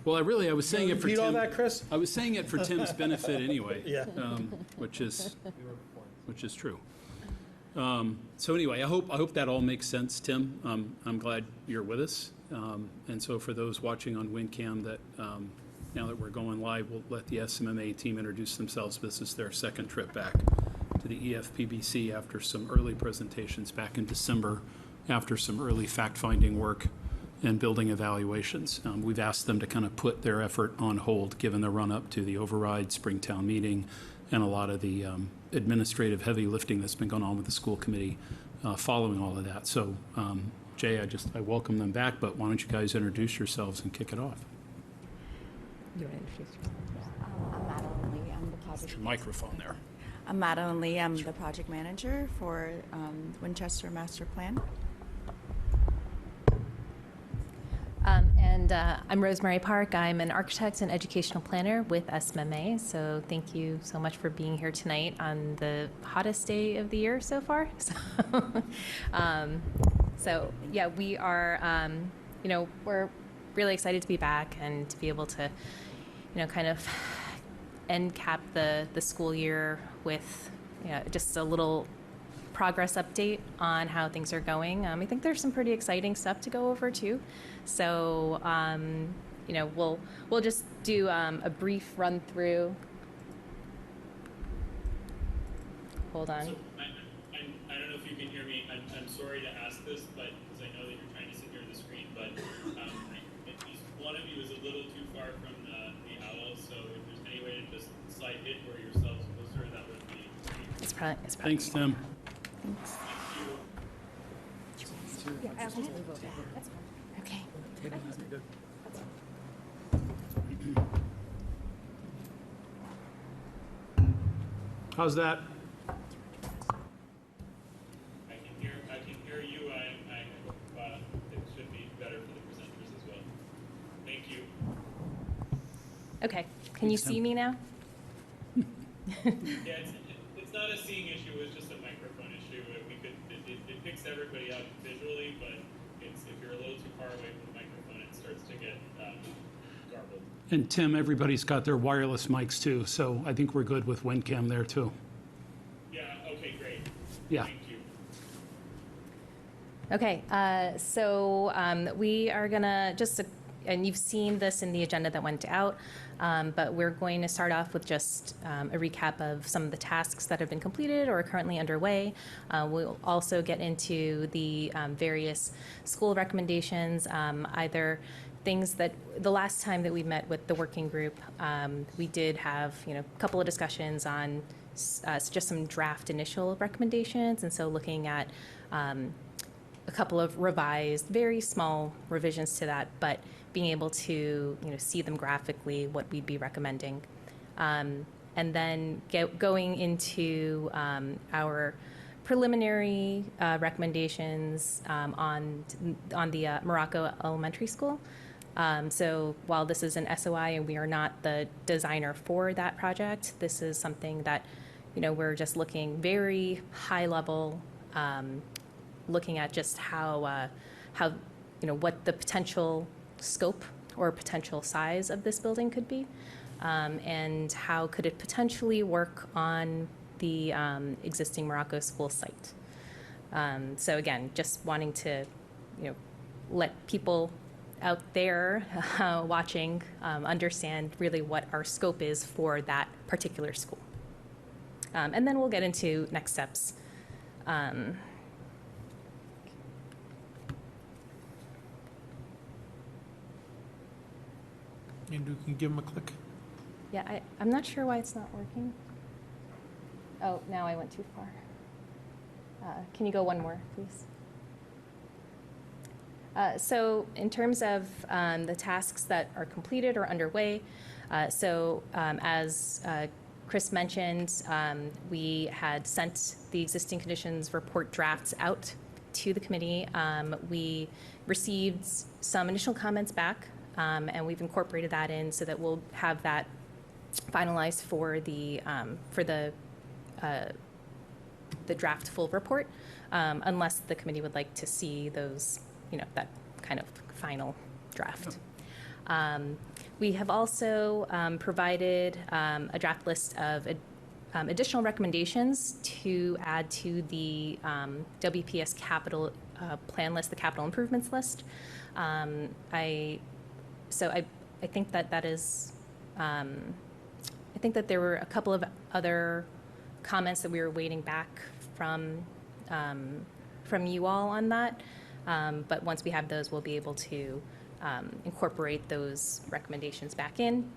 Well, I was saying it for Repeat all Tim. that, Chris? I was saying it for Tim's benefit anyway. Yeah. Which is true. So anyway, I hope that all makes sense, Tim. I'm glad you're with us. And so for those watching on WinCam, that now that we're going live, we'll let the SMMA team introduce themselves. This is their second trip back to the EFPBC after some early presentations back in December, after some early fact-finding work and building evaluations. We've asked them to kind of put their effort on hold, given the run-up to the override, Springtown meeting, and a lot of the administrative heavy lifting that's been going on with the school committee following all of that. So, Jay, I welcome them back, but why don't you guys introduce yourselves and kick it off? You want to introduce yourself? I'm Madeline Lee. I'm the Put project. your microphone there. I'm Madeline Lee. I'm the project manager for Winchester Master Plan. I'm Rosemary Park. I'm an architect and educational planner with SMMA. So thank you so much for being here tonight on the hottest day of the year so far. So yeah, we are, we're really excited to be back and to be able to, kind of end cap the school year with just a little progress update on how things are going. I think there's some pretty exciting stuff to go over too. So, we'll just do a brief run through. Hold on. So I don't know if you can hear me. I'm sorry to ask this, but because I know that you're trying to sit near the screen, but at least one of you is a little too far from the owl. So if there's any way to just slide it or yourselves closer, that would be great. It's probably. Thanks, Tim. Thanks. Yeah, That's fine. Okay. How's that? I can hear you. I hope it should be better for the presenters as well. Thank you. Okay. Can you see me now? Yeah, it's not a seeing issue. It's just a microphone issue. It picks everybody up visually, but if you're a little too far away from the microphone, it starts to get garbled. And Tim, everybody's got their wireless mics too, so I think we're good with WinCam there too. Yeah. Okay. Great. Yeah. Thank you. Okay, so we are gonna and you've seen this in the agenda that went out, but we're going to start off with just a recap of some of the tasks that have been completed or are currently underway. We'll also get into the various school recommendations, either things that the last time that we met with the working group, we did have a couple of discussions on just some draft initial recommendations, and so looking at a couple of revised, very small revisions to that, but being able to see them graphically, what we'd be recommending. And then going into our preliminary recommendations on the Morocco Elementary School. So while this is an SOI and we are not the designer for that project, this is something that we're just looking very high level, looking at just how what the potential scope or potential size of this building could be, and how could it potentially work on the existing Morocco school site. So again, just wanting to let people out there watching understand really what our scope is for that particular school. And then we'll get into next steps. And you can give them a click. Yeah, I'm not sure why it's not working. Oh, now I went too far. Can you go one more, please? So in terms of the tasks that are completed or underway, as Chris mentioned, we had sent the existing conditions report drafts out to the committee. We received some initial comments back, and we've incorporated that in so that we'll have that finalized for the draft full report, unless the committee would like to see those, that kind of final draft. We have also provided a draft list of additional recommendations to add to the WPS capital plan list, the capital improvements list. I think that is, I think that there were a couple of other comments that we were waiting back from you all on that. But once we have those, we'll be able to incorporate those recommendations back in.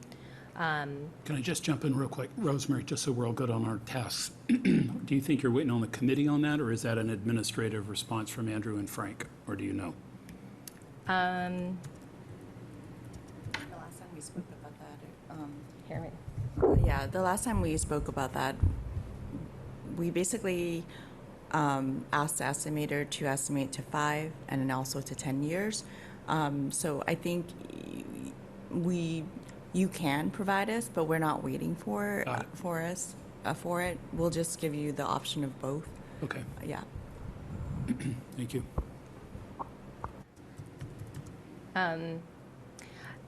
Can I just jump in real quick, Rosemary, just so we're all good on our tasks? Do you think you're waiting on the committee on that, or is that an administrative response from Andrew and Frank, or do you know? The last time we spoke about that, Here, yeah, the last time we spoke about that, we basically asked the estimator to estimate to 5 and then also to 10 years. So I think you can provide us, but we're not waiting for it. We'll just give you the option of both. Okay, Yeah. thank you. And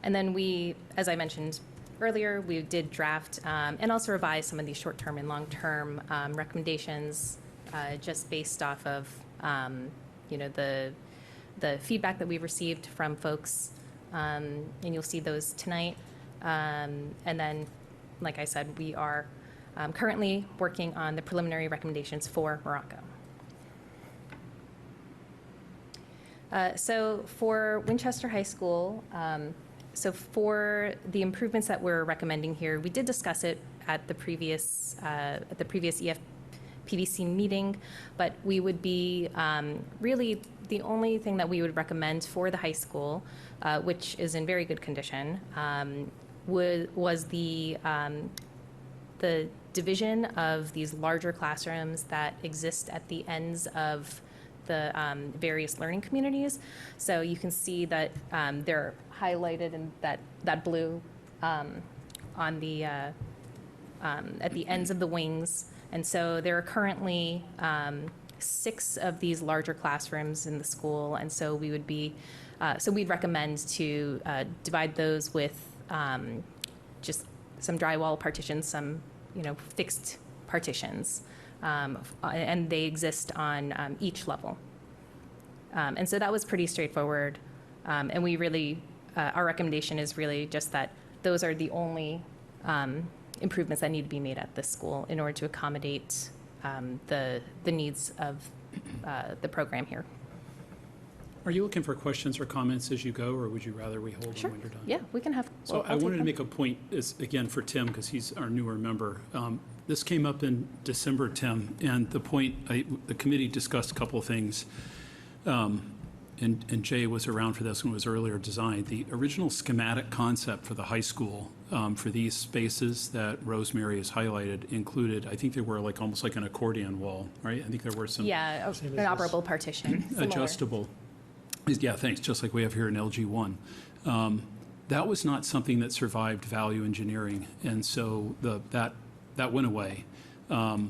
then we, as I mentioned earlier, we did draft and also revise some of these short-term and long-term recommendations just based off of, the feedback that we've received from folks, and you'll see those tonight. And then, like I said, we are currently working on the preliminary recommendations for Morocco. So for Winchester High School, so for the improvements that we're recommending here, we did discuss it at the previous EFPBC meeting, but we would be really the only thing that we would recommend for the high school, which is in very good condition, was the division of these larger classrooms that exist at the ends of the various learning communities. So you can see that they're highlighted in that blue on the at the ends of the wings. And so there are currently 6 of these larger classrooms in the school, and so we would be, so we'd recommend to divide those with just some drywall partitions, some fixed partitions, and they exist on each level. And so that was pretty straightforward, and we really, our recommendation is really just that those are the only improvements that need to be made at this school in order to accommodate the needs of the program here. Are you looking for questions or comments as you go, or would you rather we hold them when you're done? Yeah, we can have. So I wanted to make a point, again, for Tim, because he's our newer member. This came up in December, Tim, and the point, the committee discussed a couple of things, and Jay was around for this when it was earlier designed. The original schematic concept for the high school for these spaces that Rosemary has highlighted included, I think they were almost like an accordion wall, right? I think there were some Yeah, an operable partition. adjustable. Yeah, thanks, just like we have here in LG1. That was not something that survived value engineering, and so that went away. But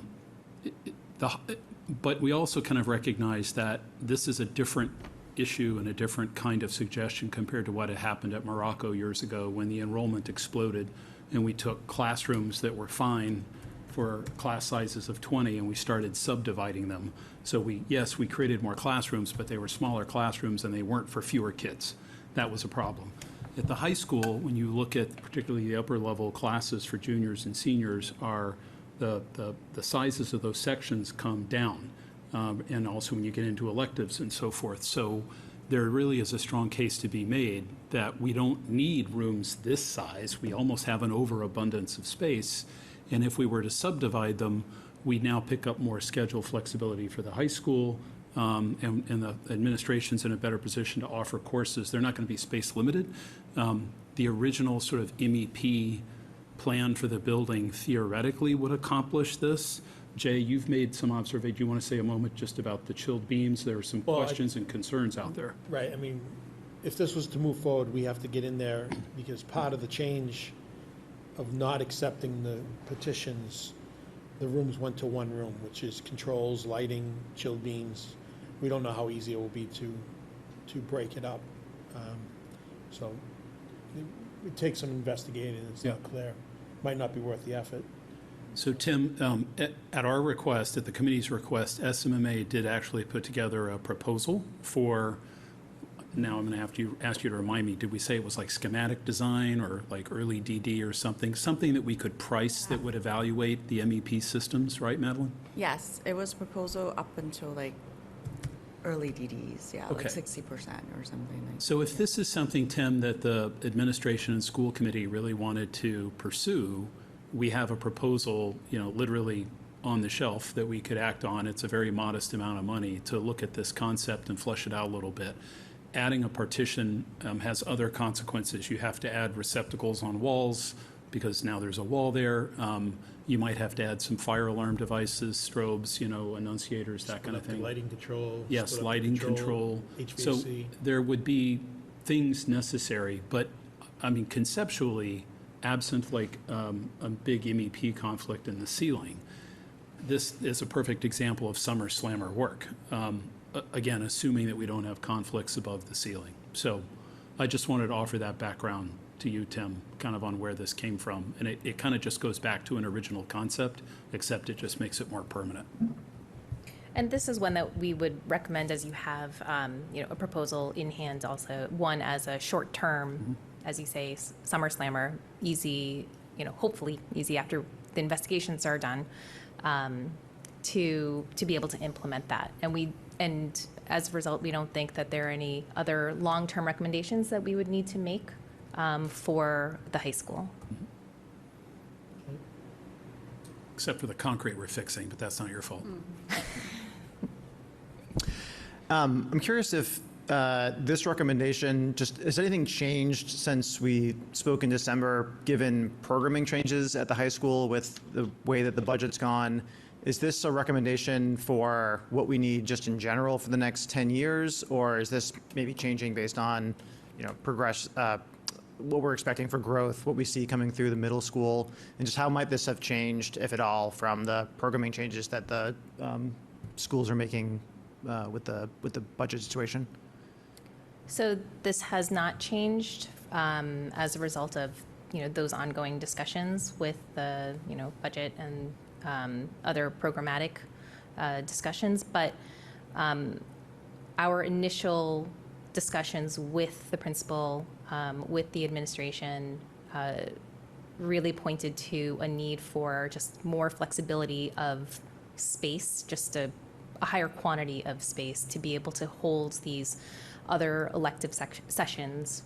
we also kind of recognize that this is a different issue and a different kind of suggestion compared to what had happened at Morocco years ago when the enrollment exploded and we took classrooms that were fine for class sizes of 20 and we started subdividing them. So we created more classrooms, but they were smaller classrooms and they weren't for fewer kids. That was a problem. At the high school, when you look at particularly the upper level classes for juniors and seniors, are the sizes of those sections come down. And also when you get into electives and so forth. So there really is a strong case to be made that we don't need rooms this size. We almost have an overabundance of space. And if we were to subdivide them, we now pick up more schedule flexibility for the high school, and the administration's in a better position to offer courses. They're not going to be space limited. The original sort of MEP plan for the building theoretically would accomplish this. Jay, you've made some observations. Do you want to say a moment just about the chilled beams? There are some questions and concerns out there. Right. I mean, if this was to move forward, we have to get in there because part of the change of not accepting the petitions, the rooms went to one room, which is controls, lighting, chilled beams. We don't know how easy it will be to break it up. So it takes some investigating, it's not clear. Might not be worth the effort. So Tim, at our request, at the committee's request, SMMA did actually put together a proposal for, now I'm going to have to ask you to remind me, did we say it was like schematic design or like early DD or something? Something that we could price that would evaluate the MEP systems, right, Madeline? Yes, it was proposal up until like early DDs, yeah, Okay. like 60% or something like. So if this is something, Tim, that the administration and school committee really wanted to pursue, we have a proposal, literally on the shelf that we could act on. It's a very modest amount of money to look at this concept and flesh it out a little bit. Adding a partition has other consequences. You have to add receptacles on walls because now there's a wall there. You might have to add some fire alarm devices, strobes, annunciators, that kind of thing. Lighting control. Yes, split up the lighting control. So HVAC. there would be things necessary, but I mean, conceptually, absent like a big MEP conflict in the ceiling, this is a perfect example of summer slammer work. Again, assuming that we don't have conflicts above the ceiling. So I just wanted to offer that background to you, Tim, kind of on where this came from. And it kind of just goes back to an original concept, except it just makes it more permanent. And this is one that we would recommend as you have, a proposal in hand also, one as a short-term, as you say, summer slammer, easy, hopefully easy after the investigations are done, to be able to implement that. And as a result, we don't think that there are any other long-term recommendations that we would need to make for the high school. Except for the concrete we're fixing, but that's not your fault. I'm curious if this recommendation, has anything changed since we spoke in December, given programming changes at the high school with the way that the budget's gone? Is this a recommendation for what we need just in general for the next 10 years? Or is this maybe changing based on, what we're expecting for growth, what we see coming through the middle school? And just how might this have changed, if at all, from the programming changes that the schools are making with the budget situation? So this has not changed as a result of, those ongoing discussions with the, budget and other programmatic discussions. But our initial discussions with the principal, with the administration, really pointed to a need for just more flexibility of space, just a higher quantity of space to be able to hold these other elective sessions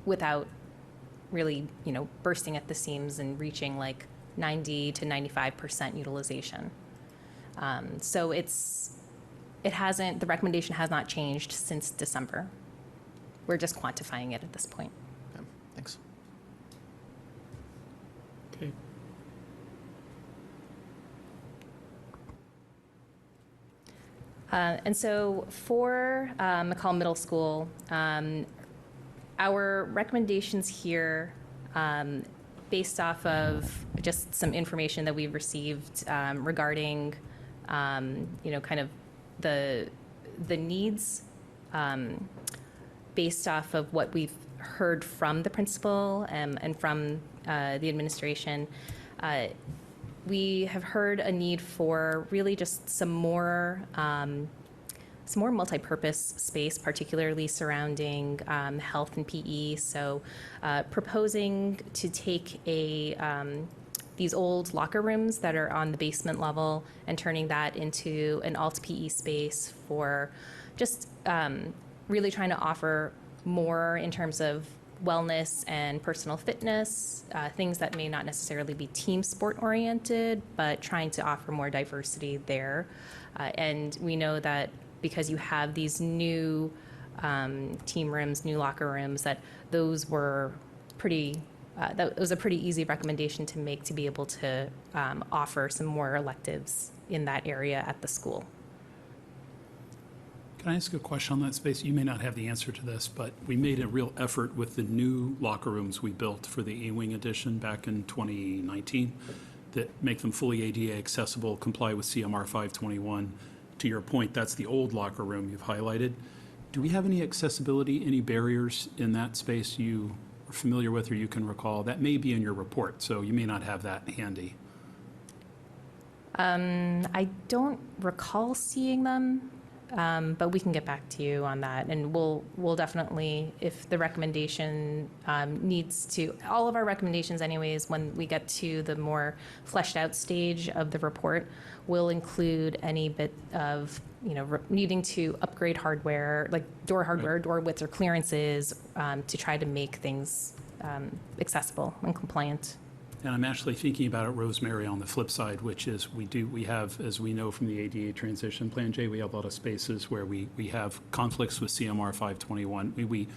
without really, bursting at the seams and reaching like 90 to 95% utilization. So the recommendation has not changed since December. We're just quantifying it at this point. Okay, thanks. Okay. And so for McCall Middle School, our recommendations here, based off of just some information that we've received regarding, kind of the needs, based off of what we've heard from the principal and from the administration, we have heard a need for really just some more multi-purpose space, particularly surrounding health and PE. So proposing to take these old locker rooms that are on the basement level and turning that into an alt PE space for just really trying to offer more in terms of wellness and personal fitness, things that may not necessarily be team sport oriented, but trying to offer more diversity there. And we know that because you have these new team rooms, new locker rooms, that those were that was a pretty easy recommendation to make to be able to offer some more electives in that area at the school. Can I ask a question on that space? You may not have the answer to this, but we made a real effort with the new locker rooms we built for the E-Wing edition back in 2019 that make them fully ADA accessible, comply with CMR 521. To your point, that's the old locker room you've highlighted. Do we have any accessibility, any barriers in that space you familiar with or you can recall, that may be in your report, so you may not have that handy. I don't recall seeing them, but we can get back to you on that. And we'll definitely, if the recommendation needs to, all of our recommendations anyways, when we get to the more fleshed out stage of the report, will include any bit of, needing to upgrade hardware, like door hardware, door widths or clearances, to try to make things accessible and compliant. And I'm actually thinking about it, Rosemary, on the flip side, which is we have, as we know from the ADA transition plan, Jay, we have a lot of spaces where we have conflicts with CMR 521.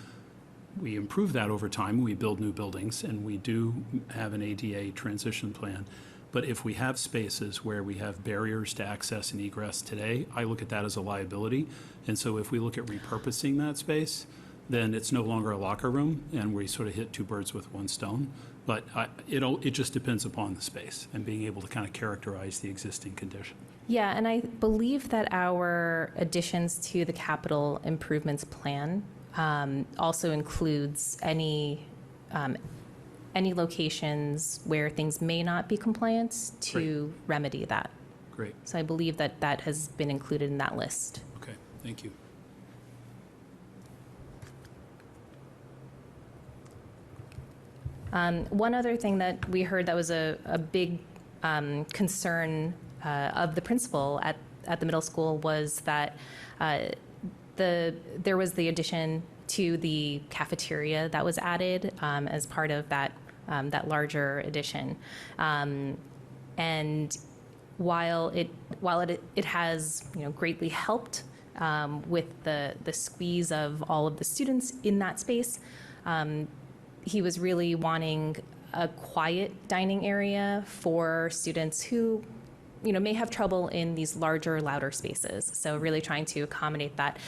We improve that over time. We build new buildings, and we do have an ADA transition plan. But if we have spaces where we have barriers to access and egress today, I look at that as a liability. And so if we look at repurposing that space, then it's no longer a locker room, and we sort of hit two birds with one stone. But it just depends upon the space and being able to kind of characterize the existing condition. Yeah, and I believe that our additions to the capital improvements plan also includes any locations where things may not be compliant to remedy that. Great. So I believe that that has been included in that list. Okay, thank you. One other thing that we heard that was a big concern of the principal at the middle school was that there was the addition to the cafeteria that was added as part of that larger addition, and while it has greatly helped with the squeeze of all of the students in that space. He was really wanting a quiet dining area for students who, may have trouble in these larger, louder spaces. So really trying to accommodate that.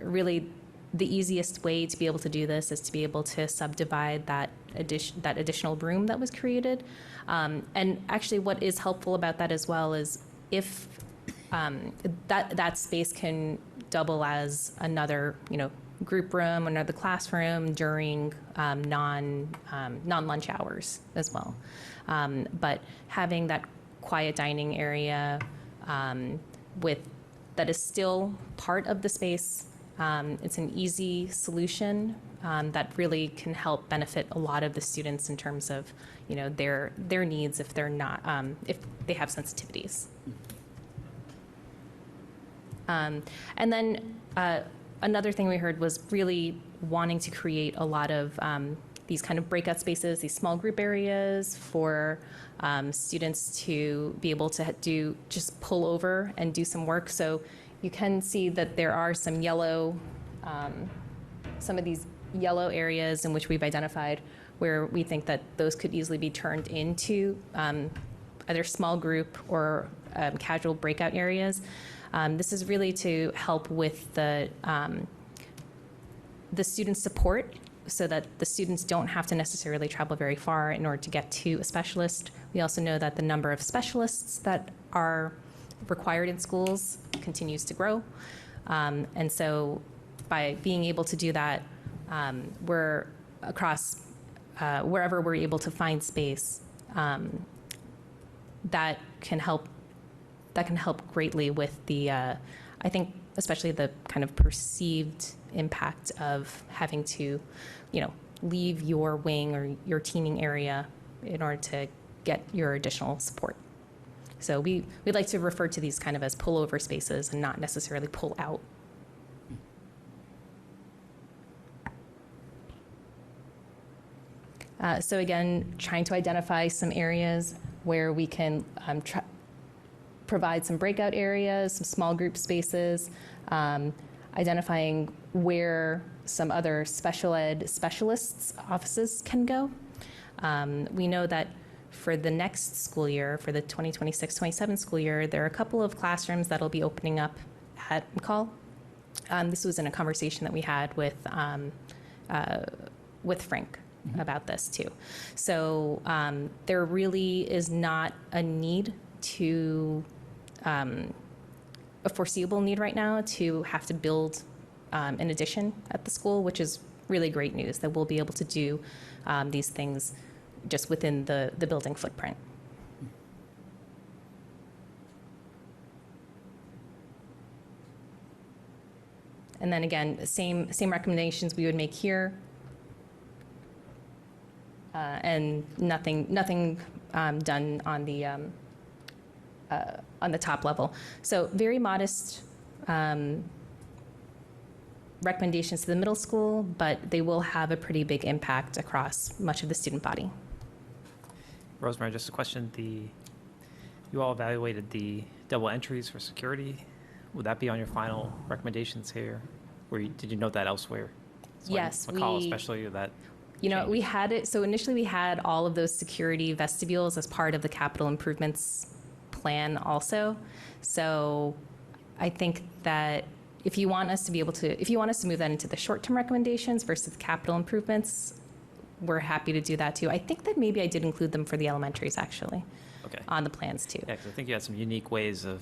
Really, the easiest way to be able to do this is to be able to subdivide that additional room that was created. And actually, what is helpful about that as well is if that space can double as another, group room, another classroom during non-lunch hours as well. But having that quiet dining area that is still part of the space, it's an easy solution that really can help benefit a lot of the students in terms of their needs if they're not if they have sensitivities. And then another thing we heard was really wanting to create a lot of these kind of breakout spaces, these small group areas for students to be able to just pull over and do some work. So you can see that there are some of these yellow areas in which we've identified where we think that those could easily be turned into either small group or casual breakout areas. This is really to help with the student support so that the students don't have to necessarily travel very far in order to get to a specialist. We also know that the number of specialists that are required in schools continues to grow. And so by being able to do that, we're across wherever we're able to find space, that can help greatly with the, I think, especially the kind of perceived impact of having to, leave your wing or your teaming area in order to get your additional support. So we'd like to refer to these kind of as pullover spaces and not necessarily pull out. So again, trying to identify some areas where we can provide some breakout areas, some small group spaces, identifying where some other special ed specialists' offices can go. We know that for the next school year, for the 2026-27 school year, there are a couple of classrooms that'll be opening up at McCall. This was in a conversation that we had with Frank about this too. So there really is not a need to, a foreseeable need right now to have to build an addition at the school, which is really great news that we'll be able to do these things just within the building footprint. And then again, same recommendations we would make here. And nothing done on the top level. So very modest recommendations to the middle school, but they will have a pretty big impact across much of the student body. Rosemary, just a question. You all evaluated the double entries for security. Would that be on your final recommendations here? Or did you note that elsewhere? So Yes, McCall we- especially, that. You know, change. we had it, so initially we had all of those security vestibules as part of the capital improvements plan also. So I think that if you want us to move that into the short-term recommendations versus capital improvements, we're happy to do that too. I think that maybe I did include them for the elementaries actually, Okay. on the plans too. Yeah, because I think you had some unique ways of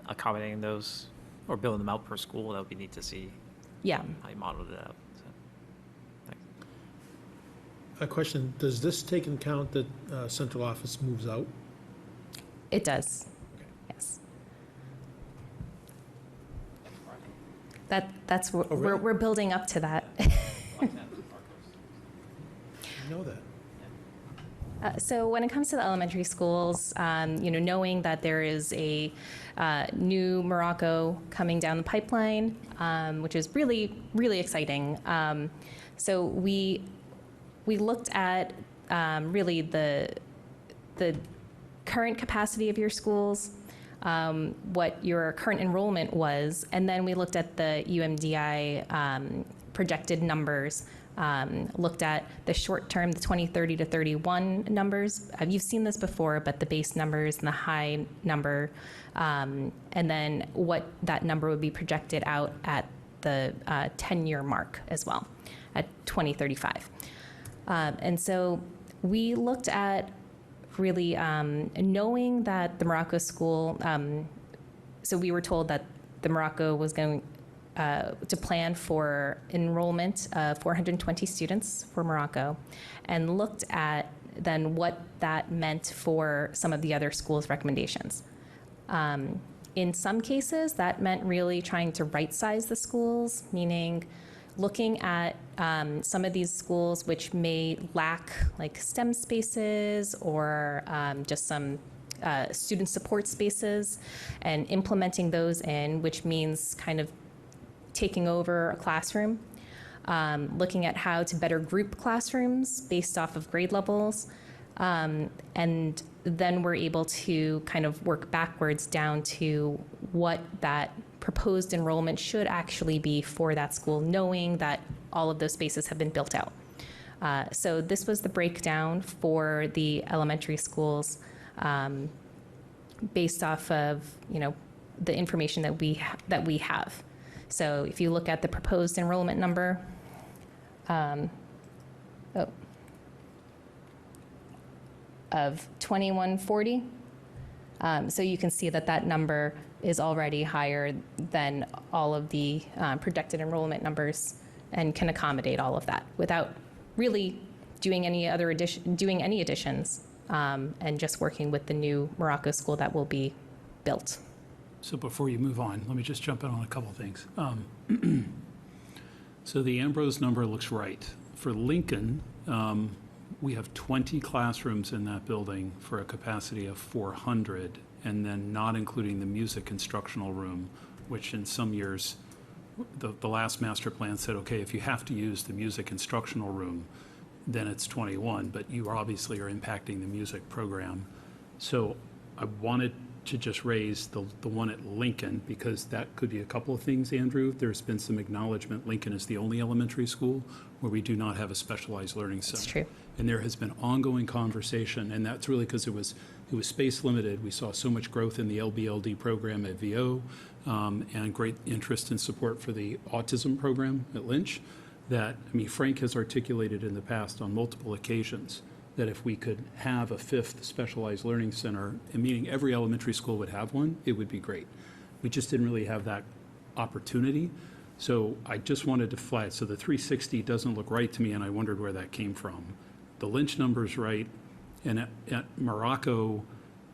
accommodating those or building them out per school. That would be neat to see Yeah. how you modeled it out. So, thanks. A question, does this take into account that central office moves out? It does. Yes. That's Oh, really? we're building up to that. You know that. So when it comes to the elementary schools, knowing that there is a new Morocco coming down the pipeline, which is really, really exciting. So we looked at really the current capacity of your schools, what your current enrollment was, and then we looked at the UMDI projected numbers, looked at the short term, the 2030 to 31 numbers. You've seen this before, but the base numbers and the high number, and then what that number would be projected out at the 10-year mark as well, at 2035. And so we looked at really knowing that the Morocco school, so we were told that the Morocco was going to plan for enrollment of 420 students for Morocco, and looked at then what that meant for some of the other schools' recommendations. In some cases, that meant really trying to right-size the schools, meaning looking at some of these schools which may lack like STEM spaces or just some student support spaces, and implementing those in, which means kind of taking over a classroom, looking at how to better group classrooms based off of grade levels, and then we're able to kind of work backwards down to what that proposed enrollment should actually be for that school, knowing that all of those spaces have been built out. So this was the breakdown for the elementary schools based off of the information that we have. So if you look at the proposed enrollment number, of 2140, so you can see that that number is already higher than all of the projected enrollment numbers, and can accommodate all of that without really doing any additions, and just working with the new Morocco school that will be built. So before you move on, let me just jump in on a couple of things. So the Ambrose number looks right. For Lincoln, we have 20 classrooms in that building for a capacity of 400, and then not including the music instructional room, which in some years, the last master plan said, okay, if you have to use the music instructional room, then it's 21, but you obviously are impacting the music program. So I wanted to just raise the one at Lincoln, because that could be a couple of things, Andrew. There's been some acknowledgement Lincoln is the only elementary school where we do not have a specialized learning center. It's true. And there has been ongoing conversation, and that's really because it was space limited. We saw so much growth in the LBLD program at VO, and great interest and support for the autism program at Lynch, that, Frank has articulated in the past on multiple occasions that if we could have a fifth specialized learning center, and meaning every elementary school would have one, it would be great. We just didn't really have that opportunity. So I just wanted to flag, so the 360 doesn't look right to me, and I wondered where that came from. The Lynch number's right, and at Morocco,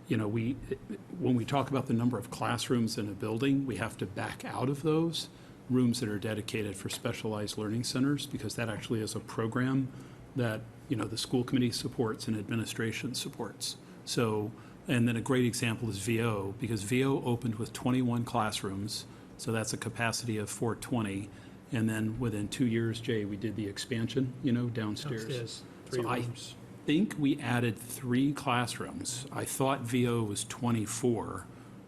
you know, when we talk about the number of classrooms in a building, we have to back out of those rooms that are dedicated for specialized learning centers, because that actually is a program that, you know, the school committee supports and administration supports. So, and then a great example is VO, because VO opened with 21 classrooms, so that's a capacity of 420. And then within 2 years, Jay, we did the expansion, you know, downstairs. Downstairs, 3 So I rooms. think we added 3 classrooms. I thought VO was 24,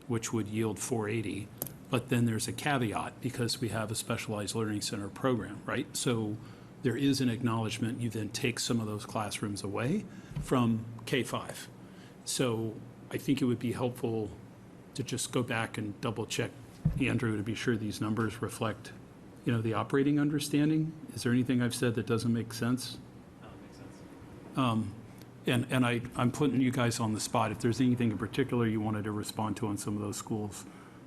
which would yield 480. But then there's a caveat, because we have a specialized learning center program, right? So there is an acknowledgement, you then take some of those classrooms away from K-5. So I think it would be helpful to just go back and double check, Andrew, to be sure these numbers reflect, you know, the operating understanding. Is there anything I've said that doesn't make sense? And I'm putting you guys on the spot. If there's anything in particular you wanted to respond to on some of those schools,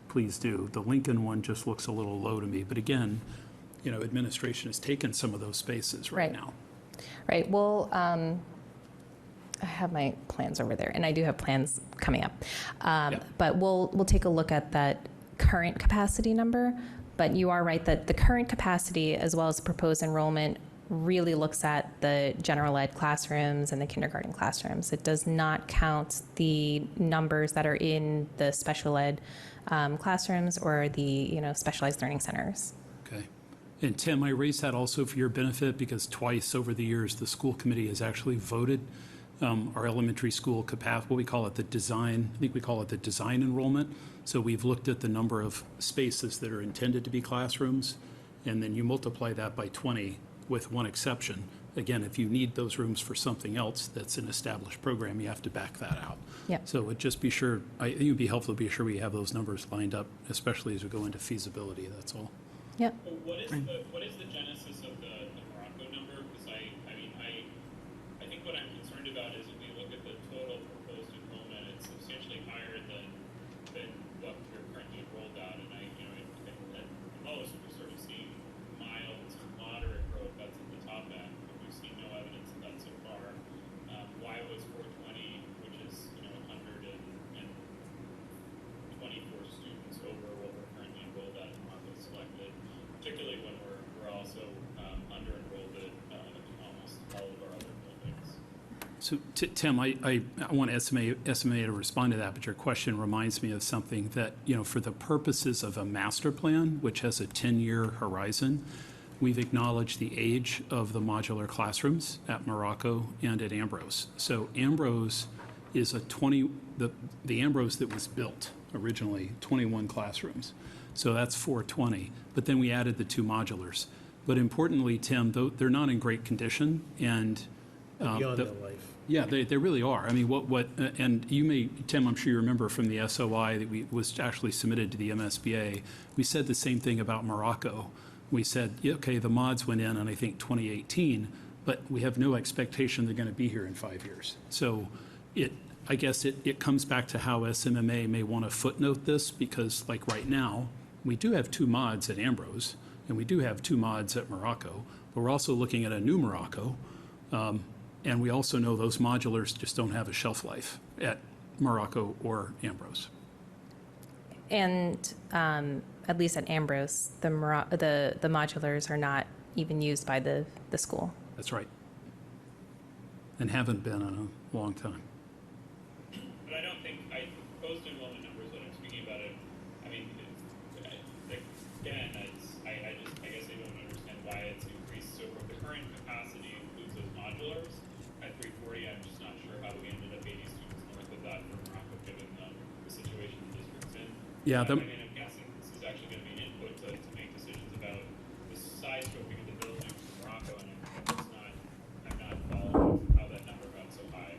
please do. The Lincoln one just looks a little low to me. But again, you know, administration has taken some of those spaces right Right. now. Right, well, I have my plans over there, and I do have plans coming up. Yeah. But we'll take a look at that current capacity number. But you are right that the current capacity, as well as the proposed enrollment, really looks at the general ed classrooms and the kindergarten classrooms. It does not count the numbers that are in the special ed classrooms or the, you know, specialized learning centers. Okay. And Tim, I raised that also for your benefit, because twice over the years, the school committee has actually voted our elementary school capacity, what we call it, the design, I think we call it the design enrollment. So we've looked at the number of spaces that are intended to be classrooms, and then you multiply that by 20 with one exception. Again, if you need those rooms for something else that's an established program, you have to back that out. Yep. So it would just be sure, I think it would be helpful to be sure we have those numbers lined up, especially as we go into feasibility, that's all. Yep. Well, what is the genesis of the Morocco number? Because I think what I'm concerned about is if we look at the total proposed enrollment, it's substantially higher than what we're currently enrolled at. And at most, we're sort of seeing mild to moderate growth. That's at the top end, but we've seen no evidence of that so far. Why was 420, which is 124 students over what we're currently enrolled at in Morocco selected, particularly when we're also under-enrolled at almost all of our other buildings. So Tim, I want SMA to respond to that, but your question reminds me of something that, you know, for the purposes of a master plan, which has a 10-year horizon, we've acknowledged the age of the modular classrooms at Morocco and at Ambrose. So Ambrose is the Ambrose that was built originally, 21 classrooms. So that's 420. But then we added the 2 modulars. But importantly, Tim, they're not in great condition, and Beyond their life. yeah, they really are. I mean, and you may, Tim, I'm sure you remember from the SOI that was actually submitted to the MSBA, we said the same thing about Morocco. We said, yeah, okay, the mods went in I think 2018, but we have no expectation they're going to be here in 5 years. So I guess it comes back to how SMMA may want to footnote this, because like right now, we do have 2 mods at Ambrose, and we do have 2 mods at Morocco, but we're also looking at a new Morocco. And we also know those modulars just don't have a shelf life at Morocco or Ambrose. And at least at Ambrose, the modulars are not even used by the school. That's right. And haven't been in a long time. But I don't think proposed enrollment numbers that I'm speaking about it. I mean, again, I guess I don't understand why it's increased. So the current capacity includes those modulars at 340. I'm just not sure how we ended up 80 students north of that for Morocco, given the situation the district's in. Yeah, I mean, I'm guessing this is actually going to be an input to make decisions about the size scoping of the building for Morocco, and I'm not following how that number got so high.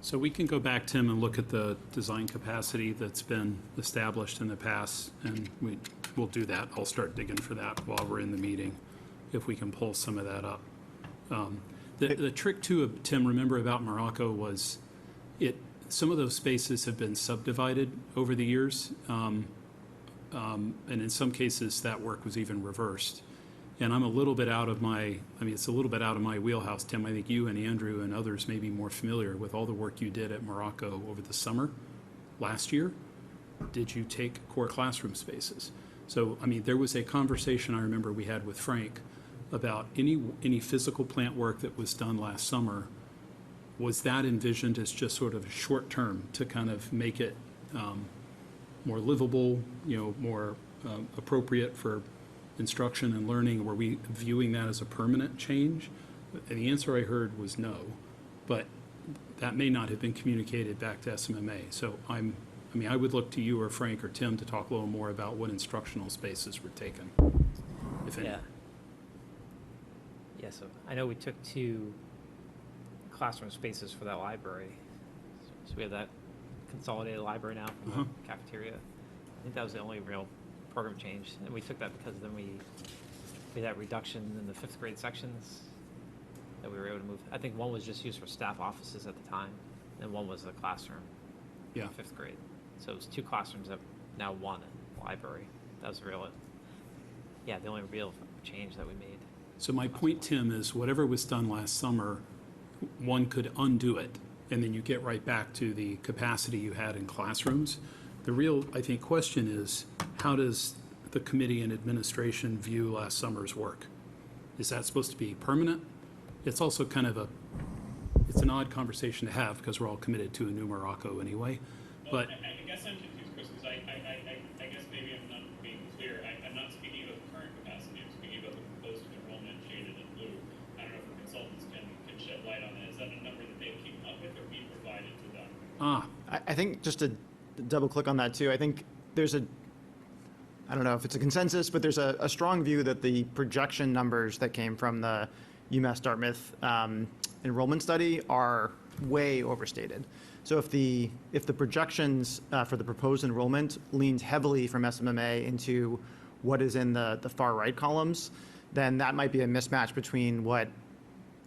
So we can go back, Tim, and look at the design capacity that's been established in the past, and we'll do that. I'll start digging for that while we're in the meeting, if we can pull some of that up. The trick too, Tim, remember about Morocco was some of those spaces have been subdivided over the years. and in some cases, that work was even reversed. And I'm a little bit out of it's a little bit out of my wheelhouse, Tim. I think you and Andrew and others may be more familiar with all the work you did at Morocco over the summer last year. Did you take core classroom spaces? So, there was a conversation I remember we had with Frank about any physical plant work that was done last summer. Was that envisioned as just sort of short term to kind of make it more livable, more appropriate for instruction and learning? Were we viewing that as a permanent change? And the answer I heard was no, but that may not have been communicated back to SMMA. So I would look to you or Frank or Tim to talk a little more about what instructional spaces were taken, if any. Yeah. Yeah, so I know we took 2 classroom spaces for that library. So we have that consolidated library now from the cafeteria. I think that was the only real program change. And we took that because then we had that reduction in the 5th grade sections that we were able to move. I think one was just used for staff offices at the time, and one was the classroom in 5th grade. So it was 2 classrooms that now 1 library. That was the only real change that we made. So my point, Tim, is whatever was done last summer, one could undo it, and then you get right back to the capacity you had in classrooms. The real, I think, question is, how does the committee and administration view last summer's work? Is that supposed to be permanent? It's also kind of it's an odd conversation to have because we're all committed to a new Morocco anyway. Well, But I guess I'm confused, Chris, because I guess maybe I'm not being clear. I'm not speaking about the current capacity. I'm speaking about the proposed enrollment shaded in blue. I don't know if our consultants can shed light on that. Is that a number that they've kept up with or we provided to them? I think just to double click on that too, I think there's I don't know if it's a consensus, but there's a strong view that the projection numbers that came from the UMass Dartmouth enrollment study are way overstated. So if the projections for the proposed enrollment leaned heavily from SMMA into what is in the far right columns, then that might be a mismatch between what,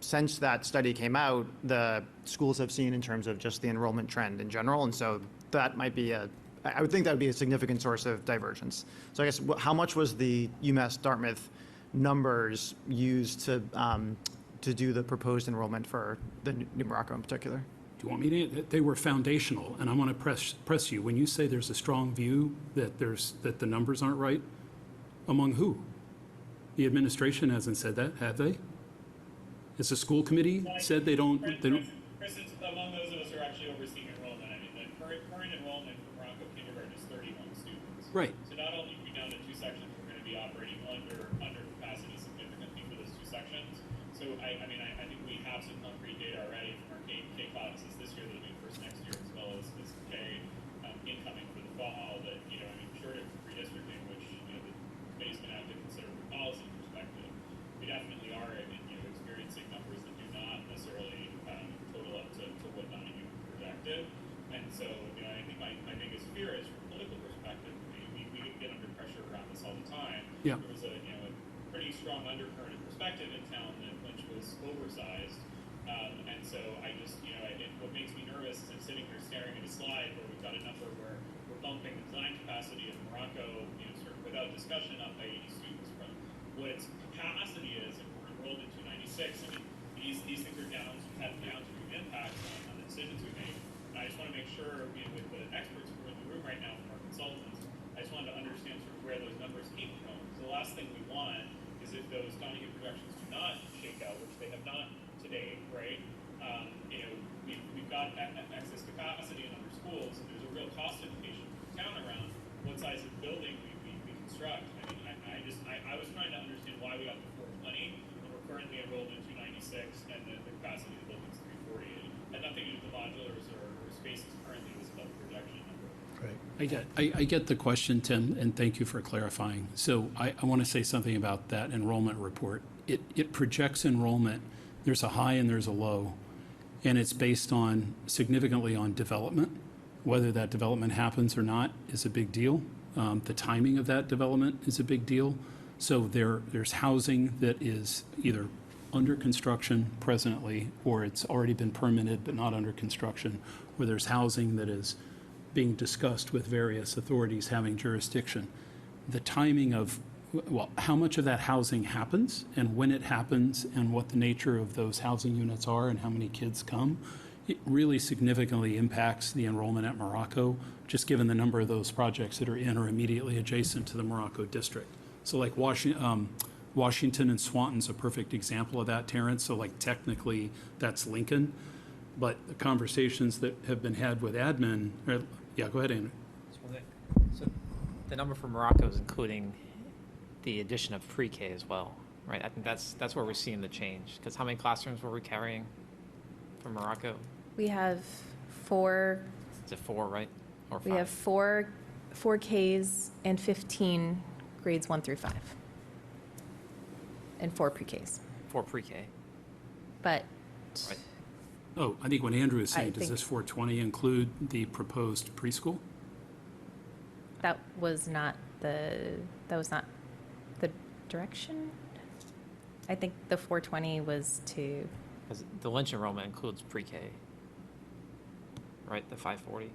since that study came out, the schools have seen in terms of just the enrollment trend in general. And so that might be I would think that would be a significant source of divergence. So I guess how much was the UMass Dartmouth numbers used to do the proposed enrollment for the New Morocco in particular? do you want me to? They were foundational, and I want to press you. When you say there's a strong view that the numbers aren't right, among who? The administration hasn't said that, have they? Has the school committee said they don't? Chris, it's among those of us who are actually overseeing enrollment. I mean, the current enrollment for Morocco kindergarten is 31 students. Right. So not only are we down to 2 sections, we're going to be operating under capacity significantly for those 2 sections. So I think we have some concrete data already from our K classes this year that'll be first next year, as well as K incoming for the fall. That short of redistricting, which the committee's going to have to consider from a policy perspective, we definitely are experiencing numbers that do not necessarily total up to what non-union projected. And so I think my biggest fear is from a political perspective, we get under pressure around this all the time. Yeah. There was a pretty strong undercurrent of perspective in town that Lynch was oversized. And so what makes me nervous is I'm sitting here staring at a slide where we've got a number where we're bumping the design capacity of Morocco, sort of without discussion up by 80 students from what its capacity is, and we're enrolled in 296. I mean, these things are have downstream impacts on the decisions we make. And I just want to make sure, with the experts who are in the room right now from our consultants, I just wanted to understand sort of where those numbers came from. Because the last thing we want is if those Donahue projections do not shake out, which they have not today, right? We've got excess capacity in other schools, and there's a real cost implication for the town around what size of building we construct. I mean, I was trying to understand why we got to 420 when we're currently enrolled in 296, and the capacity of the building is 348. Had nothing to do with the modulars or spaces currently was above the projection number. Right. I get the question, Tim, and thank you for clarifying. So I want to say something about that enrollment report. It projects enrollment. There's a high and there's a low, and it's based significantly on development. Whether that development happens or not is a big deal. The timing of that development is a big deal. So there's housing that is either under construction presently, or it's already been permitted but not under construction, or there's housing that is being discussed with various authorities having jurisdiction. the timing of, well, how much of that housing happens and when it happens and what the nature of those housing units are and how many kids come, it really significantly impacts the enrollment at Morocco, just given the number of those projects that are in or immediately adjacent to the Morocco district. So like Washington and Swanton's a perfect example of that, Terrence. So like technically that's Lincoln, but the conversations that have been had with admin, yeah, go ahead, Andrew. So the number for Morocco is including the addition of pre-K as well, right? I think that's where we're seeing the change. Because how many classrooms were we carrying from Morocco? We have four. Is it 4, right? Or 5? We have four Ks and 15 grades 1 through 5, and 4 pre-Ks. 4 pre-K. But Right. Oh, I think what Andrew is I saying, does think- this 420 include the proposed preschool? that was not the direction. I think the 420 was to. Because the Lynch enrollment includes pre-K, right? The 540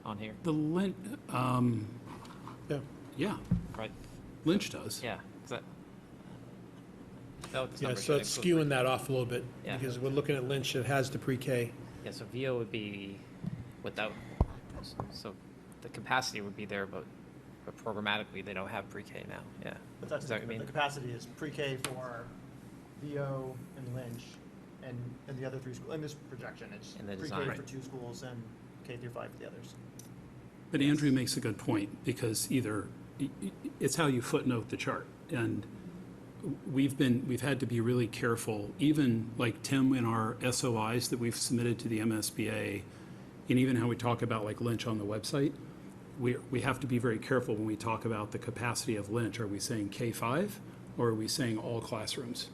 on here, The Lynch, Yeah. yeah, right? Lynch does. Yeah. 'Cause that Yeah, number so should it's include skewing that off a little bit, Yeah. because we're looking at Lynch, it has the pre-K. Yeah, so VO would be without, so the capacity would be there, but programmatically, they don't have pre-K now, yeah. But that's Is that what you the mean? capacity is pre-K for VO and Lynch and the other 3 schools. In this projection, it's In the pre-K design. for 2 schools and K through 5 for the others. But Andrew makes a good point, because it's how you footnote the chart. And we've had to be really careful, even like Tim in our SOIs that we've submitted to the MSBA, and even how we talk about like Lynch on the website, we have to be very careful when we talk about the capacity of Lynch. Are we saying K-5 or are we saying all classrooms?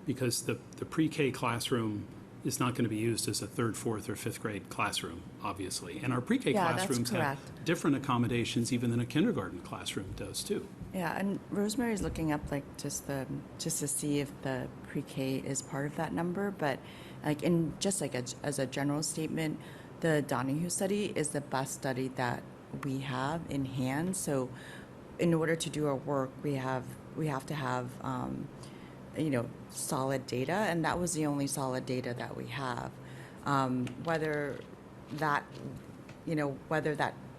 Because the pre-K classroom is not going to be used as a 3rd, 4th, or 5th grade classroom, obviously. And our pre-K Yeah, that's classrooms have correct. different accommodations even than a kindergarten classroom does too. Yeah, and Rosemary's looking up like just to see if the pre-K is part of that number, but like as a general statement, the Donahue study is the best study that we have in hand. So in order to do our work, we have to have solid data, and that was the only solid data that we have. Whether that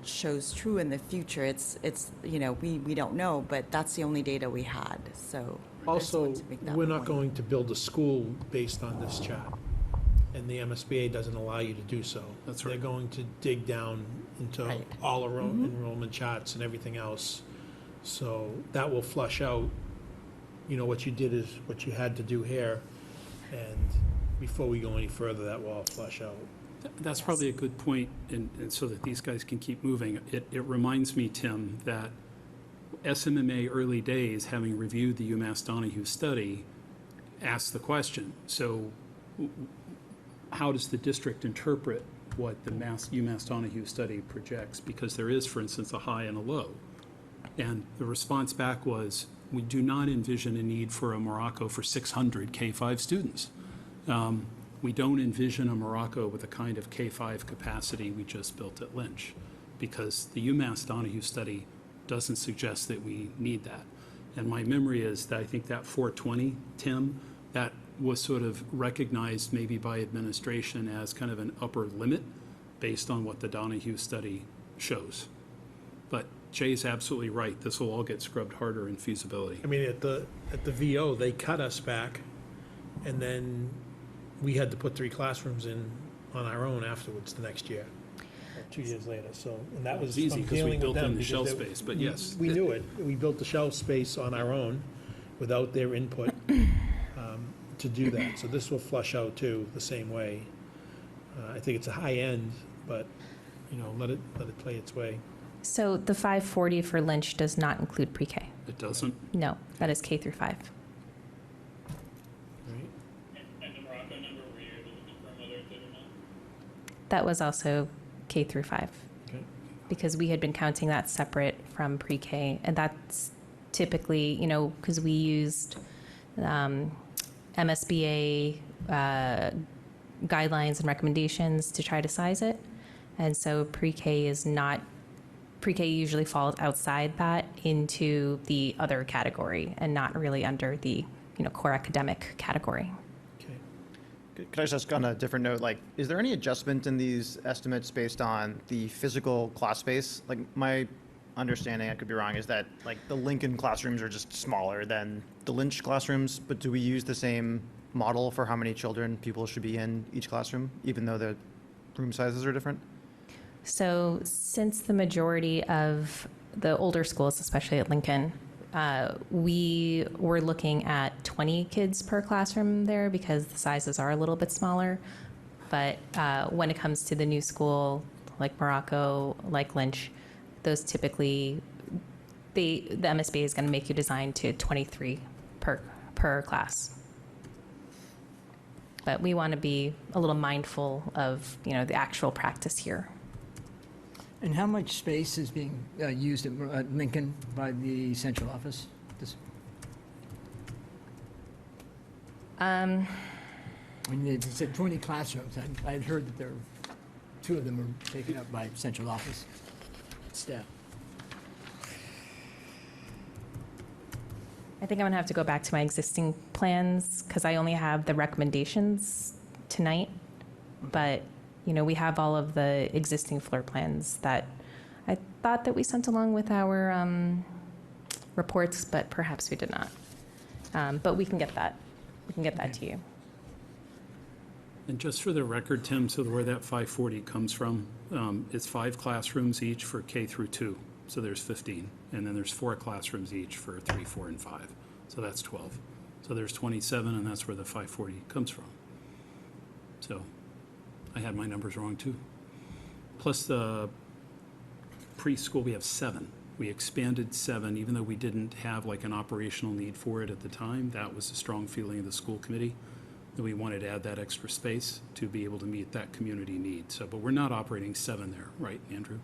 shows true in the future, we don't know, but that's the only data we had. So I just Also, wanted to make that we're not point. going to build a school based on this chart, and the MSBA doesn't allow you to do so. That's right. They're going to dig down into Right. all enrollment charts and everything else. So that will flush out, what you did is what you had to do here, and before we go any further, that will all flush out. That's probably a good point, and so that these guys can keep moving. It reminds me, Tim, that SMMA early days, having reviewed the UMass Donahue study, asked the question, so how does the district interpret what the UMass Donahue study projects? Because there is, for instance, a high and a low. And the response back was, we do not envision a need for a Morocco for 600 K-5 students. We don't envision a Morocco with the kind of K-5 capacity we just built at Lynch, because the UMass Donahue study doesn't suggest that we need that. And my memory is that I think that 420, Tim, that was sort of recognized maybe by administration as kind of an upper limit based on what the Donahue study shows. But Jay's absolutely right. This will all get scrubbed harder in feasibility. I mean, at the VO, they cut us back, and then we had to put 3 classrooms in on our own afterwards the next year, 2 years later, so, and that was It's easy from because we dealing with built them. in the because shell they- space, but yes. We knew it. We built the shelf space on our own without their input to do that. So this will flush out too, the same way. I think it's a high end, but, let it play its way. So the 540 for Lynch does not include pre-K. It doesn't. No, that is K through 5. Right? And the Morocco number, were you able to confirm whether it did or not? That was also K through 5, Okay. because we had been counting that separate from pre-K, and that's typically, because we used MSBA guidelines and recommendations to try to size it, and so pre-K is not pre-K usually falls outside that into the other category and not really under the, core academic category. Okay. Could I just ask on a different note, like, is there any adjustment in these estimates based on the physical class space? Like, my understanding, I could be wrong, is that, like, the Lincoln classrooms are just smaller than the Lynch classrooms, but do we use the same model for how many children people should be in each classroom, even though the room sizes are different? So since the majority of the older schools, especially at Lincoln, we were looking at 20 kids per classroom there because the sizes are a little bit smaller. But when it comes to the new school, like Morocco, like Lynch, those typically, the MSBA is going to make you design to 23 per class. But we want to be a little mindful of, the actual practice here. And how much space is being used at Lincoln by the central office? I mean, they said 20 classrooms. I had heard that two of them are taken up by central office staff. I think I'm going to have to go back to my existing plans because I only have the recommendations tonight. But, we have all of the existing floor plans that I thought that we sent along with our reports, but perhaps we did not. But we can get that. We can get that to you. And just for the record, Tim, so where that 540 comes from, it's 5 classrooms each for K through 2. So there's 15. And then there's 4 classrooms each for 3, 4, and 5. So that's 12. So there's 27, and that's where the 540 comes from. So I had my numbers wrong, too. Plus the preschool, we have 7. We expanded 7, even though we didn't have like an operational need for it at the time. That was a strong feeling of the school committee, that we wanted to add that extra space to be able to meet that community need. So, but we're not operating 7 there, right, Andrew?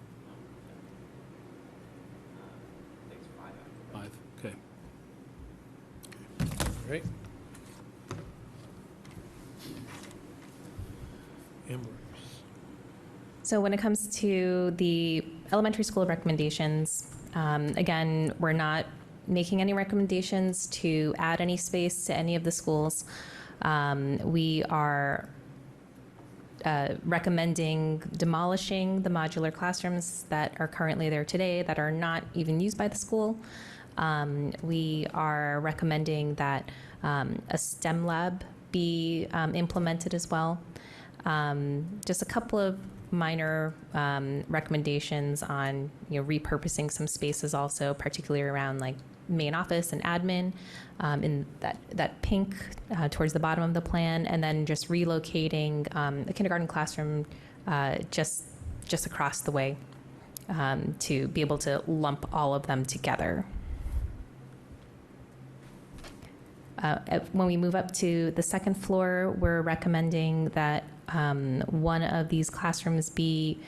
5, okay. Right. Amber. So when it comes to the elementary school recommendations, again, we're not making any recommendations to add any space to any of the schools. We are recommending demolishing the modular classrooms that are currently there today that are not even used by the school. We are recommending that a STEM lab be implemented as well. Just a couple of minor recommendations on repurposing some spaces also, particularly around like main office and admin in that pink towards the bottom of the plan, and then just relocating a kindergarten classroom just across the way to be able to lump all of them together. When we move up to the second floor, we're recommending that one of these classrooms be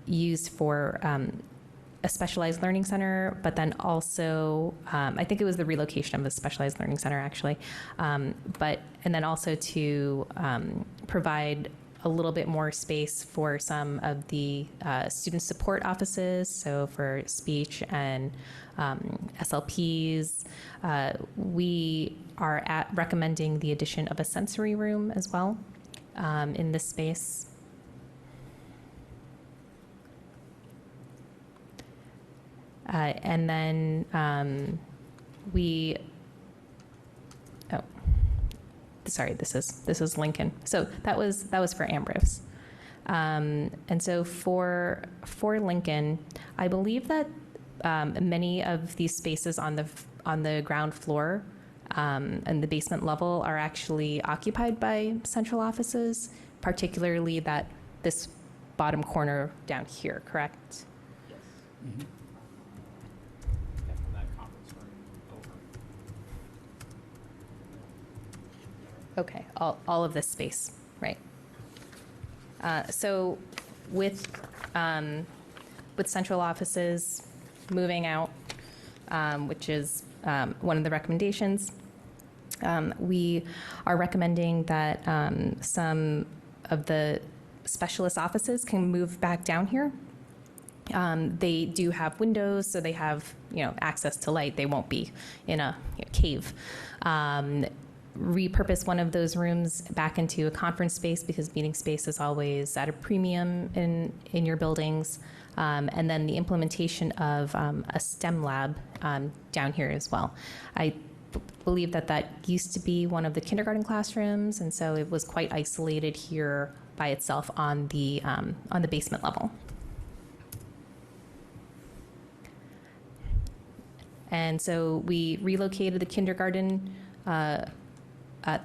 used for a specialized learning center, but then also, I think it was the relocation of a specialized learning center actually, and then also to provide a little bit more space for some of the student support offices, so for speech and SLPs. We are recommending the addition of a sensory room as well in this space. And then sorry, this is Lincoln. So that was for Ambrose. And so for Lincoln, I believe that many of these spaces on the ground floor and the basement level are actually occupied by central offices, particularly this bottom corner down here, correct? Yes. Mm-hmm. Yeah, from that conference room over. Okay, all of this space, right? So with central offices moving out, which is one of the recommendations, we are recommending that some of the specialist offices can move back down here. They do have windows, so they have, access to light. They won't be in a cave. Repurpose one of those rooms back into a conference space because meeting space is always at a premium in your buildings. And then the implementation of a STEM lab down here as well. I believe that used to be one of the kindergarten classrooms, and so it was quite isolated here by itself on the basement level. And so we relocated the kindergarten, the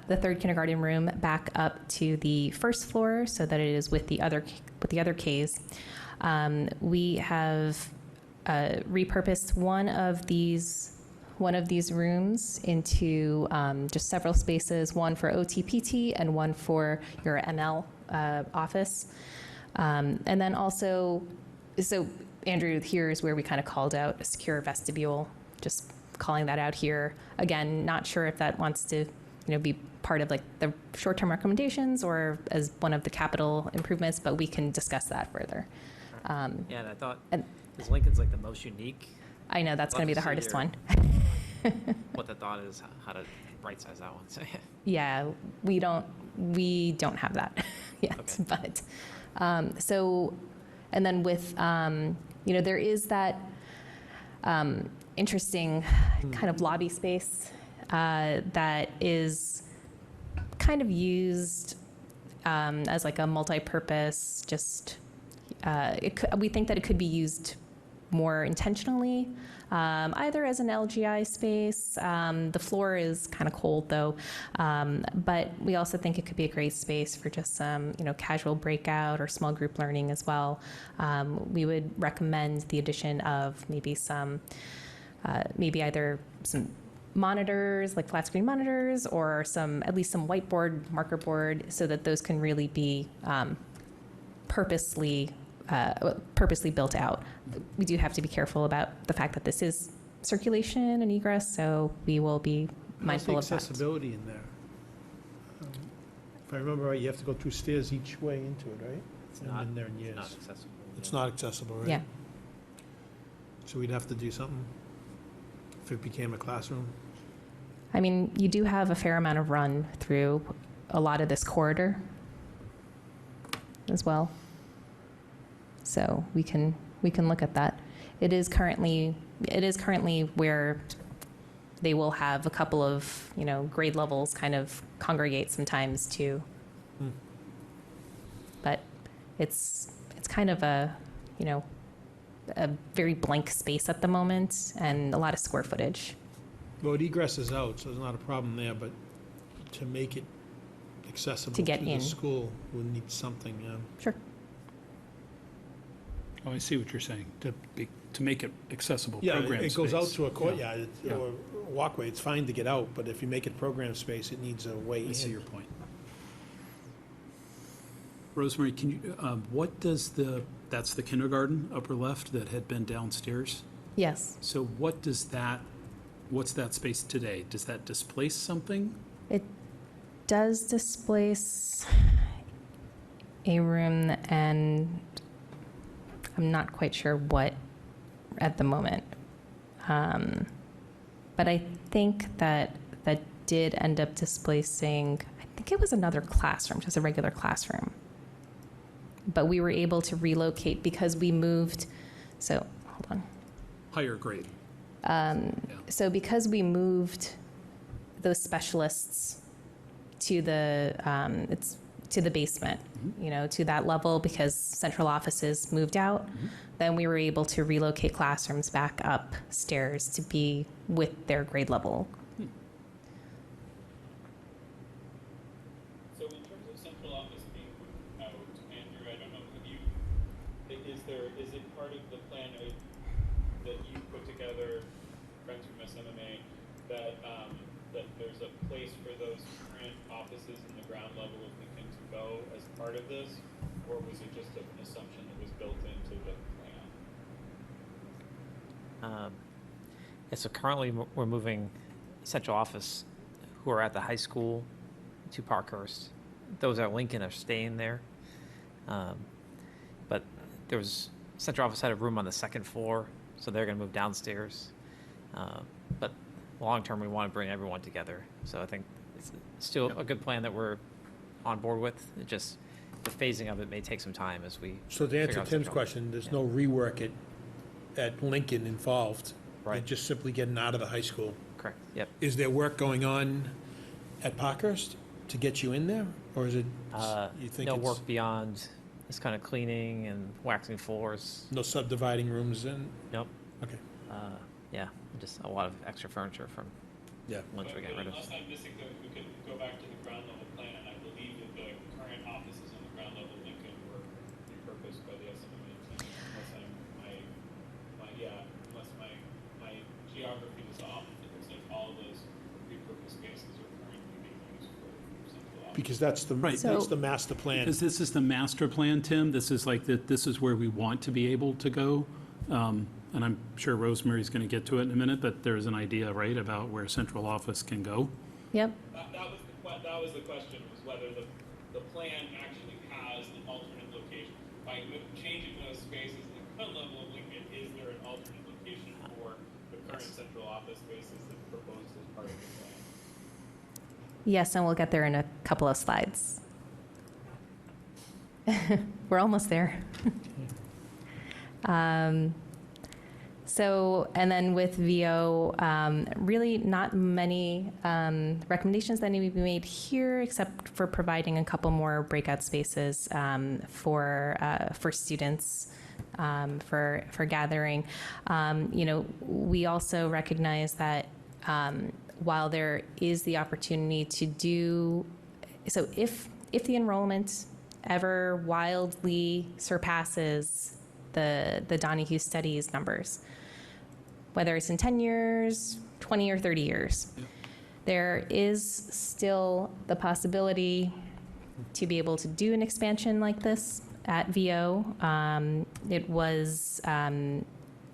third kindergarten room back up to the first floor so that it is with the other Ks. We have repurposed one of these rooms into just several spaces, one for OTPT and one for your ML office. And then also, so Andrew, here is where we kind of called out a secure vestibule, just calling that out here. Again, not sure if that wants to, be part of like the short-term recommendations or as one of the capital improvements, but we can discuss that further. Yeah, and I thought, because Lincoln's like the most unique, I know that's going to be the hardest one. what the thought is, how to right size that one. So Yeah, we don't have that yet. Okay. But so, and then with there is that interesting kind of lobby space that is kind of used as like a multi-purpose. Just we think that it could be used more intentionally, either as an LGI space. The floor is kind of cold though, but we also think it could be a great space for just some, casual breakout or small group learning as well. We would recommend the addition of maybe some, maybe either some monitors, like flat screen monitors, or at least some whiteboard, marker board, so that those can really be purposely built out. We do have to be careful about the fact that this is circulation and egress, so we will be mindful of How's the that. accessibility in there? If I remember right, you have to go 2 stairs each way into it, right? it's I've not, been there in years. not accessible. It's not accessible, right? Yeah. So we'd have to do something if it became a classroom? I mean, you do have a fair amount of run through a lot of this corridor as well. So we can look at that. It is currently where they will have a couple of, grade levels kind of congregate sometimes too. But it's kind of a very blank space at the moment and a lot of square footage. Well, it egresses out, so there's not a problem there, but to make it accessible To get the in. school, we'll need something, yeah. Sure. Oh, I see what you're saying, to make it accessible Yeah, program it goes out space. to a courtyard Yeah. or a walkway, it's fine to get out, but if you make it program space, it needs a way in. I see your point. Rosemary, can you, what does that's the kindergarten, upper left, that had been downstairs? Yes. So what's that space today? Does that displace something? It does displace a room, and I'm not quite sure what at the moment. But I think that did end up displacing, I think it was another classroom, just a regular classroom. But we were able to relocate because we moved, so hold on. Higher grade. So because we moved those specialists to the basement, to that level, because central offices moved out, then we were able to relocate classrooms back upstairs to be with their grade level. So in terms of central office being moved out, Andrew, I don't know, is it part of the plan that you put together, friends from SMMA, that there's a place for those current offices in the ground level of Lincoln to go as part of this? Or was it just an assumption that was built into the plan? Yeah, so currently we're moving central office who are at the high school to Parkhurst. Those at Lincoln are staying there. But there was central office had a room on the second floor, so they're going to move downstairs. But long term, we want to bring everyone together. So I think it's still a good plan that we're on board with. It just the phasing of it may take some time as we. So to figure answer out Tim's central. question, there's Yeah. no rework at Lincoln involved. Right. They're just simply getting out of the high school. Correct. Yep. Is there work going on at Parkhurst to get you in there? Or is it, you think No it's work beyond this kind of cleaning and waxing floors. no subdividing rooms in? Nope. Okay. Yeah, just a lot of extra furniture from Yeah. lunch we're getting rid of. Unless I'm missing, we could go back to the ground level plan, and I believe that the current offices on the ground level in Lincoln were repurposed by the SMMA. Unless my geography is off, it looks like all of those repurposed spaces are currently being used for central office. Because that's the, Right. that's So- the master plan. Because this is the master plan, Tim. This is like, this is where we want to be able to go. And I'm sure Rosemary's going to get to it in a minute, but there's an idea, right, about where central office can go. Yep. That was the question, was whether the plan actually has an alternate location. By changing those spaces in the ground level of Lincoln, is there an alternate location for the current central office spaces that are proposed as part of the plan? Yes, and we'll get there in a couple of slides. We're almost there. So, and then with VO, really not many recommendations that need to be made here, except for providing a couple more breakout spaces for students for gathering. We also recognize that while there is the opportunity to do so, if the enrollment ever wildly surpasses the Donahue Studies numbers, whether it's in 10 years, 20 or 30 years. Yep. There is still the possibility to be able to do an expansion like this at VO. It was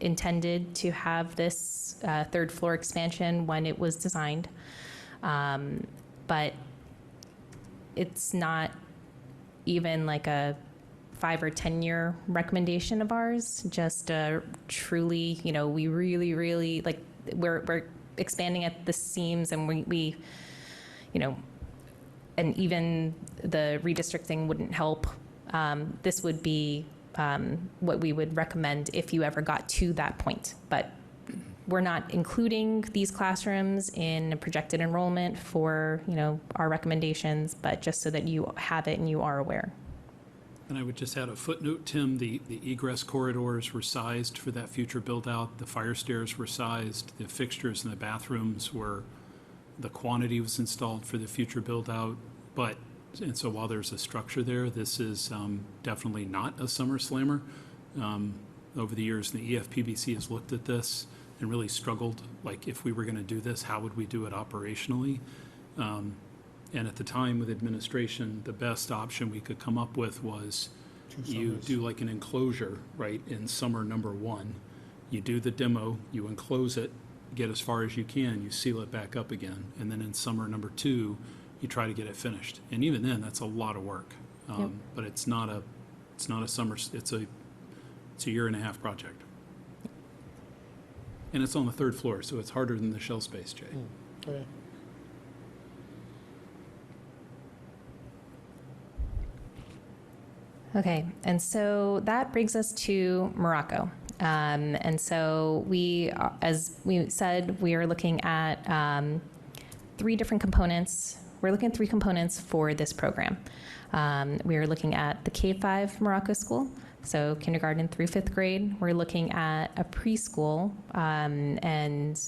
intended to have this third floor expansion when it was designed, but it's not even like a 5 or 10 year recommendation of ours. Just truly, we really like we're expanding at the seams, and we and even the redistricting wouldn't help. This would be what we would recommend if you ever got to that point. But we're not including these classrooms in projected enrollment for our recommendations, but just so that you have it and you are aware. And I would just add a footnote, Tim, the egress corridors were sized for that future build-out. The fire stairs were sized. The fixtures in the bathrooms the quantity was installed for the future build-out. And so while there's a structure there, this is definitely not a summer slammer. Over the years, the EFPBC has looked at this and really struggled, like, if we were going to do this, how would we do it operationally? And at the time with administration, the best option we could come up with was you do like an enclosure, right, in summer number 1. You do the demo, you enclose it, get as far as you can, you seal it back up again. And then in summer number 2, you try to get it finished. And even then, that's a lot of work. Yep. But it's not a summer, it's a year-and-a-half project. And it's on the 3rd floor, so it's harder than the shell space, Jay. Okay. Okay, and so that brings us to Morocco. And so as we said, we are looking at 3 different components. We're looking at 3 components for this program. We are looking at the K-5 Morocco School, so kindergarten through 5th grade. We're looking at a preschool and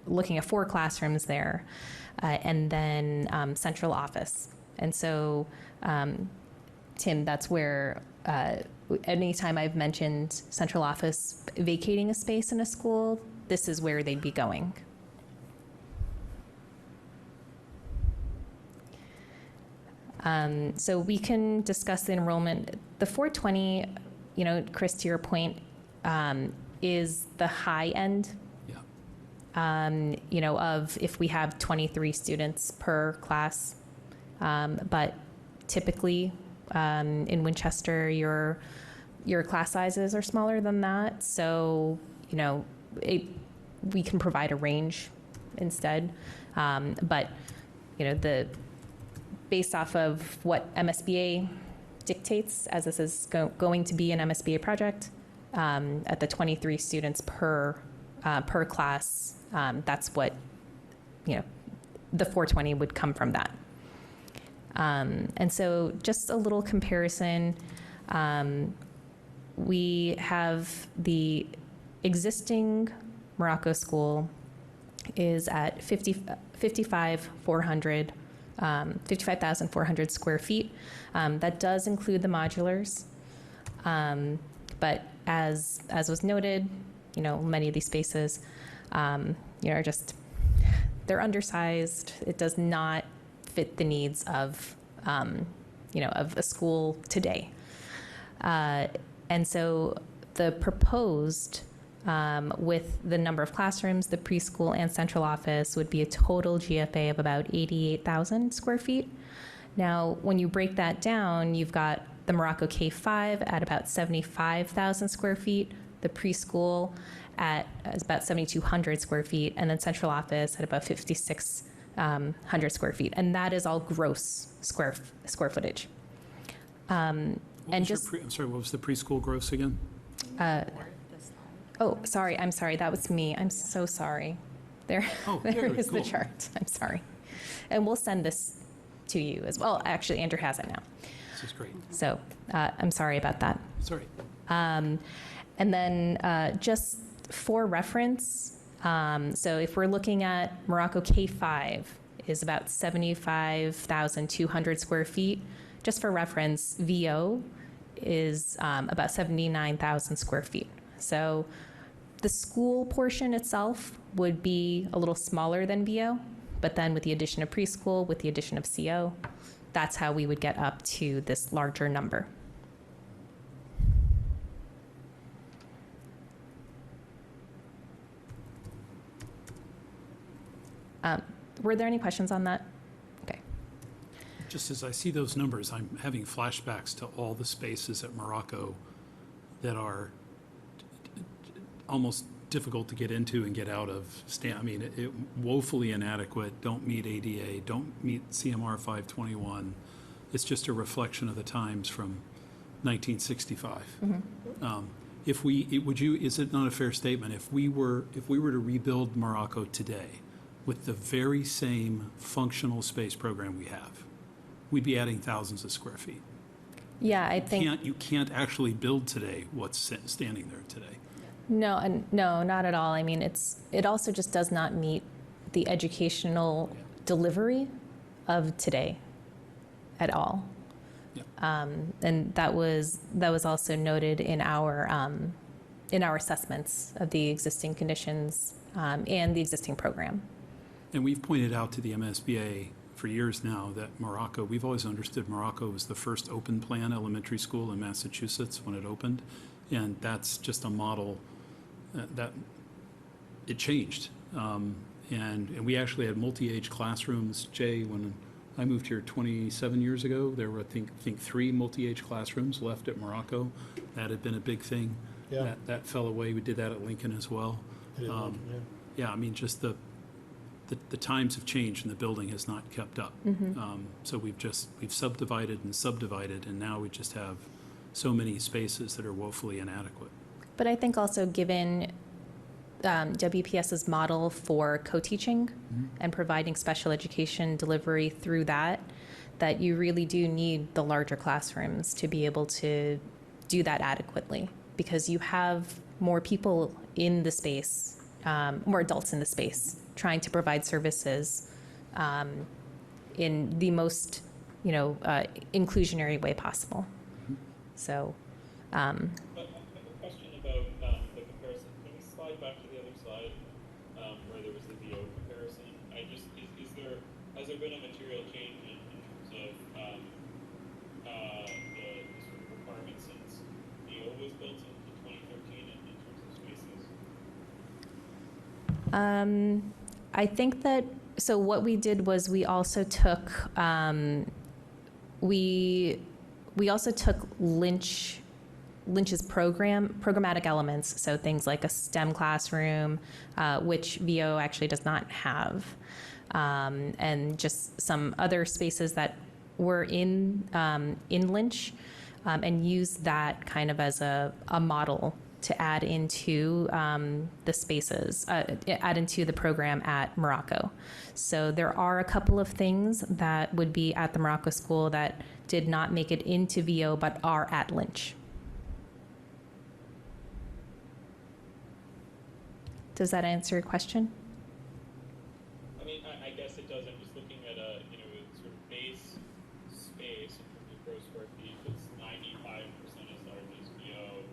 looking at 4 classrooms there, and then central office. And so, Tim, that's where anytime I've mentioned central office vacating a space in a school, this is where they'd be going. So we can discuss the enrollment. The 420, Chris, to your point, is the high end. Yeah. Of if we have 23 students per class. But typically in Winchester, you're your class sizes are smaller than that, so, you know, we can provide a range instead. But, you know, based off of what MSBA dictates, as this is going to be an MSBA project, at the 23 students per class, that's what, you know, the 420 would come from that. And so just a little comparison, we have the existing Morocco school is at 55,400 square feet. That does include the modulars. But as was noted, you know, many of these spaces, you know, are just, they're undersized. It does not fit the needs of, you know, of a school today. And so the proposed, with the number of classrooms, the preschool and central office would be a total GFA of about 88,000 square feet. Now, when you break that down, you've got the Morocco K5 at about 75,000 square feet, the preschool is about 7,200 square feet, and then central office at about 5,600 square feet. And that is all gross square footage. I'm sorry, what was the preschool gross again? Oh, sorry, I'm sorry, that was me. I'm so sorry. There is the chart. I'm sorry. And we'll send this to you as well. Actually, Andrew has it now. This is great. So I'm sorry about that. Sorry. And then just for reference, so if we're looking at Morocco K5 is about 75,200 square feet. Just for reference, VO is about 79,000 square feet. So the school portion itself would be a little smaller than VO, but then with the addition of preschool, with the addition of CO, that's how we would get up to this larger number. Were there any questions on that? Okay. Just as I see those numbers, I'm having flashbacks to all the spaces at Morocco that are almost difficult to get into and get out of. I mean, woefully inadequate, don't meet ADA, don't meet CMR 521. It's just a reflection of the times from 1965. Mm-hmm. Is it not a fair statement, if we were to rebuild Morocco today with the very same functional space program we have, we'd be adding thousands of square feet. Yeah, I think You can't actually build today what's standing there today. no, not at all. I mean, it also just does not meet the educational delivery of today at all. Yeah. And that was also noted in our assessments of the existing conditions and the existing program. And we've pointed out to the MSBA for years now that Morocco, we've always understood Morocco was the first open plan elementary school in Massachusetts when it opened. And that's just a model that it changed. And we actually had multi-age classrooms. Jay, when I moved here 27 years ago, there were, I think 3 multi-age classrooms left at Morocco. That had been a big thing. Yeah. That fell away. We did that at Lincoln as well. Yeah, I mean, just the times have changed and the building has not kept up. Mm-hmm. So we've subdivided and subdivided, and now we just have so many spaces that are woefully inadequate. But I think also given WPS's model for co-teaching mm-hmm. and providing special education delivery through that you really do need the larger classrooms to be able to do that adequately, because you have more people in the space, more adults in the space, trying to provide services in the most, inclusionary way possible. So. I have a question about the comparison. Can we slide back to the other slide where there was the VO comparison? Has there been a material change in terms of the sort of requirements since VO was built in 2013 in terms of spaces? I think that, so what we did was we also took, we also took Lynch's programmatic elements, so things like a STEM classroom, which VO actually does not have, and just some other spaces that were in Lynch, and use that kind of as a model to add into the spaces, add into the program at Morocco. So there are a couple of things that would be at the Morocco School that did not make it into VO but are at Lynch. Does that answer your question? I mean, I guess it does. I'm just looking at a, you know, sort of base space in terms of gross square feet. It's 95% as large as VO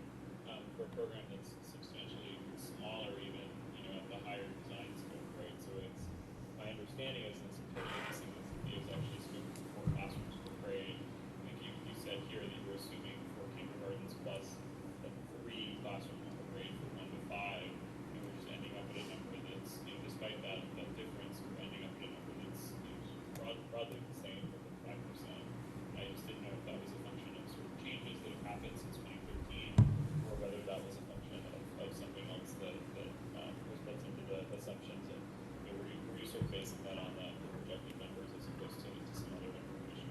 for a program that's substantially smaller, even, you know, at the higher design scope, right? So it's, my understanding is that some totally missing is VO is actually scoped for 4 classrooms per grade. I think you said here that you were assuming 4 kindergartens plus 3 classrooms per grade for 1 to 5. We're just ending up at a number that's, you know, despite that difference, we're ending up at a number that's, you know, broadly the same for the 5%. I just didn't know if that was a function of sort of changes that have happened since 2013, or whether that was a function of something else that was built into the assumptions, and you know, were you sort of basing that on the projected numbers as opposed to some other information?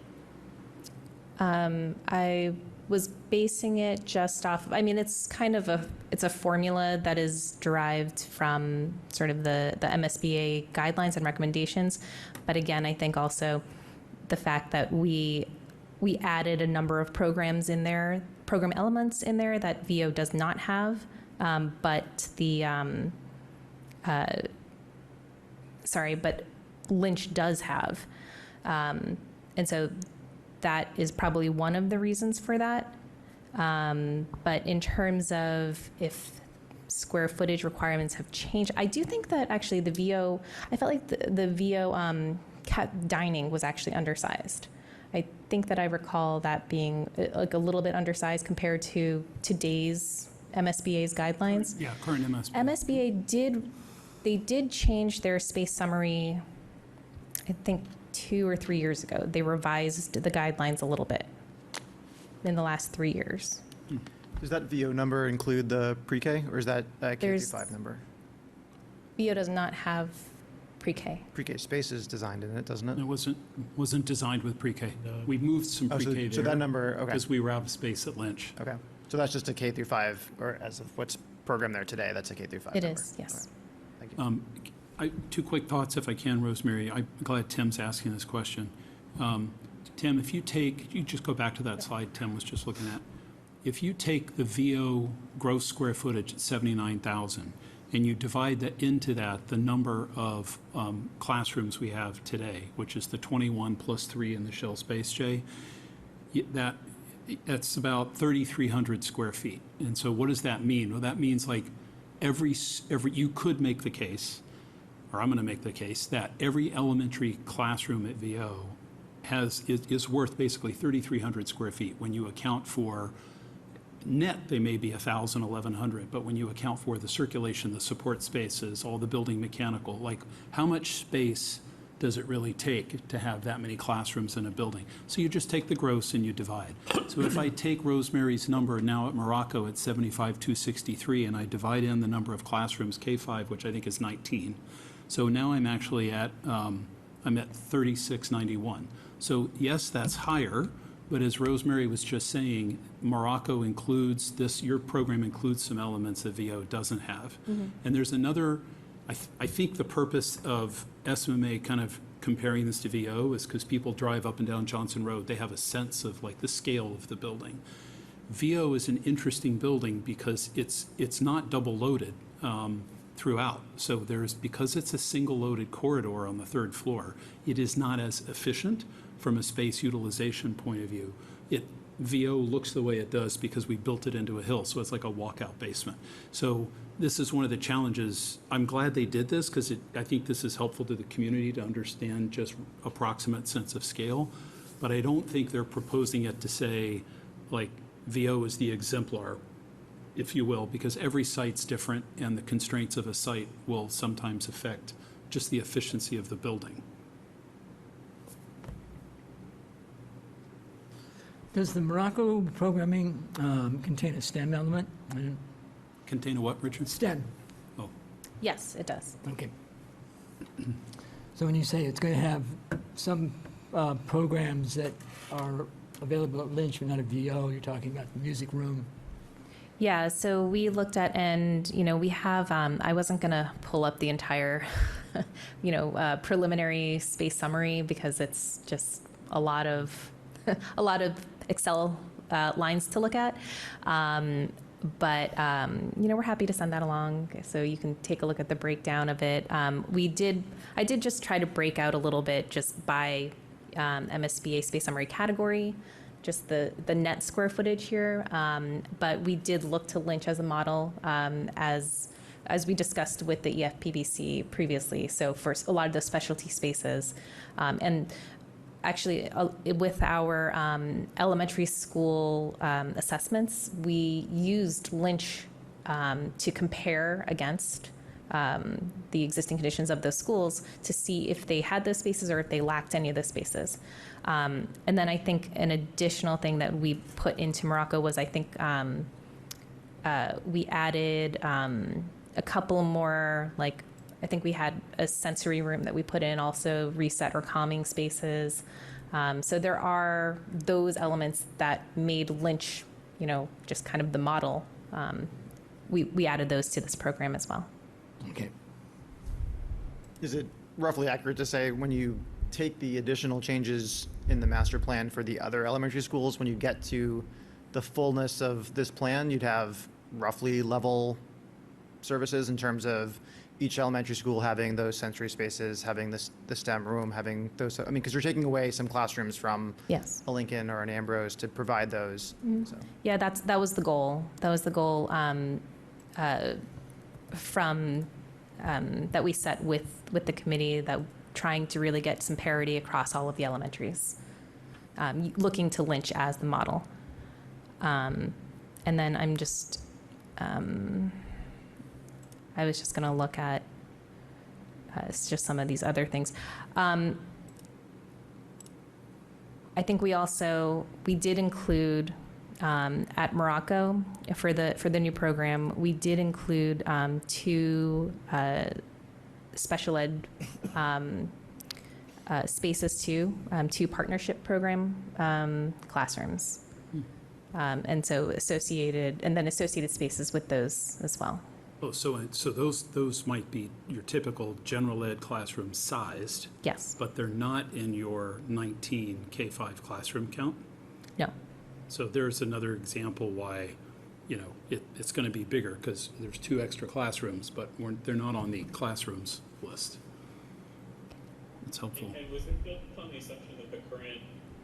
I was basing it just off, I mean, it's kind of it's a formula that is derived from sort of the MSBA guidelines and recommendations. But again, I think also the fact that we added a number of programs in there, program elements in there that VO does not have, but but Lynch does have. And so that is probably one of the reasons for that. But in terms of if square footage requirements have changed, I do think that actually the VO, I felt like the VO dining was actually undersized. I think that I recall that being like a little bit undersized compared to today's MSBA's guidelines. Yeah, current MSBA. MSBA did change their space summary, I think 2 or 3 years ago. They revised the guidelines a little bit in the last 3 years. Does that VO number include the pre-K, or is that a K-5 number? VO does not have pre-K. Pre-K space is designed in it, doesn't it? It wasn't designed with pre-K. We moved some Oh, pre-K so there. that number, okay. Because we were out of space at Lynch. Okay. So that's just a K-5, or as of what's programmed there today, that's a K-5 It number. is, yes. Okay. Thank you. 2 quick thoughts, if I can, Rosemary. I'm glad Tim's asking this question. Tim, if you just go back to that slide Tim was just looking at. If you take the VO gross square footage at 79,000 and you divide that into that the number of classrooms we have today, which is the 21 plus 3 in the shell space, Jay, that's about 3,300 square feet. And so what does that mean? Well, that means like you could make the case, or I'm going to make the case, that every elementary classroom at VO is worth basically 3,300 square feet. When you account for net, they may be 1,000, 1,100, but when you account for the circulation, the support spaces, all the building mechanical, like how much space does it really take to have that many classrooms in a building? So you just take the gross and you divide. So if I take Rosemary's number now at Morocco at 75,263 and I divide in the number of classrooms, K5, which I think is 19. So now I'm actually at, I'm at 3691. So yes, that's higher, but as Rosemary was just saying, Morocco includes this, your program includes some elements that VO doesn't have. And there's another, I think the purpose of SMMA kind of comparing this to VO is because people drive up and down Johnson Road. They have a sense of like the scale of the building. VO is an interesting building because it's not double loaded throughout. So because it's a single loaded corridor on the 3rd floor, it is not as efficient from a space utilization point of view. VO looks the way it does because we built it into a hill, so it's like a walkout basement. So this is one of the challenges. I'm glad they did this because I think this is helpful to the community to understand just approximate sense of scale, but I don't think they're proposing it to say like VO is the exemplar, if you will, because every site's different and the constraints of a site will sometimes affect just the efficiency of the building. Does the Morocco programming contain a STEM element? Contain a what, Richard? STEM, Oh, Yes, it does. okay. So when you say it's going to have some programs that are available at Lynch but not at VO, you're talking about the music room. Yeah, so we looked at, and, we have, I wasn't going to pull up the entire, preliminary space summary because it's just a lot of, a lot of Excel lines to look at. But we're happy to send that along so you can take a look at the breakdown of it. I did just try to break out a little bit just by MSBA space summary category, just the net square footage here. But we did look to Lynch as a model, as we discussed with the EFPBC previously. So for a lot of the specialty spaces, and actually, with our elementary school assessments, we used Lynch to compare against the existing conditions of those schools to see if they had those spaces or if they lacked any of those spaces. And then I think an additional thing that we put into Morocco was, I think, we added a couple more, like, I think we had a sensory room that we put in, also reset or calming spaces. So there are those elements that made Lynch, just kind of the model. We added those to this program as well. Okay. Is it roughly accurate to say when you take the additional changes in the master plan for the other elementary schools, when you get to the fullness of this plan, you'd have roughly level services in terms of each elementary school having those sensory spaces, having the STEM room, having those, because you're taking away some classrooms from Yes. a Lincoln or an Ambrose to provide those. So. Yeah, that was the goal. That was the goal from that we set with the committee, that trying to really get some parity across all of the elementaries, looking to Lynch as the model. And then I'm just, I was just going to look at it's just some of these other things. I think we did include at Morocco for the new program, we did include 2 special ed spaces too, 2 partnership program classrooms, and so associated spaces with those as well. oh, so those might be your typical general ed classroom sized, Yes. but they're not in your 19 K-5 classroom count? No. So there's another example why, it's going to be bigger, because there's 2 extra classrooms, but they're not on the classrooms list. That's helpful. And was it built on the assumption that the current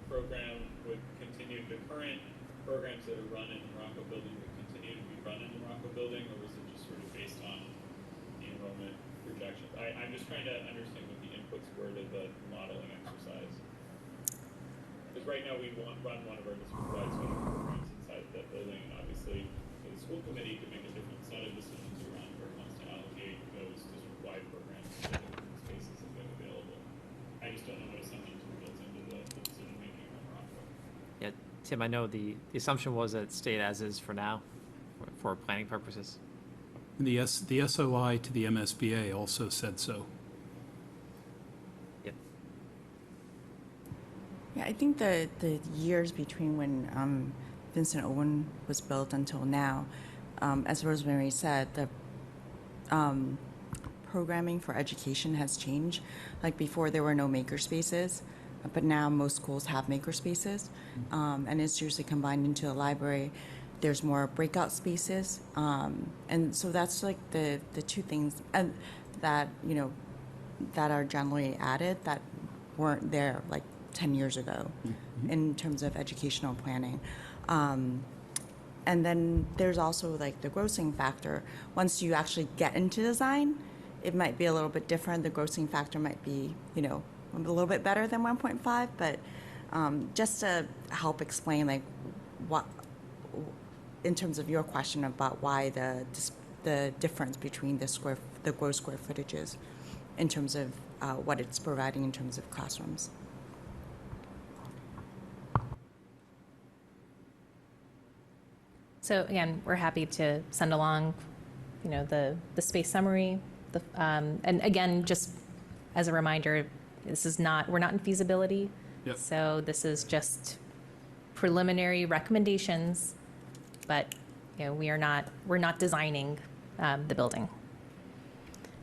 program would continue, the current programs that are run in the Morocco building would continue to be run in the Morocco building, or was it just sort of based on the enrollment projections? I'm just trying to understand what the inputs were to the modeling exercise. Because right now we run one of our district-wide special programs inside that building, and obviously the school committee could make a different set of decisions around where it wants to allocate those district-wide programs to the different spaces that they have available. I just don't know what assumptions were built into the decision-making on Morocco. Yeah, Tim, I know the assumption was that it stayed as is for now, for planning purposes. And the SOI to the MSBA also said so. Yep. Yeah, I think the years between when Vincent Owen was built until now, as Rosemary said, the programming for education has changed. Like before, there were no maker spaces, but now most schools have maker spaces, and it's usually combined into a library. There's more breakout spaces, and so that's like the 2 things that that are generally added that weren't there like 10 years ago in terms of educational planning. And then there's also like the grossing factor. Once you actually get into design, it might be a little bit different. The grossing factor might be, a little bit better than 1.5, but just to help explain like what, in terms of your question about why the difference between the gross square footages in terms of what it's providing in terms of classrooms. So again, we're happy to send along, the space summary. And again, just as a reminder, we're not in feasibility. Yep. So this is just preliminary recommendations, but we're not designing the building.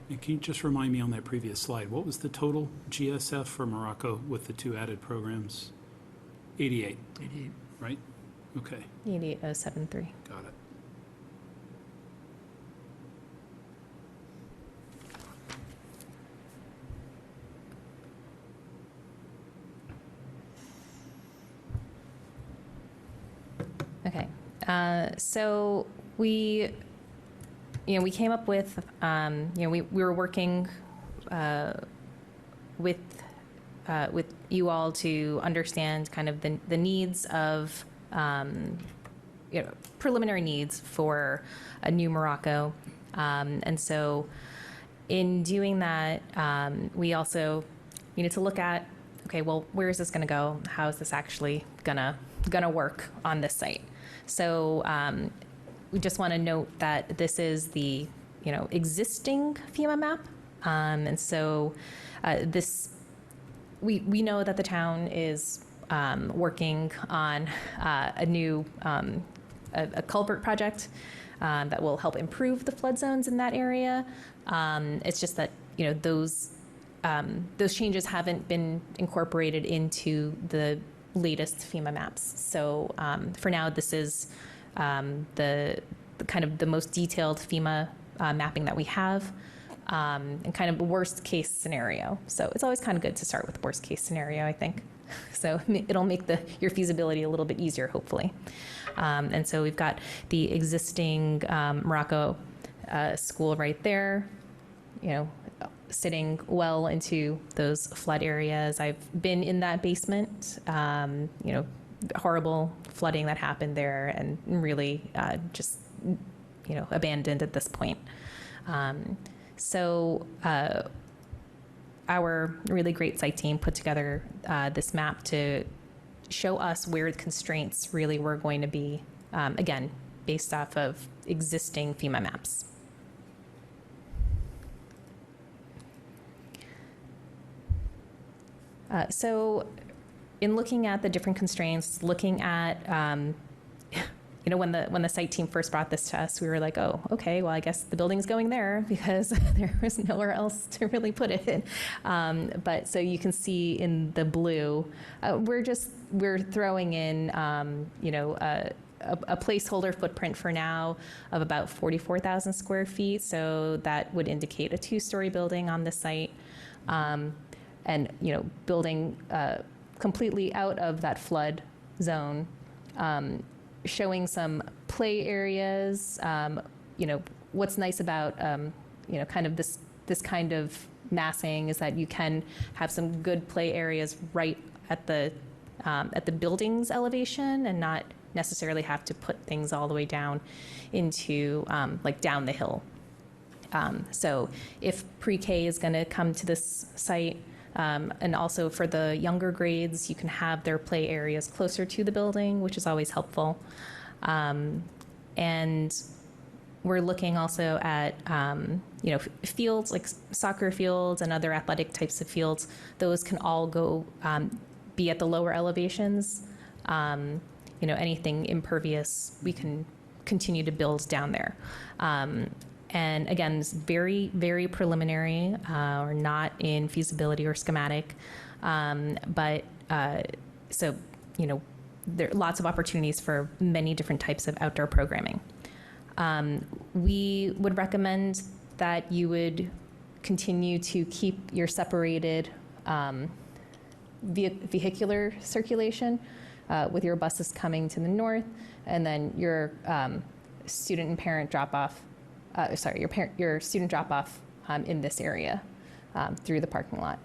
And can you just remind me on that previous slide, what was the total GSF for Morocco with the 2 added programs? 88, 88. right? Okay, 88073. got it. Okay, so we came up with, we were working with you all to understand kind of the needs of, preliminary needs for a new Morocco. And so in doing that, we also needed to look at, okay, well, where is this going to go? How is this actually gonna work on this site? So we just want to note that this is the existing FEMA map, and so we know that the town is working on a new a culvert project that will help improve the flood zones in that area. It's just that those changes haven't been incorporated into the latest FEMA maps. So for now, this is the kind of the most detailed FEMA mapping that we have, and kind of worst case scenario. So it's always kind of good to start with worst case scenario, I think. So it'll make your feasibility a little bit easier, hopefully. And so we've got the existing Morocco school right there, sitting well into those flood areas. I've been in that basement, horrible flooding that happened there, and really just, abandoned at this point. So our really great site team put together this map to show us where the constraints really were going to be, again, based off of existing FEMA maps. So in looking at the different constraints, looking at, when the site team first brought this to us, we were like, oh, okay, well, I guess the building's going there because there was nowhere else to really put it. But so you can see in the blue, we're throwing in, a placeholder footprint for now of about 44,000 square feet. So that would indicate a 2-story building on the site. And, building completely out of that flood zone, showing some play areas. What's nice about, kind of this kind of massing is that you can have some good play areas right at the building's elevation and not necessarily have to put things all the way down into, down the hill. So if pre-K is going to come to this site, and also for the younger grades, you can have their play areas closer to the building, which is always helpful. And we're looking also at, fields like soccer fields and other athletic types of fields. Those can all go be at the lower elevations. Anything impervious, we can continue to build down there. And again, it's very, very preliminary, or not in feasibility or schematic. But so, there are lots of opportunities for many different types of outdoor programming. We would recommend that you would continue to keep your separated vehicular circulation with your buses coming to the north, and then your student and parent drop-off. Your student drop-off in this area through the parking lot.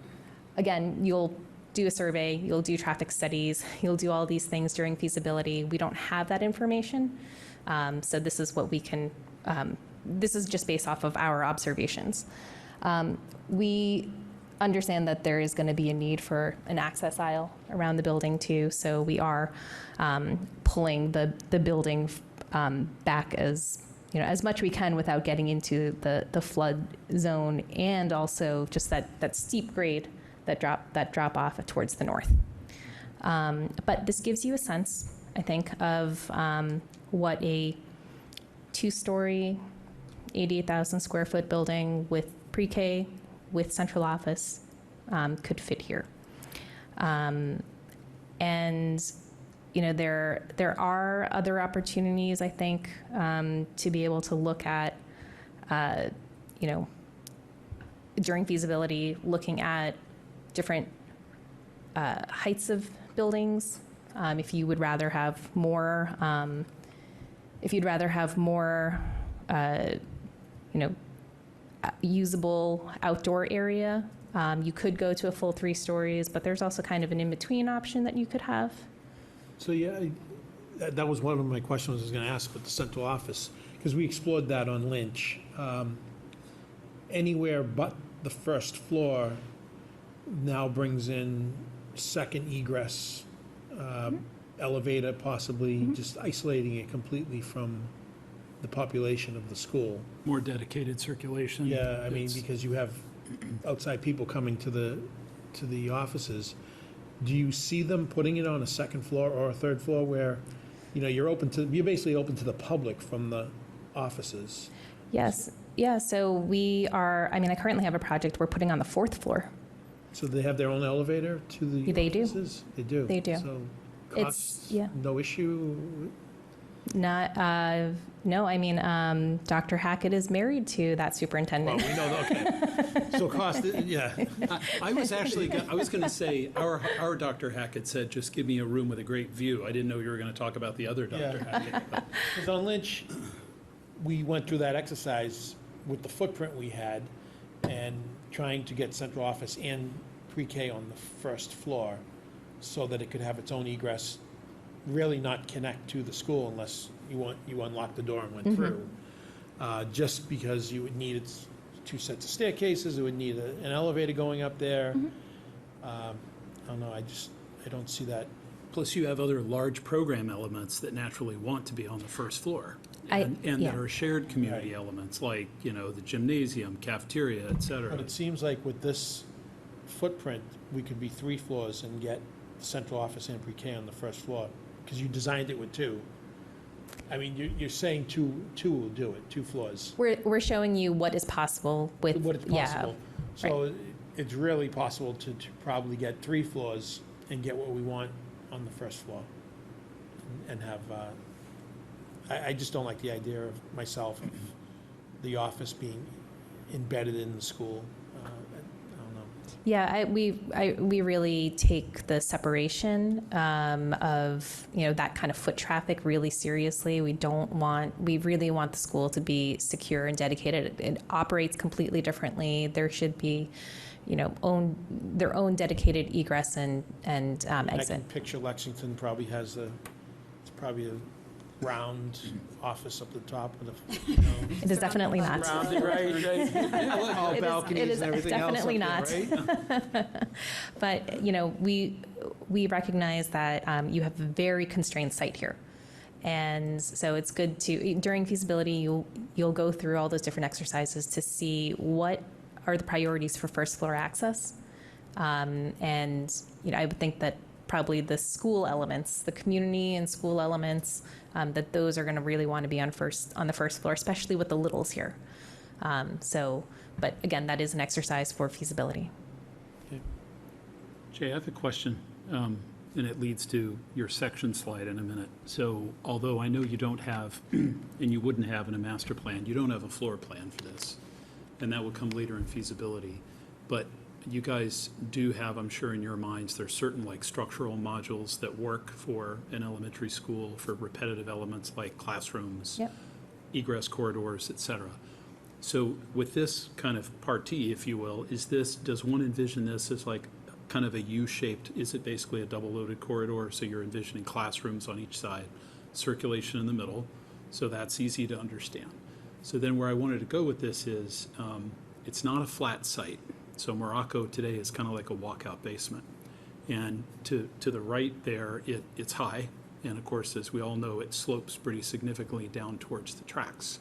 Again, you'll do a survey, you'll do traffic studies, you'll do all these things during feasibility. We don't have that information, so this is what we can, this is just based off of our observations. We understand that there is going to be a need for an access aisle around the building too. So we are pulling the building back as as much we can without getting into the flood zone, and also just that steep grade that drop off towards the north. But this gives you a sense, I think, of what a 2-story, 88,000 square foot building with pre-K, with central office, could fit here. And there are other opportunities, I think, to be able to look at, during feasibility, looking at different heights of buildings. If you would rather have more, usable outdoor area, you could go to a full 3 stories, but there's also kind of an in-between option that you could have. So, yeah, that was one of my questions I was going to ask with the central office, because we explored that on Lynch. Anywhere but the first floor now brings in second egress, elevator possibly, just isolating it completely from the population of the school. More dedicated circulation. Yeah, I mean, It's- because you have outside people coming to the offices. Do you see them putting it on a second floor or a third floor where, you're basically open to the public from the offices? Yes. Yeah. So we are. I mean, I currently have a project we're putting on the 4th floor. So they have their own elevator to the They do. offices? They do? They do. So It's- costs, yeah. no issue? Not. No. I mean, Dr. Hackett is married to that Well, superintendent. we know, okay. So cost, yeah. I was going to say, our Dr. Hackett said, just give me a room with a great view. I didn't know you were going to talk about the other Dr. Yeah. Hackett. but- Because on Lynch, we went through that exercise with the footprint we had and trying to get central office and pre-K on the first floor so that it could have its own egress, really not connect to the school unless you unlock the door and went through. Just because you would need 2 sets of staircases, it would need an elevator going up there. I don't know, I don't see that. Plus, you have other large program elements that naturally want to be on the first floor. I- And that yeah. are shared community Right. elements, like, the gymnasium, cafeteria, et cetera. But it seems like with this footprint, we could be 3 floors and get the central office and pre-K on the first floor, because you designed it with 2. I mean, you're saying two will do it, 2 floors. We're showing you what is possible with What is possible. Yeah. So it's really possible to probably get 3 floors and get what we want on the first floor. And have, I just don't like the idea of myself, of the office being embedded in the school. I don't know. Yeah, we really take the separation of that kind of foot traffic really seriously. We really want the school to be secure and dedicated. It operates completely differently. There should be, their own dedicated egress and I exit. can picture Lexington probably has it's probably a round office up the top with a, It is definitely not. rounded, right? All It is- balconies it is and everything else definitely up there, not. right? But we recognize that you have a very constrained site here. And so it's good during feasibility, you'll go through all those different exercises to see what are the priorities for first floor access. And I would think that probably the school elements, the community and school elements, that those are going to really want to be on the first floor, especially with the littles here. But again, that is an exercise for feasibility. Jay, I have a question, and it leads to your section slide in a minute. So although I know you don't have, and you wouldn't have in a master plan, you don't have a floor plan for this, and that will come later in feasibility. But you guys do have, I'm sure in your minds, there's certain structural modules that work for an elementary school for repetitive elements like classrooms, Yep. egress corridors, et cetera. So with this kind of Part T, if you will, does one envision this as kind of a U-shaped, is it basically a double-loaded corridor? So you're envisioning classrooms on each side, circulation in the middle, so that's easy to understand. So then where I wanted to go with this is, it's not a flat site. So Morocco today is kind of like a walkout basement. And to the right there, it's high. And of course, as we all know, it slopes pretty significantly down towards the tracks.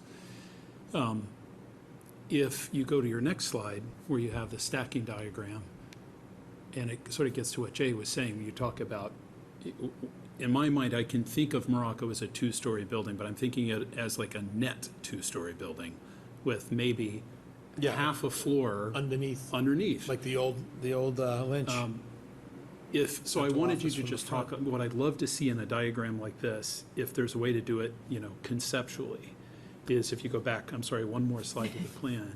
If you go to your next slide, where you have the stacking diagram, and it sort of gets to what Jay was saying, when you talk about, in my mind, I can think of Morocco as a two-story building, but I'm thinking it as like a net two-story building with maybe half a floor underneath. Like the old Lynch. So I Central wanted you office to from the just talk, front. what I'd love to see in a diagram like this, if there's a way to do it, conceptually, is if you go back, I'm sorry, one more slide to the plan.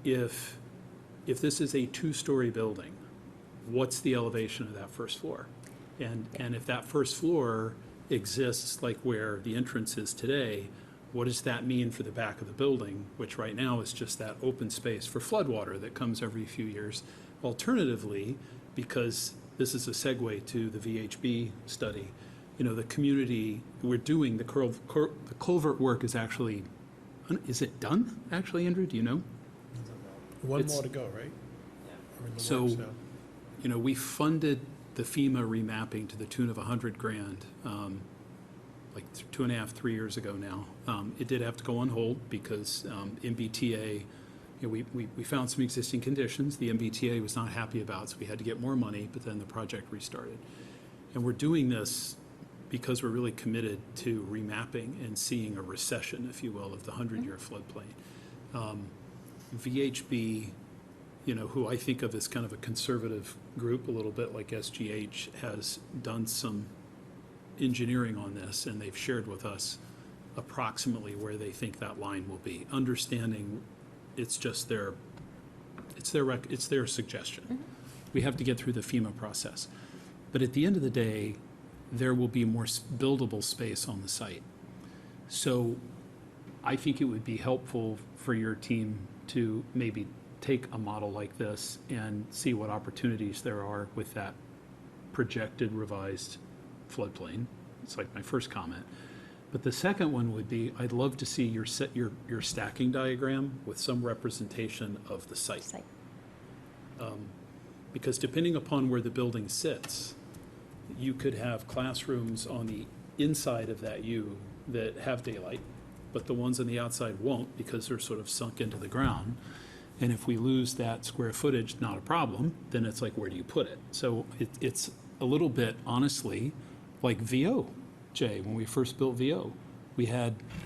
If this is a two-story building, what's the elevation of that first floor? And if that first floor exists like where the entrance is today, what does that mean for the back of the building, which right now is just that open space for floodwater that comes every few years? Alternatively, because this is a segue to the VHB study, the community, we're doing the culvert work is actually, is it done, actually, Andrew, do you know? One it's- more to go, right? Or in the So- works now? We funded the FEMA remapping to the tune of $100,000, like 2.5, 3 years ago now. It did have to go on hold because MBTA, we found some existing conditions the MBTA was not happy about, so we had to get more money, but then the project restarted. And we're doing this because we're really committed to remapping and seeing a recession, if you will, of the 100-year floodplain. VHB, who I think of as kind of a conservative group, a little bit like SGH, has done some engineering on this, and they've shared with us approximately where they think that line will be, understanding it's just their suggestion. We have to get through the FEMA process. But at the end of the day, there will be more buildable space on the site. So I think it would be helpful for your team to maybe take a model like this and see what opportunities there are with that projected revised floodplain. It's like my first comment. But the second one would be, I'd love to see your stacking diagram with some representation of the site. Because depending upon where the building sits, you could have classrooms on the inside of that U that have daylight, but the ones on the outside won't because they're sort of sunk into the ground. And if we lose that square footage, not a problem, then it's like, where do you put it? So it's a little bit, honestly, like VO, Jay, when we first built VO. We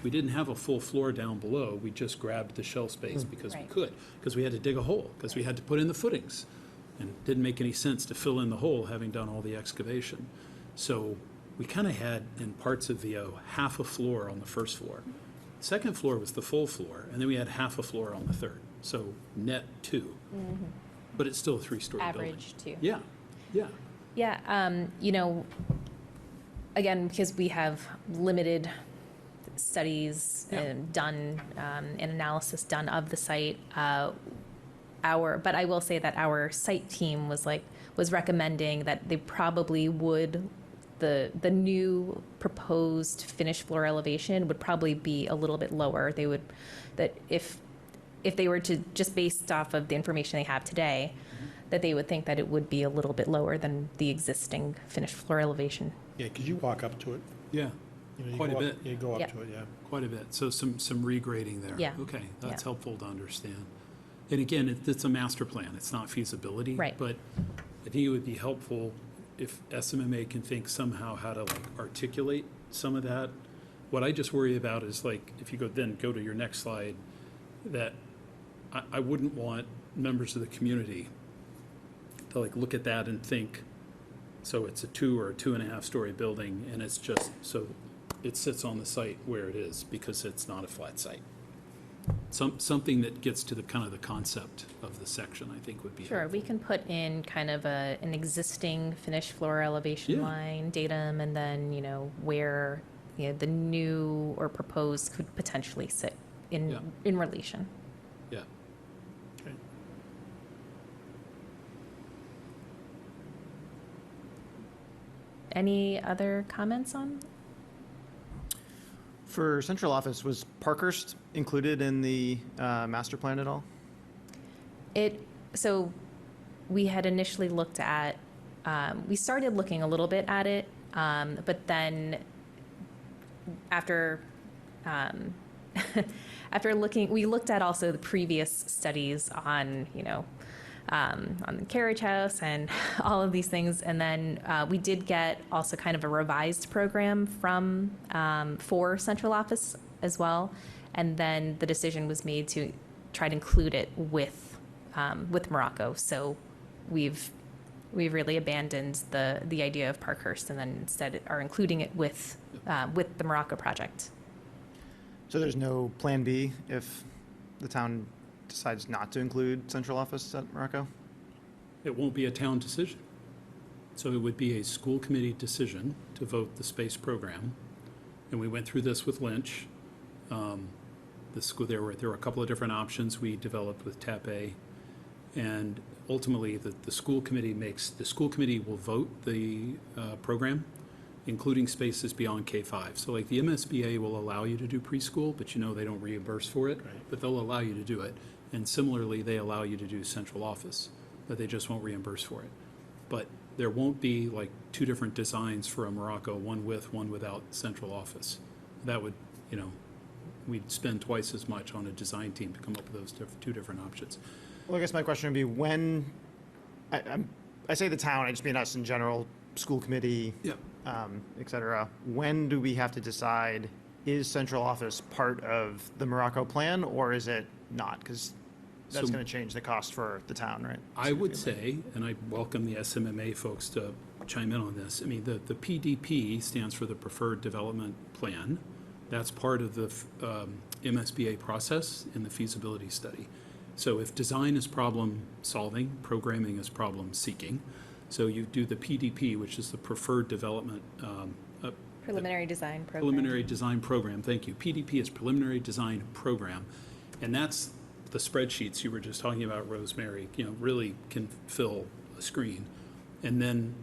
didn't have a full floor down below. We just grabbed the shell space because we Right. could, because we had to dig a hole, because we had to put in the footings. And it didn't make any sense to fill in the hole having done all the excavation. So we kind of had, in parts of VO, half a floor on the first floor. Second floor was the full floor, and then we had half a floor on the third. So net 2. But it's still a 3-story building. Average too. Yeah, yeah. Yeah, again, because we have limited studies done, and analysis done of the site, but I will say that our site team was recommending that they probably would, the new proposed finished floor elevation would probably be a little bit lower. That if they were to, just based off of the information they have today, that they would think that it would be a little bit lower than the existing finished floor elevation. Yeah, because you walk up to it. Yeah, You Quite a go up- bit. You go up Yeah. to it, yeah. quite a bit. So some regrading there. Yeah. Okay, that's Yeah. helpful to understand. And again, it's a master plan. It's not feasibility. Right. But I think it would be helpful if SMMA can think somehow how to articulate some of that. What I just worry about is if you go to your next slide, that I wouldn't want members of the community to look at that and think, so it's a 2 or 2.5-story building, and it's just, so it sits on the site where it is because it's not a flat site. Something that gets to the kind of the concept of the section, I think, would be Sure, helpful. we can put in kind of an existing finished floor elevation Yeah. line, datum, and then, where, the new or proposed could potentially sit Yeah. in relation. Yeah. Okay. Any other comments on? For central office, was Parkhurst included in the master plan at all? It so we had initially looked at, we started looking a little bit at it, but then after after looking, we looked at also the previous studies on, on the carriage house and all of these things. And then we did get also kind of a revised program from for central office as well. And then the decision was made to try to include it with Morocco. So we've really abandoned the idea of Parkhurst and then instead are including it with the Morocco project. So there's no plan B if the town decides not to include central office at Morocco? It won't be a town decision. So it would be a school committee decision to vote the space program. And we went through this with Lynch. There were a couple of different options we developed with TAP-A. And ultimately, the school committee will vote the program, including spaces beyond K-5. So like the MSBA will allow you to do preschool, but they don't reimburse for it, but they'll allow you to do it. And similarly, they allow you to do central office, but they just won't reimburse for it. But there won't be like two different designs for a Morocco, one with, one without central office. That would, we'd spend twice as much on a design team to come up with those two different options. Well, I guess my question would be when, I say the town, I just mean us in general, school committee, Yep. et cetera. When do we have to decide, is central office part of the Morocco plan or is it not? Because that's So- going to change the cost for the town, right? I would say, and I welcome the SMMA folks to chime in on this, I mean, the PDP stands for the Preferred Development Plan. That's part of the MSBA process in the feasibility study. So if design is problem solving, programming is problem seeking. So you do the PDP, which is the Preferred Development Preliminary design program. Preliminary Design Program, thank you. PDP is Preliminary Design Program. And that's the spreadsheets you were just talking about, Rosemary, really can fill a screen. And then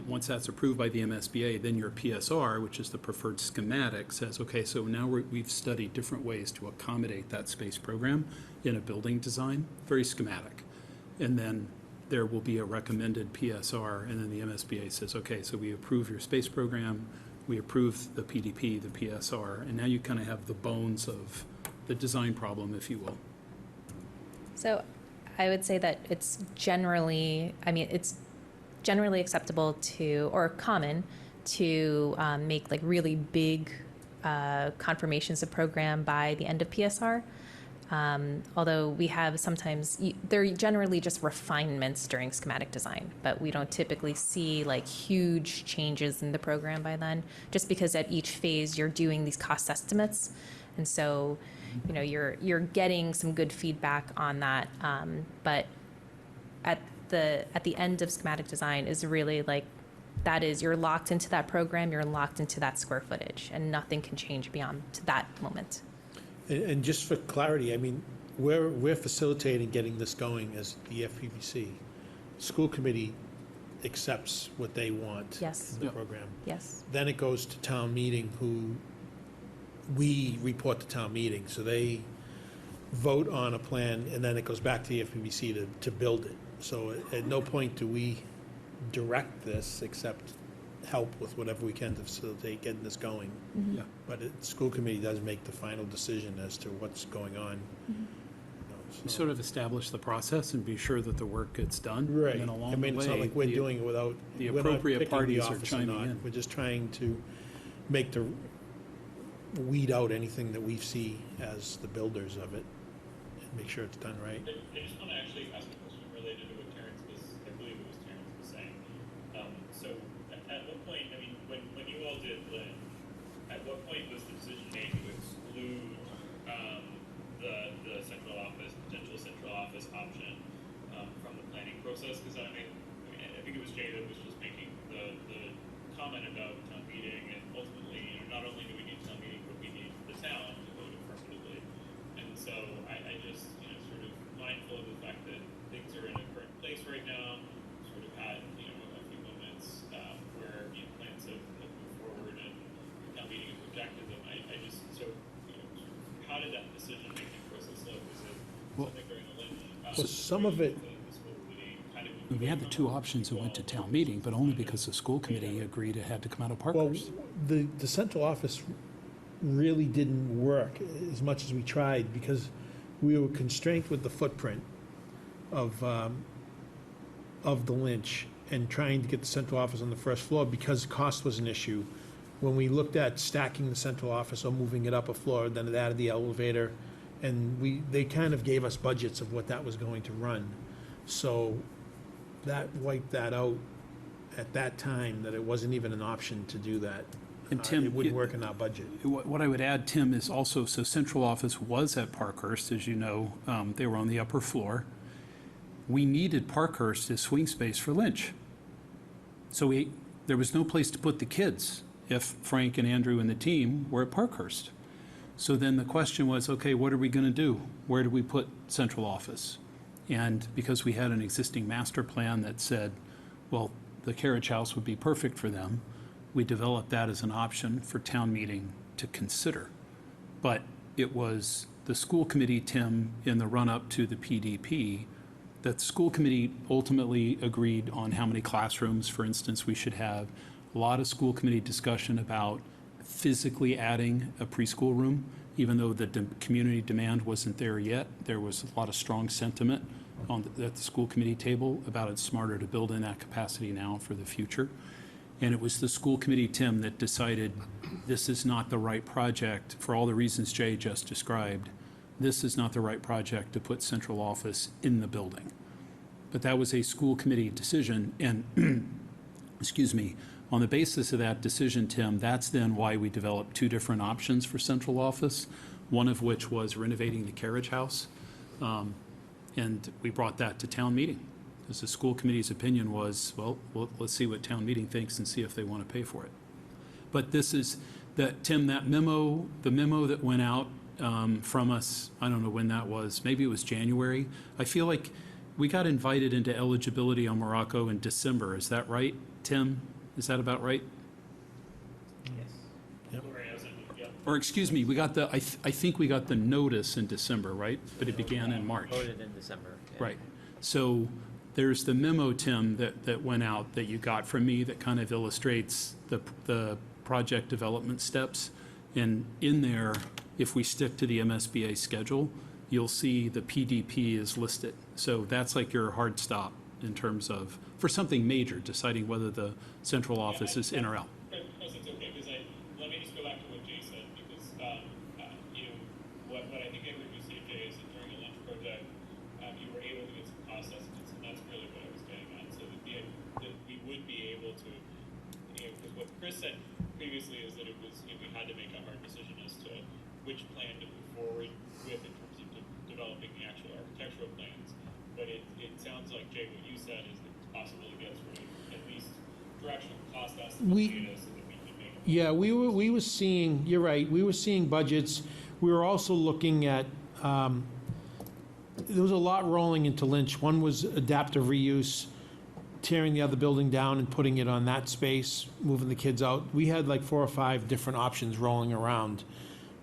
once that's approved by the MSBA, then your PSR, which is the preferred schematic, says, okay, so now we've studied different ways to accommodate that space program in a building design, very schematic. And then there will be a recommended PSR, and then the MSBA says, okay, so we approve your space program, we approve the PDP, the PSR, and now you kind of have the bones of the design problem, if you will. So I would say that it's generally acceptable to, or common to make like really big confirmations of program by the end of PSR. Although we have sometimes, they're generally just refinements during schematic design, but we don't typically see like huge changes in the program by then, just because at each phase you're doing these cost estimates. And so, you're getting some good feedback on that. But at the end of schematic design is really like, that is, you're locked into that program, you're locked into that square footage, and nothing can change beyond to that moment. And just for clarity, I mean, we're facilitating getting this going as the EFPBC. School committee accepts what they want Yes. in the Yeah. program. Yes. Then it goes to town meeting, who we report to town meeting. So they vote on a plan, and then it goes back to the EFPBC to build it. So at no point do we direct this except help with whatever we can to facilitate getting this going. Yeah. But school committee does make the final decision as to what's going on. You sort of establish the process and be sure that the work gets done. Right. And then along I mean, the it's not way, like we're doing it without, the we're not appropriate picking the parties are office or chiming not. in. We're just trying to weed out anything that we see as the builders of it and make sure it's done right. I just want to actually ask a question related to what Terrence was, I believe it was Terrence was saying. So at what point, I mean, when you all did Lynn, at what point was the decision made to exclude the central office, potential central office option from the planning process? Because I think it was Jay that was just making the comment about town meeting, and ultimately, not only do we need town meeting, but we need the town to vote affirmatively. And so I just, sort of mindful of the fact that things are in a current place right now, sort of had, a few moments where plans have moved forward and town meeting has rejected them. I just, so, sort of how did that decision-making process look? Was it something during the Lynch Well, some of it, the school committee kind of. We had the two options that went to town meeting, but only because the school committee agreed it had to come out of well, Parkhurst. the central office really didn't work as much as we tried because we were constrained with the footprint of the Lynch and trying to get the central office on the first floor because cost was an issue. When we looked at stacking the central office or moving it up a floor, then it added the elevator, and they kind of gave us budgets of what that was going to run. So that wiped that out at that time, that it wasn't even an option to do that. And Tim, It wouldn't work in our budget. What I would add, Tim, is also, so central office was at Parkhurst, as you know. They were on the upper floor. We needed Parkhurst as swing space for Lynch. So there was no place to put the kids if Frank and Andrew and the team were at Parkhurst. So then the question was, okay, what are we going to do? Where do we put central office? And because we had an existing master plan that said, well, the carriage house would be perfect for them, we developed that as an option for town meeting to consider. But it was the school committee, Tim, in the run-up to the PDP, that the school committee ultimately agreed on how many classrooms, for instance, we should have. A lot of school committee discussion about physically adding a preschool room, even though the community demand wasn't there yet. There was a lot of strong sentiment at the school committee table about it's smarter to build in that capacity now for the future. And it was the school committee, Tim, that decided this is not the right project for all the reasons Jay just described. This is not the right project to put central office in the building. But that was a school committee decision, and excuse me, on the basis of that decision, Tim, that's then why we developed two different options for central office, one of which was renovating the carriage house. And we brought that to town meeting, because the school committee's opinion was, well, let's see what town meeting thinks and see if they want to pay for it. But this is, Tim, that memo, the memo that went out from us, I don't know when that was, maybe it was January. I feel like we got invited into eligibility on Morocco in December. Is that right, Tim? Is that about right? Sorry, I was yep. Or excuse me, we got the, I think we got the notice in December, right? But it began in March. Voted in December. Yeah. Right. So there's the memo, Tim, that went out that you got from me that kind of illustrates the project development steps. And in there, if we stick to the MSBA schedule, you'll see the PDP is listed. So that's like your hard stop in terms of, for something major, deciding whether the central office is in or out. Chris, it's okay, because let me just go back to what Jay said, because, what I think I heard you say, Jay, is that during the lunch project, you were able to get some cost estimates, and that's really what I was getting at. So that we would be able to, because what Chris said previously is that it was, we had to make a hard decision as to which plan to move forward with in terms of developing the actual architectural plans. But it sounds like, Jay, what you said is that it's possible to get sort of at least directional cost estimate data so that we can make. Yeah, we were seeing, you're right, we were seeing budgets. We were also looking at, there was a lot rolling into Lynch. One was adaptive reuse, tearing the other building down and putting it on that space, moving the kids out. We had like 4 or 5 different options rolling around.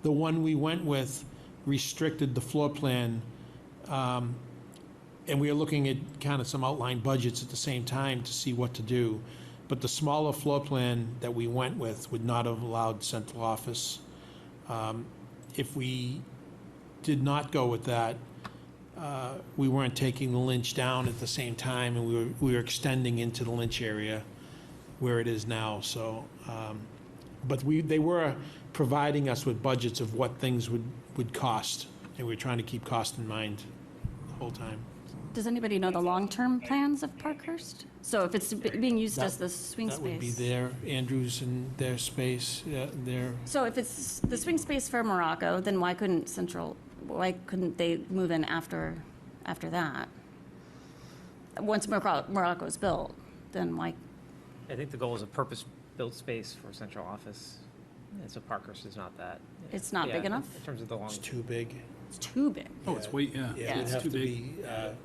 The one we went with restricted the floor plan, and we were looking at kind of some outline budgets at the same time to see what to do. But the smaller floor plan that we went with would not have allowed central office. If we did not go with that, we weren't taking the Lynch down at the same time, and we were extending into the Lynch area where it is now. So, but they were providing us with budgets of what things would cost, and we were trying to keep cost in mind the whole time. Does anybody know the long-term plans of Parkhurst? So if it's being used as the swing space? That would be their, Andrews and their space, their, So if it's the swing space for Morocco, then why couldn't they move in after that? Once Morocco's built, then why? I think the goal is a purpose-built space for central office. And so Parkhurst is not that. It's not big enough? In terms of the long. it's too big. It's too big. Oh, it's way, yeah. Yeah, it'd It's have too to big. be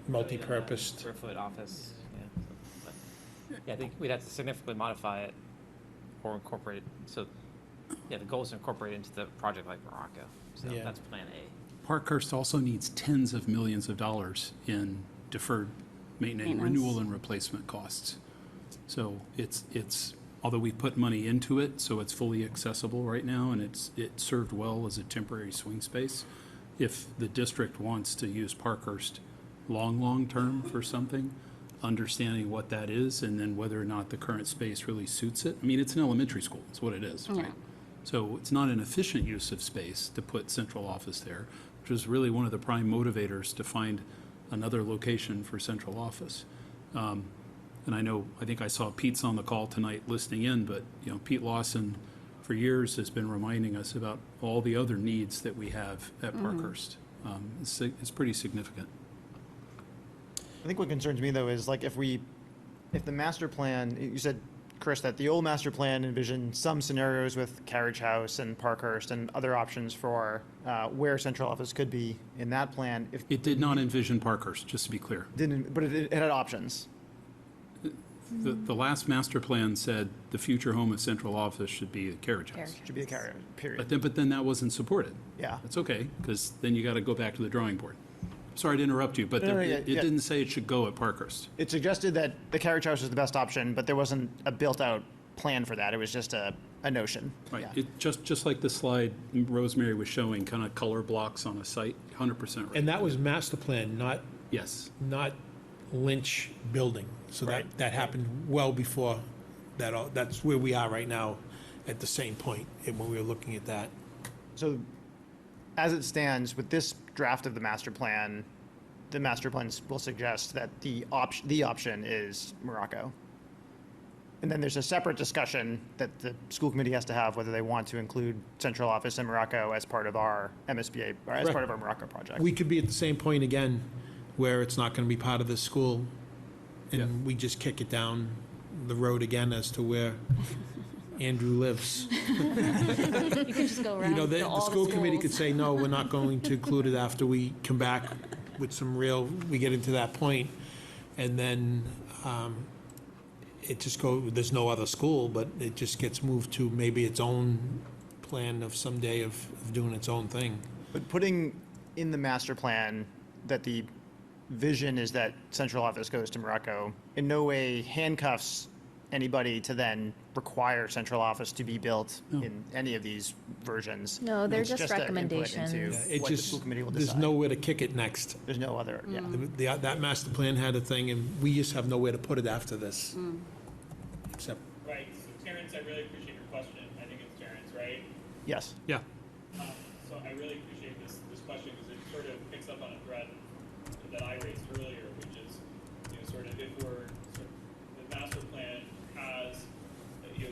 multi-purposed. Square foot office, yeah. But, yeah, I think we'd have to significantly modify it or incorporate it. So, yeah, the goal is to incorporate it into the project like Morocco. So Yeah. that's plan A. Parkhurst also needs tens of millions of dollars in deferred maintenance, renewal and replacement costs. So it's although we put money into it, so it's fully accessible right now, and it served well as a temporary swing space. If the district wants to use Parkhurst long term for something, understanding what that is, and then whether or not the current space really suits it. I mean, it's an elementary school, it's what it is, right? So it's not an efficient use of space to put central office there, which was really one of the prime motivators to find another location for central office. And I think I saw Pete's on the call tonight listening in, but, you know, Pete Lawson for years has been reminding us about all the other needs that we have at Parkhurst. It's pretty significant. I think what concerns me, though, is like if the master plan, you said, Chris, that the old master plan envisioned some scenarios with Carriage House and Parkhurst and other options for where central office could be in that plan. It did not envision Parkhurst, just to be clear. But it had options. The last master plan said the future home of central office should be a Carriage House. Should be a carrier, period. But then that wasn't supported. Yeah. That's okay, because then you got to go back to the drawing board. Sorry to interrupt you, but it didn't say it should go at Parkhurst. It suggested that the carriage house was the best option, but there wasn't a built-out plan for that. It was just a notion. Right. Yeah. It just like the slide Rosemary was showing, kind of color blocks on a site, 100% right. And that was master plan, not Yes. Lynch building. So Right. that happened well before that. That's where we are right now at the same point and when we were looking at that. So as it stands, with this draft of the master plan will suggest that the option is Morocco. And then there's a separate discussion that the school committee has to have whether they want to include central office in Morocco as part of our MSBA, or as part of our Morocco project. We could be at the same point again where it's not going to be part of the school and we just kick it down the road again as to where Andrew lives. You could just go around You know, to the all school committee could schools. say, no, we're not going to include it after we come back with we get into that point, and then there's no other school, but it just gets moved to maybe its own plan of someday of doing its own thing. But putting in the master plan that the vision is that central office goes to Morocco in no way handcuffs anybody to then require central office to be built in any of these versions. No, they're It's just an input recommendations. into It what the just, school committee will there's decide. nowhere to kick it next. There's no other, yeah. That master plan had a thing, and we just have nowhere to put it after this. Except, Right, so Terrence, I really appreciate your question. I think it's Terrence, right? Yes. Yeah. So I really appreciate this question because it sort of picks up on a thread that I raised earlier, which is, sort of if the master plan has,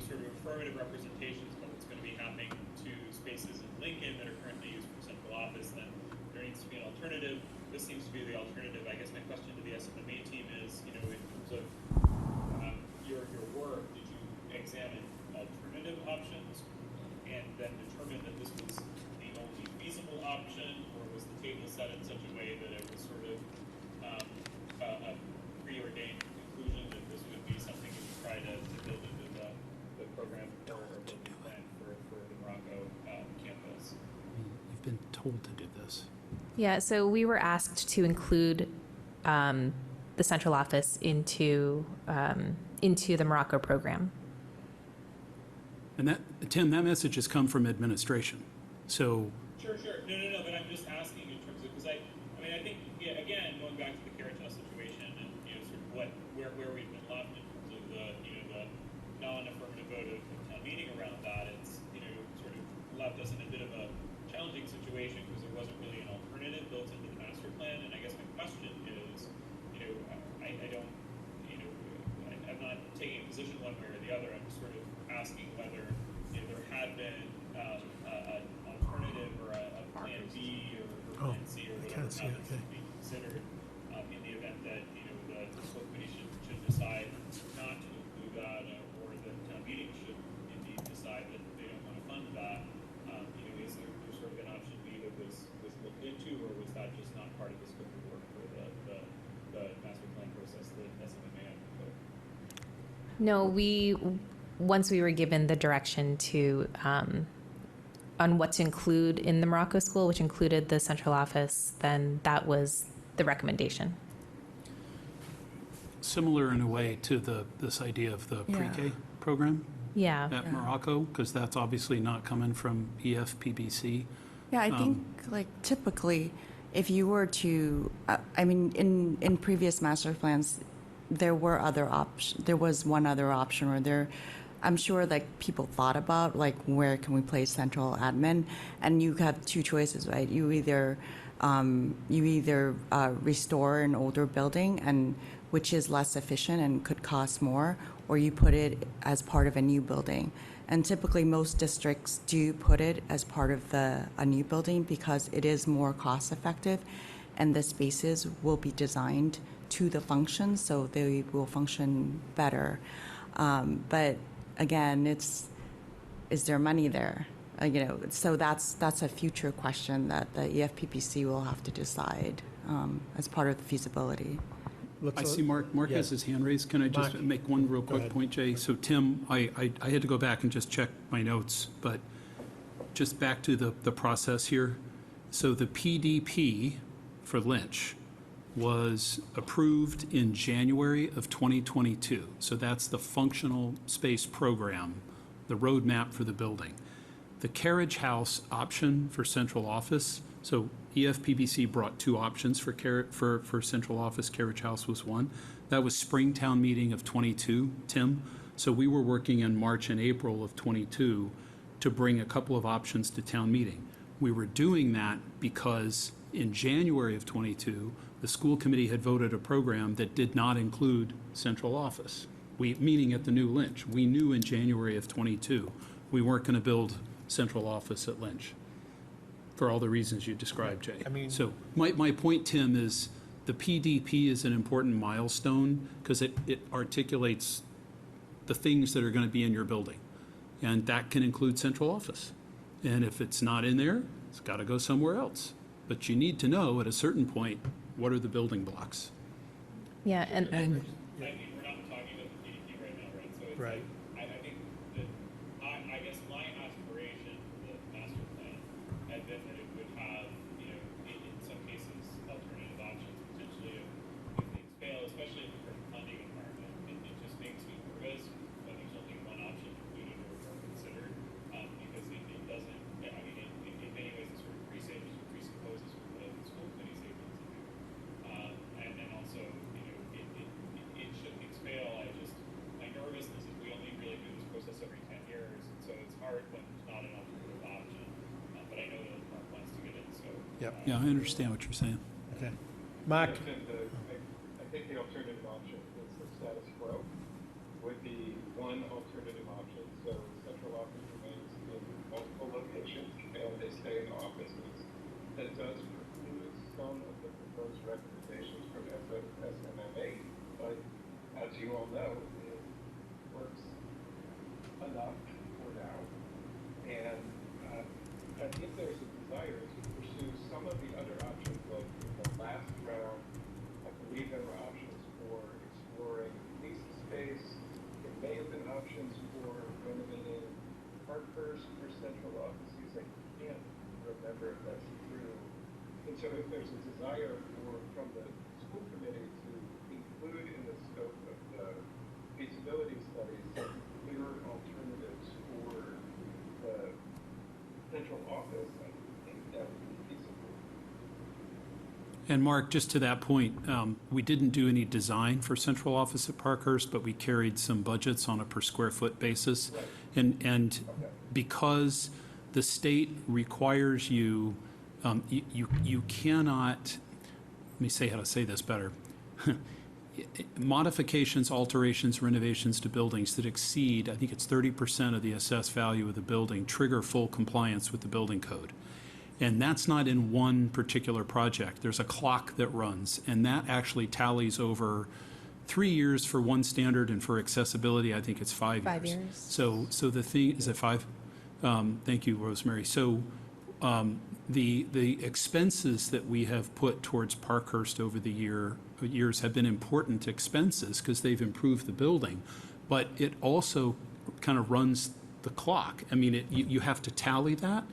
sort of affirmative representations of what's going to be happening to spaces in Lincoln that are currently used for central office, then there needs to be an alternative. This seems to be the alternative. I guess my question to the SFMA team is, in terms of your work, did you examine alternative options and then determine that this was the only feasible option, or was the table set in such a way that it was sort of a preordained conclusion that this would be something you would try to build into the program or building plan for the Morocco campus? You've been told to do this. Yeah, so we were asked to include the central office into the Morocco program. And Tim, that message has come from administration. So Sure. No, but I'm just asking in terms of, because I think, yeah, again, going back to the Carriage House situation and, sort of where we've been left in terms of the non-affirmative vote of town meeting around that, it's, sort of left us in a bit of a challenging situation because there wasn't really an alternative built into the master plan. And I guess my question is, I don't, I'm not taking a position one way or the other. I'm just sort of asking whether there had been an alternative or a plan B or plan C or whatever that would be considered in the event that the school committee should decide not to include that, or the town meeting should indeed decide that they don't want to fund that. Is there sort of an option B that was looked into, or was that just not part of the scope of work for the master plan process that SMMA undertook? No, once we were given the direction to on what to include in the Morocco School, which included the central office, then that was the recommendation. Similar in a way to this idea of the Yeah. pre-K program Yeah. at Morocco, because that's obviously not coming from EFPBC. Yeah, I think like typically, if you were to, I mean, in previous master plans, there were other options. There was one other option, or there, I'm sure like people thought about like where can we place central admin, and you have two choices, right? You either restore an older building and which is less efficient and could cost more, or you put it as part of a new building. And typically, most districts do put it as part of a new building because it is more cost effective, and the spaces will be designed to the function, so they will function better. But again, is there money there? So that's a future question that the EFPBC will have to decide as part of the feasibility. I see Mark has his hand raised. Can I just Mark, make one real quick ahead. point, Jay? So Tim, I had to go back and just check my notes, but just back to the process here. So the PDP for Lynch was approved in January of 2022. So that's the functional space program, the roadmap for the building. The carriage house option for central office, so EFPBC brought two options for central office. Carriage house was one. That was Springtown meeting of 22, Tim. So we were working in March and April of 22 to bring a couple of options to town meeting. We were doing that because in January of 22, the school committee had voted a program that did not include central office. Meaning at the new Lynch. We knew in January of 22 we weren't going to build central office at Lynch for all the reasons you described, Jay. I mean- So my point, Tim, is the PDP is an important milestone because it articulates the things that are going to be in your building. And that can include central office. And if it's not in there, it's got to go somewhere else. But you need to know at a certain point, what are the building blocks? Yeah, and I mean, we're not talking about the PDP right now, right? So it's Right. like, I think that, I guess my aspiration for the master plan had been that it would have, in some cases, alternative options, potentially if things fail, especially in the current funding environment. It just makes me nervous when there's only one option included or considered, because it doesn't, I mean, in many ways, it sort of presupposes what the school committee's able to do. And also, it should things fail, my nervousness is we only really do this process every 10 years, and so it's hard when there's not an alternative option. But I know that Mark wants to get in, so. Yep. Yeah, I understand what you're saying. Okay. Mark? I think the alternative option is the status quo, would be one alternative option. So central office remains in multiple locations and they stay in offices. That does preclude some of the proposed recommendations from SMMA, but as you all know, it works enough for now. And I think there's a desire to pursue some of the other options, like in the last round, I believe there were options for exploring leased space. There may have been options for renovating Parkhurst for central office use. I can't remember if that's true. And so if there's a desire from the school committee to include in the scope of the feasibility studies some clearer alternatives for the central office, I think that would be feasible. And Mark, just to that point, we didn't do any design for central office at Parkhurst, but we carried some budgets on a per square foot basis. And because the state requires you, you cannot, let me say how to say this better. Modifications, alterations, renovations to buildings that exceed, I think it's 30% of the assessed value of the building, trigger full compliance with the building code. And that's not in one particular project. There's a clock that runs, and that actually tallies over 3 years for one standard, and for accessibility, I think it's 5 years. 5 years. So the thing, is it 5? Thank you, Rosemary. So the expenses that we have put towards Parkhurst over the years have been important expenses because they've improved the building, but it also kind of runs the clock. I mean, you have to tally that.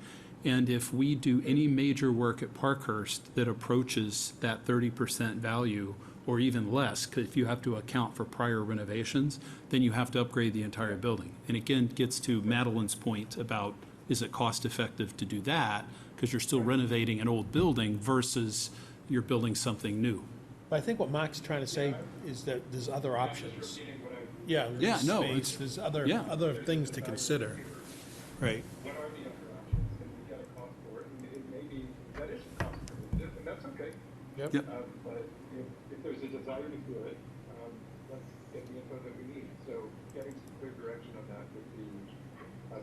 And if we do any major work at Parkhurst that approaches that 30% value or even less, 'cause if you have to account for prior renovations, then you have to upgrade the entire building. And again, gets to Madeline's point about, is it cost effective to do that? Because you're still renovating an old building versus you're building something new. But I think what Mark's trying to say is that there's other options. Yeah, Yeah, lease no, space, it's- there's other, yeah. other things to consider. Right. What are the other options? And we got a cost for it, and it may be, that is cost prohibitive, and that's okay. Yep. Yep. But if there's a desire to do it, let's get the info that we need. So getting some clear direction on that would be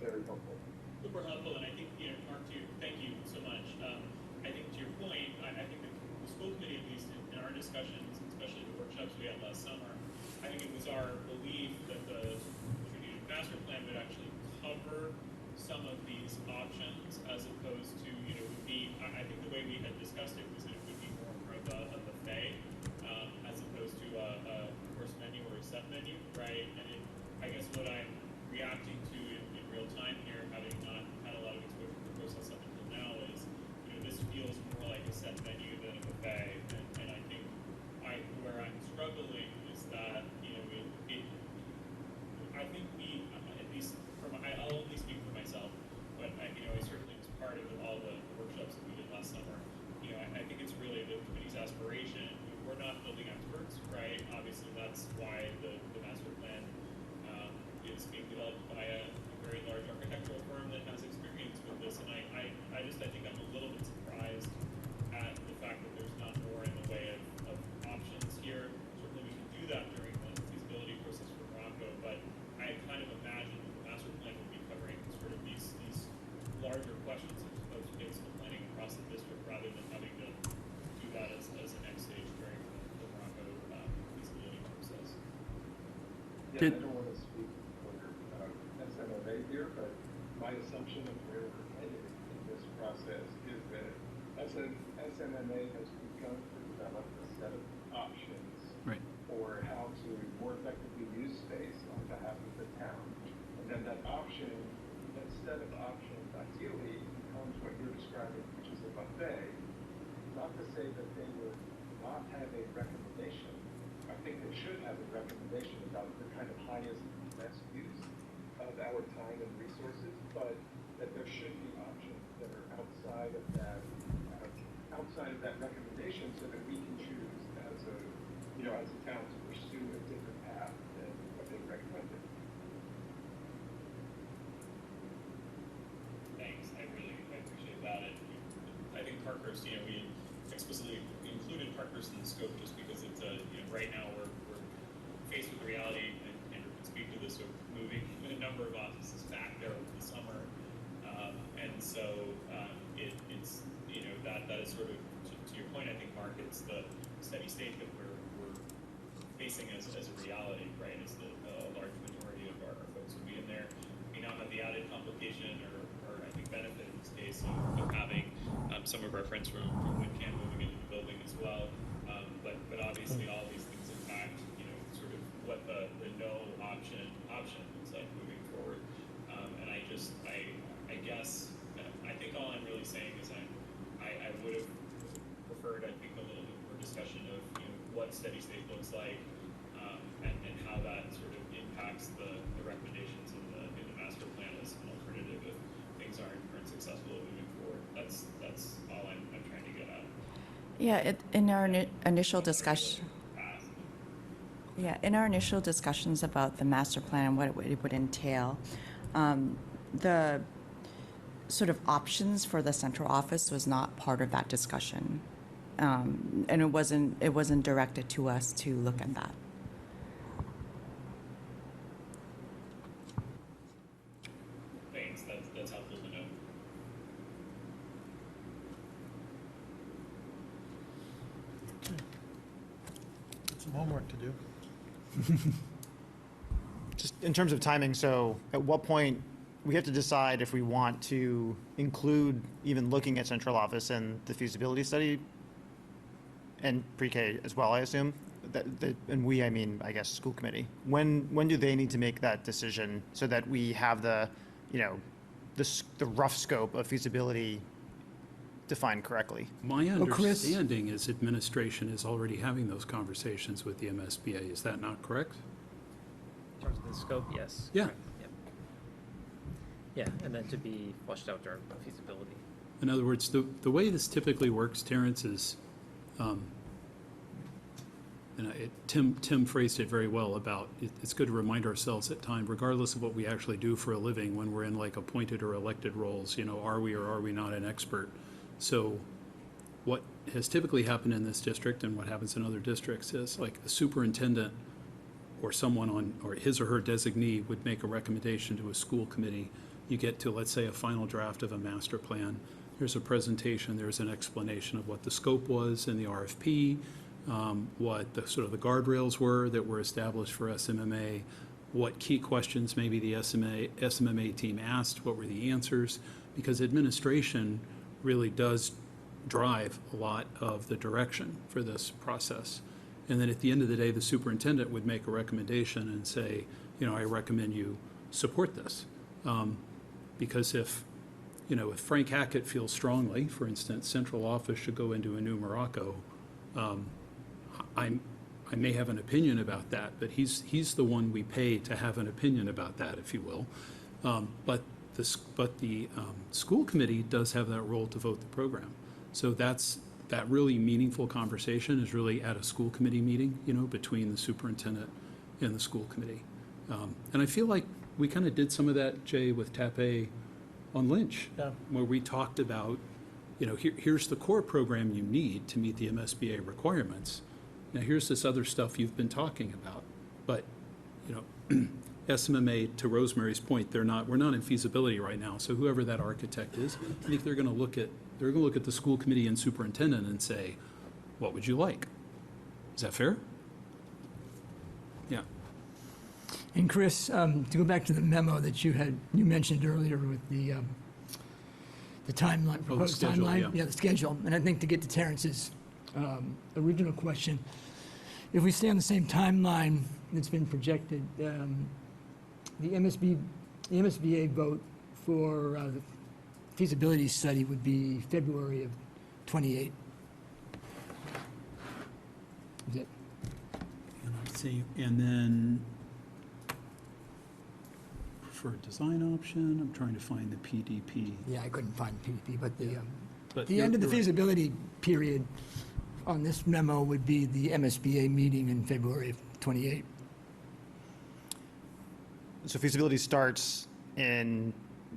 very helpful. Super helpful, and I think, Mark, thank you so much. I think to your point, I think the school committee, at least in our discussions, especially the workshops we had last summer, I think it was our belief that the strategic master plan would actually cover some of these options as opposed to, would be, I think the way we had discussed it was that it would be more of a buffet as opposed to a course menu or a set menu, right? And I guess what I'm reacting to in real time here, having not had a lot of exposure to the process up until now, is this feels more like a set menu than a buffet. And I think where I'm struggling is that I think we, at least I'll only speak for myself, but I certainly was part of all the workshops that we did last summer. I think it's really the committee's aspiration. We're not building experts, right? Obviously, that's why the master plan is being developed by a very large architectural firm that has experience with this. And I think I'm a little bit surprised at the fact that there's not more in the way of options here. Certainly, we can do that during the feasibility process for Morocco, but I kind of imagine that the master plan would be covering sort of these larger questions of the planning across the district rather than having to do that as a next stage during the Morocco feasibility process. Yeah, I don't want to speak for SMMA here, but my assumption of where we're headed in this process is that SMMA has begun to develop a set of options Right. for how to more effectively use space on behalf of the town. And then that set of options ideally becomes what you're describing, which is a buffet. Not to say that they would not have a recommendation. I think they should have a recommendation about the kind of highest and best use of our time and resources, but that there should be options that are outside of that recommendation so that we can choose as a town to pursue a different path than what they recommended. Thanks. I appreciate that. And I think Parkhurst, we explicitly included Parkhurst in the scope just because it's right now we're faced with the reality, and Andrew can speak to this, of moving a number of offices back there over the summer. And so it's that is sort of, to your point, I think, Mark, it's the steady state that we're facing as a reality, right? Is that a large majority of our folks will be in there. We now have the added complication or I think benefit in this case of having some of our friends from Winchester moving into the building as well. But obviously all these things impact, sort of what the no option looks like moving forward. And I guess I think all I'm really saying is I would have preferred, I think, a little bit more discussion of what steady state looks like and how that sort of impacts the recommendations in the master plan as an alternative if things aren't successful moving forward. That's all I'm trying to get at. Yeah, in our initial discussion. Yeah, in our initial discussions about the master plan and what it would entail, the sort of options for the central office was not part of that discussion, and it wasn't directed to us to look at that. Thanks. That's helpful to know. Some homework to do. Just in terms of timing, so at what point, we have to decide if we want to include even looking at central office in the feasibility study and pre-K as well, I assume? And I mean, I guess, school committee. When do they need to make that decision so that we have the the rough scope of feasibility defined correctly. My Chris- understanding is administration is already having those conversations with the MSBA. Is that not correct? In terms of the scope, yes. Yeah. correct, Yeah, and then to be flushed out during feasibility. In other words, the way this typically works, Terrence, is, Tim phrased it very well about, it's good to remind ourselves at time, regardless of what we actually do for a living, when we're in like appointed or elected roles, are we or are we not an expert? So what has typically happened in this district and what happens in other districts is like a superintendent or someone on, or his or her designee would make a recommendation to a school committee. You get to, let's say, a final draft of a master plan. There's a presentation, there's an explanation of what the scope was in the RFP, what the sort of the guardrails were that were established for SMMA, what key questions maybe the SMMA team asked, what were the answers, because administration really does drive a lot of the direction for this process. And then at the end of the day, the superintendent would make a recommendation and say, I recommend you support this. Because if Frank Hackett feels strongly, for instance, central office should go into a new Morocco, I may have an opinion about that, but he's the one we pay to have an opinion about that, if you will. But the school committee does have that role to vote the program. So that really meaningful conversation is really at a school committee meeting, between the superintendent and the school committee. And I feel like we kind of did some of that, Jay, with TAP-A on Lynch, where we talked about, here's the core program you need to meet the MSBA requirements. Now, here's this other stuff you've been talking about. But, SMMA, to Rosemary's point, we're not in feasibility right now. So whoever that architect is, I think they're going to look at the school committee and superintendent and say, what would you like? Is that fair? Yeah. And Chris, to go back to the memo that you mentioned earlier with the timeline, proposed schedule, timeline. yeah. The schedule. And I think to get to Terrence's original question, if we stay on the same timeline that's been projected, the MSBA vote for the feasibility study would be February of 28. Is it? And let's see, and then preferred design option, I'm trying to find the PDP. Yeah, I couldn't find PDP, but But the you're- end of the you're right. feasibility period on this memo would be the MSBA meeting in February of 28. So feasibility starts in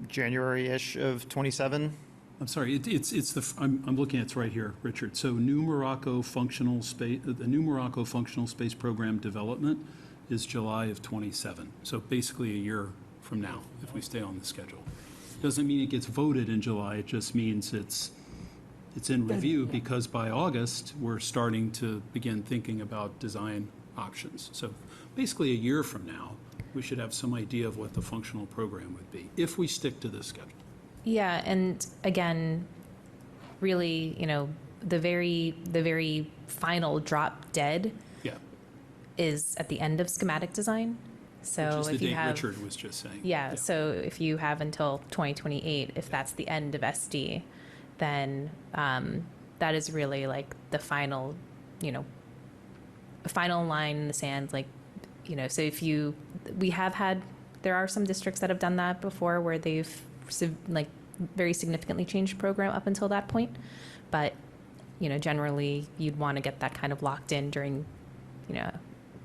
January-ish of 27. I'm sorry, I'm looking at it right here, Richard. So New Morocco Functional Space, the New Morocco Functional Space Program Development is July of 27. So basically a year from now, if we stay on the schedule. Doesn't mean it gets voted in July, it just means it's in review, because by August, we're starting to begin thinking about design options. So basically a year from now, we should have some idea of what the functional program would be, if we stick to this schedule. Yeah, and again, really, the very final drop dead Yeah, is at the end of schematic design. So which is the if you date have, Richard was just saying. yeah, so if you have until 2028, if that's the end of SD, then that is really like the final, final line in the sand. Like, so there are some districts that have done that before where they've very significantly changed program up until that point. But, generally you'd want to get that kind of locked in during,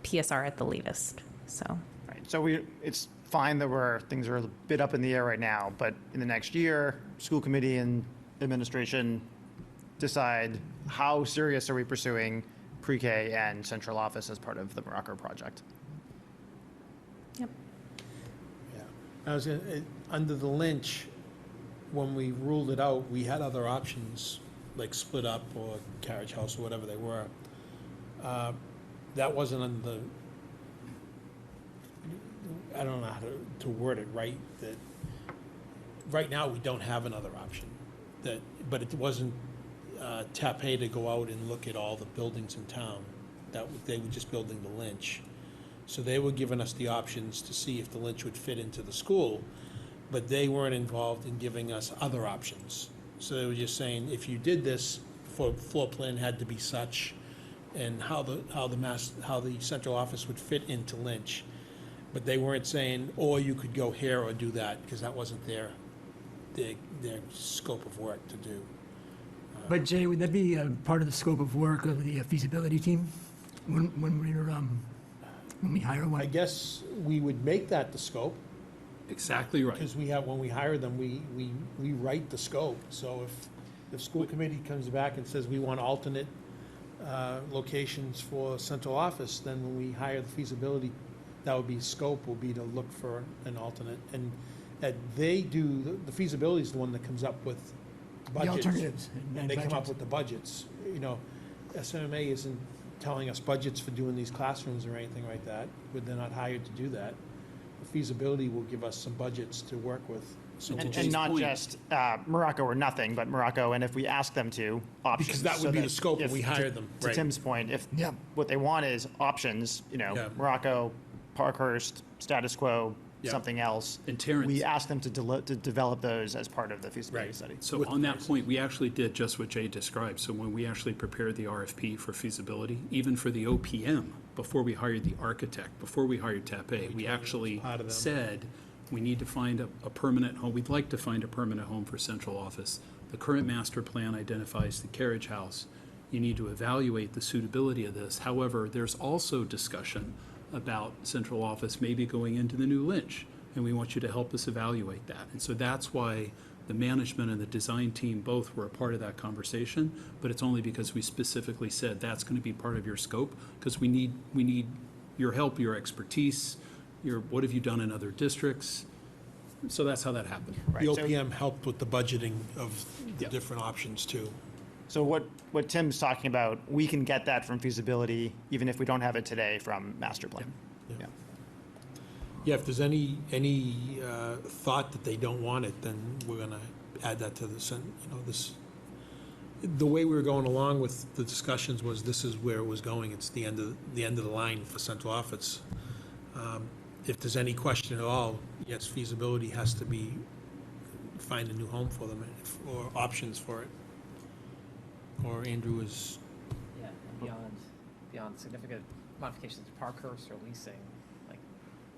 PSR at the latest, so. Right. So it's fine that things are a bit up in the air right now, but in the next year, school committee and administration decide how serious are we pursuing pre-K and central office as part of the Morocco project. Yep. Yeah. Under the Lynch, when we ruled it out, we had other options, like split up or carriage house or whatever they were. That wasn't on the, I don't know how to word it right, that right now we don't have another option. But it wasn't TAP-A to go out and look at all the buildings in town. They were just building the Lynch. So they were giving us the options to see if the Lynch would fit into the school. but they weren't involved in giving us other options. So they were just saying, if you did this, floor plan had to be such, and how the central office would fit into Lynch. But they weren't saying, or you could go here or do that, because that wasn't their scope of work to do. But Jay, would that be part of the scope of work of the feasibility team when we hire one? I guess we would make that the scope, Exactly right. because when we hire them, we write the scope. So if the school committee comes back and says we want alternate locations for central office, then when we hire the feasibility, that would be scope, will be to look for an alternate. And they do, the feasibility is the one that comes up with The budgets. alternatives. And they come up with the budgets. You know, SMMA isn't telling us budgets for doing these classrooms or anything like that, but they're not hired to do that. The feasibility will give us some budgets to work with. So And we'll Jay's And not point- just Morocco or nothing, but Morocco, and if we ask them to, options. Because that So would be the scope when if- we hire them, To right. Tim's point, if Yeah. what they want is options, Yeah. Morocco, Parkhurst, status quo, Yeah. something else. And Terrence- We ask them to develop those as part of the feasibility Right. study. So with on that prices. point, we actually did just what Jay described. So when we actually prepared the RFP for feasibility, even for the OPM, before we hired the architect, before we hired TAP, we actually part of them. said, we need to find a permanent home. We'd like to find a permanent home for central office. The current master plan identifies the carriage house. You need to evaluate the suitability of this. However, there's also discussion about central office maybe going into the new Lynch, and we want you to help us evaluate that. And so that's why the management and the design team both were a part of that conversation, but it's only because we specifically said that's going to be part of your scope, because we need your help, your expertise, what have you done in other districts? So that's how that happened. The Right, so- OPM helped with the budgeting of the Yeah. different options too. So what Tim's talking about, we can get that from feasibility, even if we don't have it today from master plan. Yeah. Yeah, if there's any thought that they don't want it, then we're gonna add that to the way we were going along with the discussions was this is where it was going. It's the end of the line for central office. If there's any question at all, yes, feasibility has to be, find a new home for them or options for it. Or Andrew is, Yeah, and beyond significant modifications to Parkhurst or leasing, like,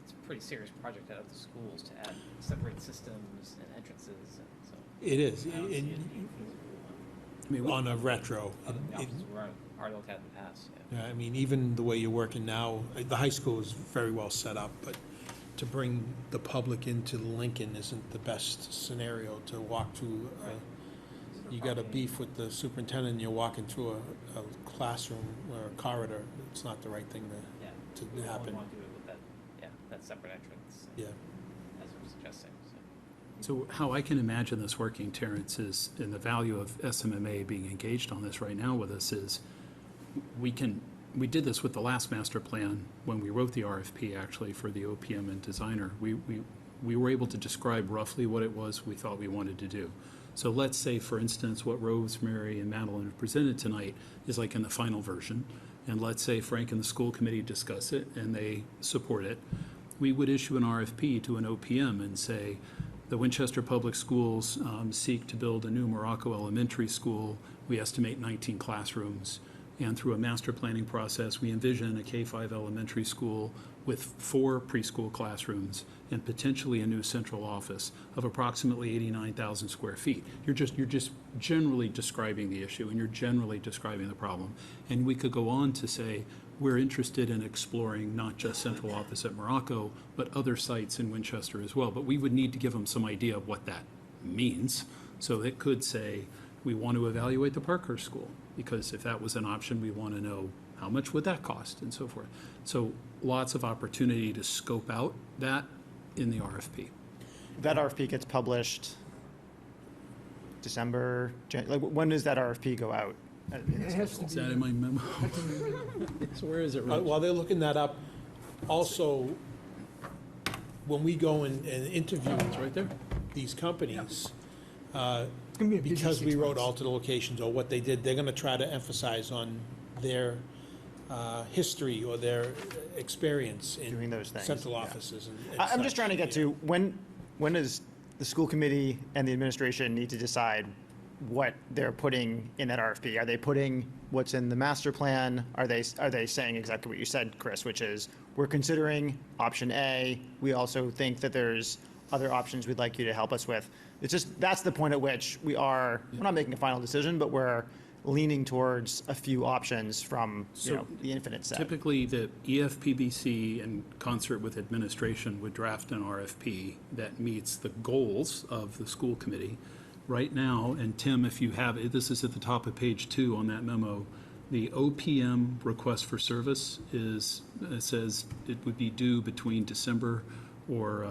it's a pretty serious project out of the schools to add separate systems and entrances, and so. it is, I don't see it being I mean, on a retro. feasible. It- Offices were already looked at in the past, yeah. Yeah, I mean, even the way you're working now, the high school is very well set up, but to bring the public into Lincoln isn't the best scenario to walk through. You got a beef with the superintendent, you're walking through a classroom or a corridor, it's not the right thing Yeah. to We happen. only want to do it with that, that separate entrance, Yeah. as we're suggesting, so. So how I can imagine this working, Terrence, is, and the value of SMMA being engaged on this right now with us is, we did this with the last master plan when we wrote the RFP actually for the OPM and designer. We were able to describe roughly what it was we thought we wanted to do. So let's say, for instance, what Rosemary and Madeline have presented tonight is like in the final version. And let's say Frank and the school committee discuss it and they support it. We would issue an RFP to an OPM and say, the Winchester Public Schools seek to build a new Morocco Elementary School. We estimate 19 classrooms. And through a master planning process, we envision a K-5 elementary school with 4 preschool classrooms and potentially a new central office of approximately 89,000 square feet. You're just generally describing the issue, and you're generally describing the problem. And we could go on to say, we're interested in exploring not just central office at Morocco, but other sites in Winchester as well. But we would need to give them some idea of what that means. So it could say, we want to evaluate the Parkhurst School, because if that was an option, we want to know how much would that cost and so forth. So lots of opportunity to scope out that in the RFP. That RFP gets published December, like, when does that RFP go out? It has to Is be. that in my memo? So where is it, Rich? While they're looking that up, also, when we go and interview It's right there. these companies, It's gonna be a busy because 6 we wrote months. alternate locations or what they did, they're gonna try to emphasize on their history or their experience in Doing those things, central yeah. offices and I'm just such. trying to get to, when does the school committee and the administration need to decide what they're putting in that RFP. Are they putting what's in the master plan? Are they saying exactly what you said, Chris, which is, we're considering option A. We also think that there's other options we'd like you to help us with. It's just, that's the point at which we're not making a final decision, but we're leaning towards a few options from, So the infinite set. Typically, the EFPBC, in concert with administration, would draft an RFP that meets the goals of the school committee. Right now, and Tim, if you have it, this is at the top of page 2 on that memo, the OPM request for service is, it says it would be due between December or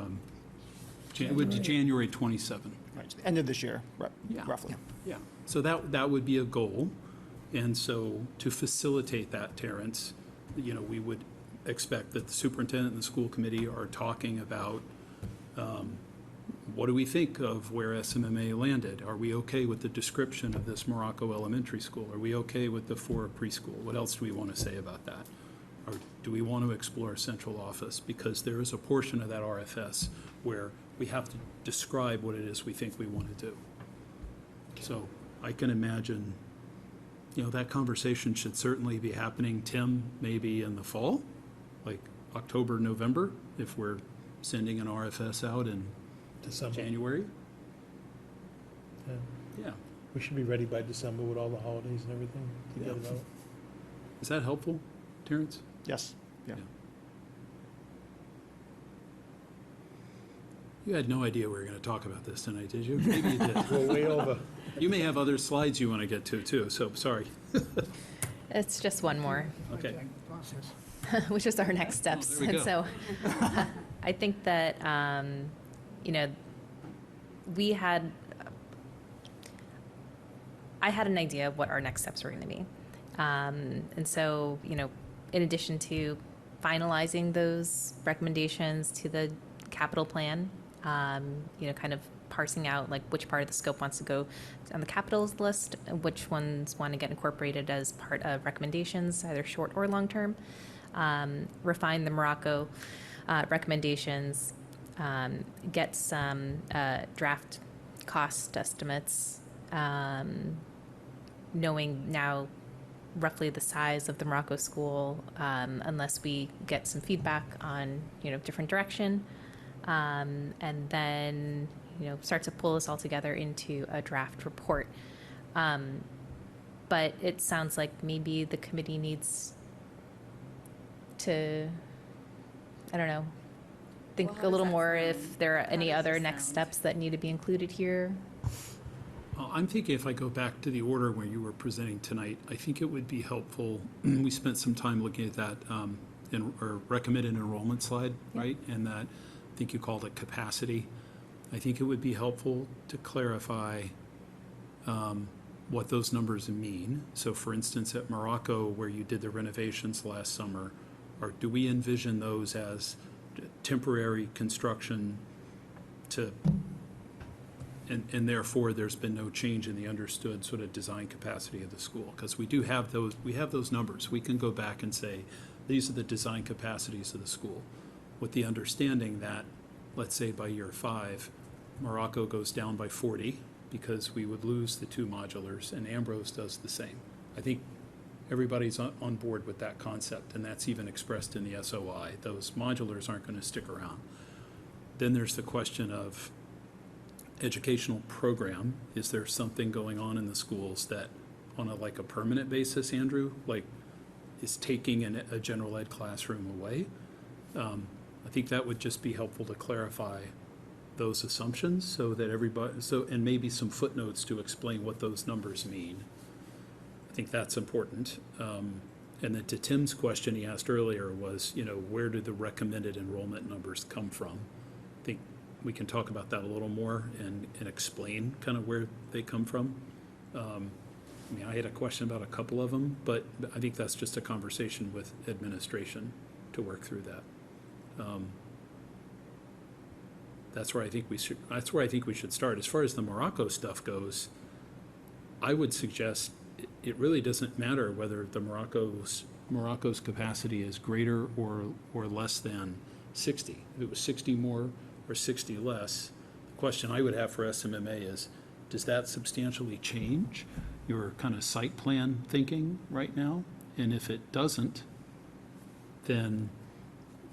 it would be January 27. Right, end of this year, Yeah. roughly. Yeah, so that would be a goal. And so to facilitate that, Terrence, we would expect that the superintendent and the school committee are talking about what do we think of where SMMA landed? Are we okay with the description of this Morocco Elementary School? Are we okay with the 4 preschool? What else do we want to say about that? Or do we want to explore central office? Because there is a portion of that RFS where we have to describe what it is we think we want to do. So I can imagine, that conversation should certainly be happening, Tim, maybe in the fall, like October, November, if we're sending an RFS out in December. January. Yeah. Yeah. We should be ready by December with all the holidays and everything to get it out. Is that helpful, Terrence? Yes, yeah. You had no idea we were going to talk about this tonight, did you? Maybe you did. We're way over. You may have other slides you want to get to, too, so sorry. It's just one more, Okay. Process. which is our next steps. there we And go. so I think that, I had an idea of what our next steps were going to be. And so, in addition to finalizing those recommendations to the capital plan, kind of parsing out like which part of the scope wants to go on the capitals list, and which ones want to get incorporated as part of recommendations, either short or long term. Refine the Morocco recommendations, get some draft cost estimates, knowing now roughly the size of the Morocco school, unless we get some feedback on, different direction, and then, start to pull this all together into a draft report. But it sounds like maybe the committee needs to, I don't know, think Well, how a does little that more sound? if there are How any does other this next sound? steps that need to be included here. I'm thinking if I go back to the order where you were presenting tonight, I think it would be helpful, we spent some time looking at that or recommended enrollment slide, right? And that, I think you called it capacity. I think it would be helpful to clarify what those numbers mean. So for instance, at Morocco, where you did the renovations last summer, or do we envision those as temporary construction to, and therefore there's been no change in the understood sort of design capacity of the school? Because we do have those, we have those numbers. We can go back and say, these are the design capacities of the school, with the understanding that, let's say by year 5, Morocco goes down by 40 because we would lose the 2 modulars, and Ambrose does the same. I think everybody's on board with that concept, and that's even expressed in the SOI. Those modulars aren't going to stick around. Then there's the question of educational program. Is there something going on in the schools that, on a permanent basis, Andrew, is taking a general ed classroom away? I think that would just be helpful to clarify those assumptions so that everybody, and maybe some footnotes to explain what those numbers mean. I think that's important. And then to Tim's question he asked earlier was, where do the recommended enrollment numbers come from? I think we can talk about that a little more and explain kind of where they come from. I had a question about a couple of them, but I think that's just a conversation with administration to work through that. That's where I think we should start. As far as the Morocco stuff goes, I would suggest it really doesn't matter whether the Morocco's capacity is greater or less than 60. If it was 60 more or 60 less, the question I would have for SMMA is, does that substantially change your kind of site plan thinking right now? And if it doesn't, then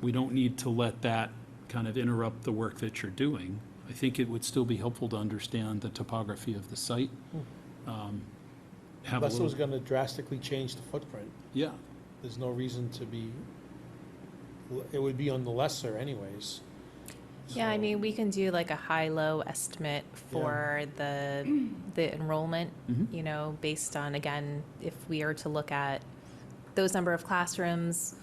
we don't need to let that kind of interrupt the work that you're doing. I think it would still be helpful to understand the topography of the site. Have a Unless it was little, gonna drastically change the footprint, yeah, there's no reason to be, it would be on the lesser anyways. Yeah, I So- mean, we can do like a high-low estimate for the enrollment, you know, based on, again, if we are to look at those number of classrooms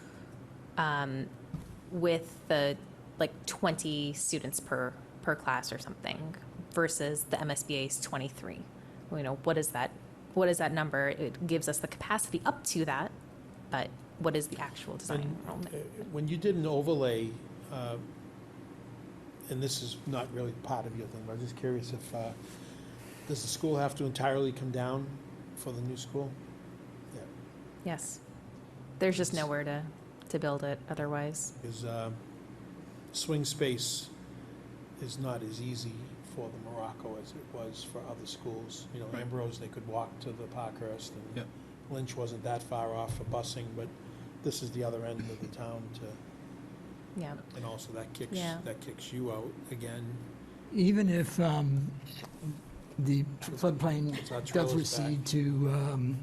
with the, like, 20 students per class or something versus the MSBA's 23. You know, what is that number? It gives us the capacity up to that, but what is the actual design And, enrollment? When you did an overlay, and this is not really part of your thing, but I'm just curious if, does the school have to entirely come down for the new school? Yeah, Yes. There's just nowhere to build it otherwise. because swing space is not as easy for the Morocco as it was for other schools. You know, Right. Ambrose, they could walk to the Parkhurst, and Yep. Lynch wasn't that far off for busing, but this is the other end of the town to, Yeah. and also that Yeah. kicks you out again. Even if the floodplain It's our does trailers recede back. to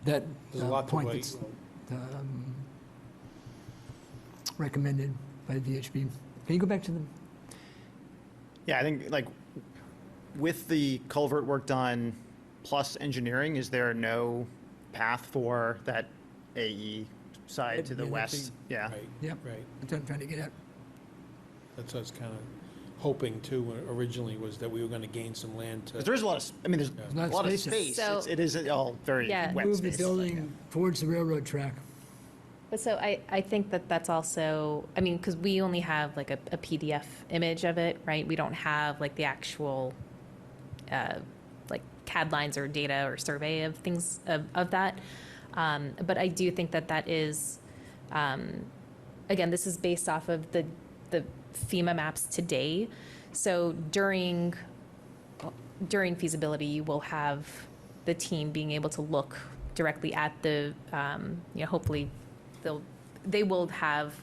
that There's a lot to point wait. that's recommended by the VHB. Can you go back to the, Yeah, I think like with the culvert work done plus engineering, is there no path for that AE side to the Yeah, west? Yeah. Right, Yep. right. that's what I'm trying to get at. That's what I was kind of hoping too originally, was that we were going to gain some land to. 'Cause there's a lot of, I mean, there's a lot a lot of of space. space. So- It is all very Yeah. wet Move the space. building towards the railroad track. But so I think that that's also, I mean, because we only have like a PDF image of it, right? We don't have like the actual like CAD lines or data or survey of things of that. But I do think that that is, again, this is based off of the FEMA maps today. So during feasibility, you will have the team being able to look directly at the, you know, hopefully they will have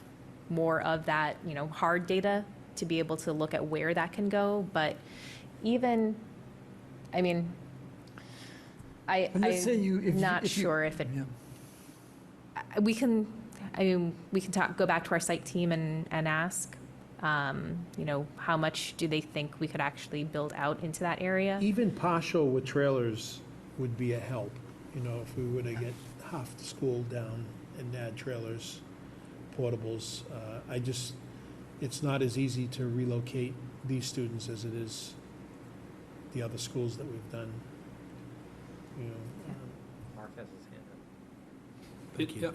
more of that, you know, hard data to be able to look at where that can go. But even, I mean, But let's say you- if I'm you- not if you- sure if it, Yeah. we can go back to our site team and ask, you know, how much do they think we could actually build out into that area? Even partial with trailers would be a help, you know, if we were to get half the school down and add trailers, portables. It's not as easy to relocate these students as it is the other schools that we've done. You know, Mark has his hand up. Thank you.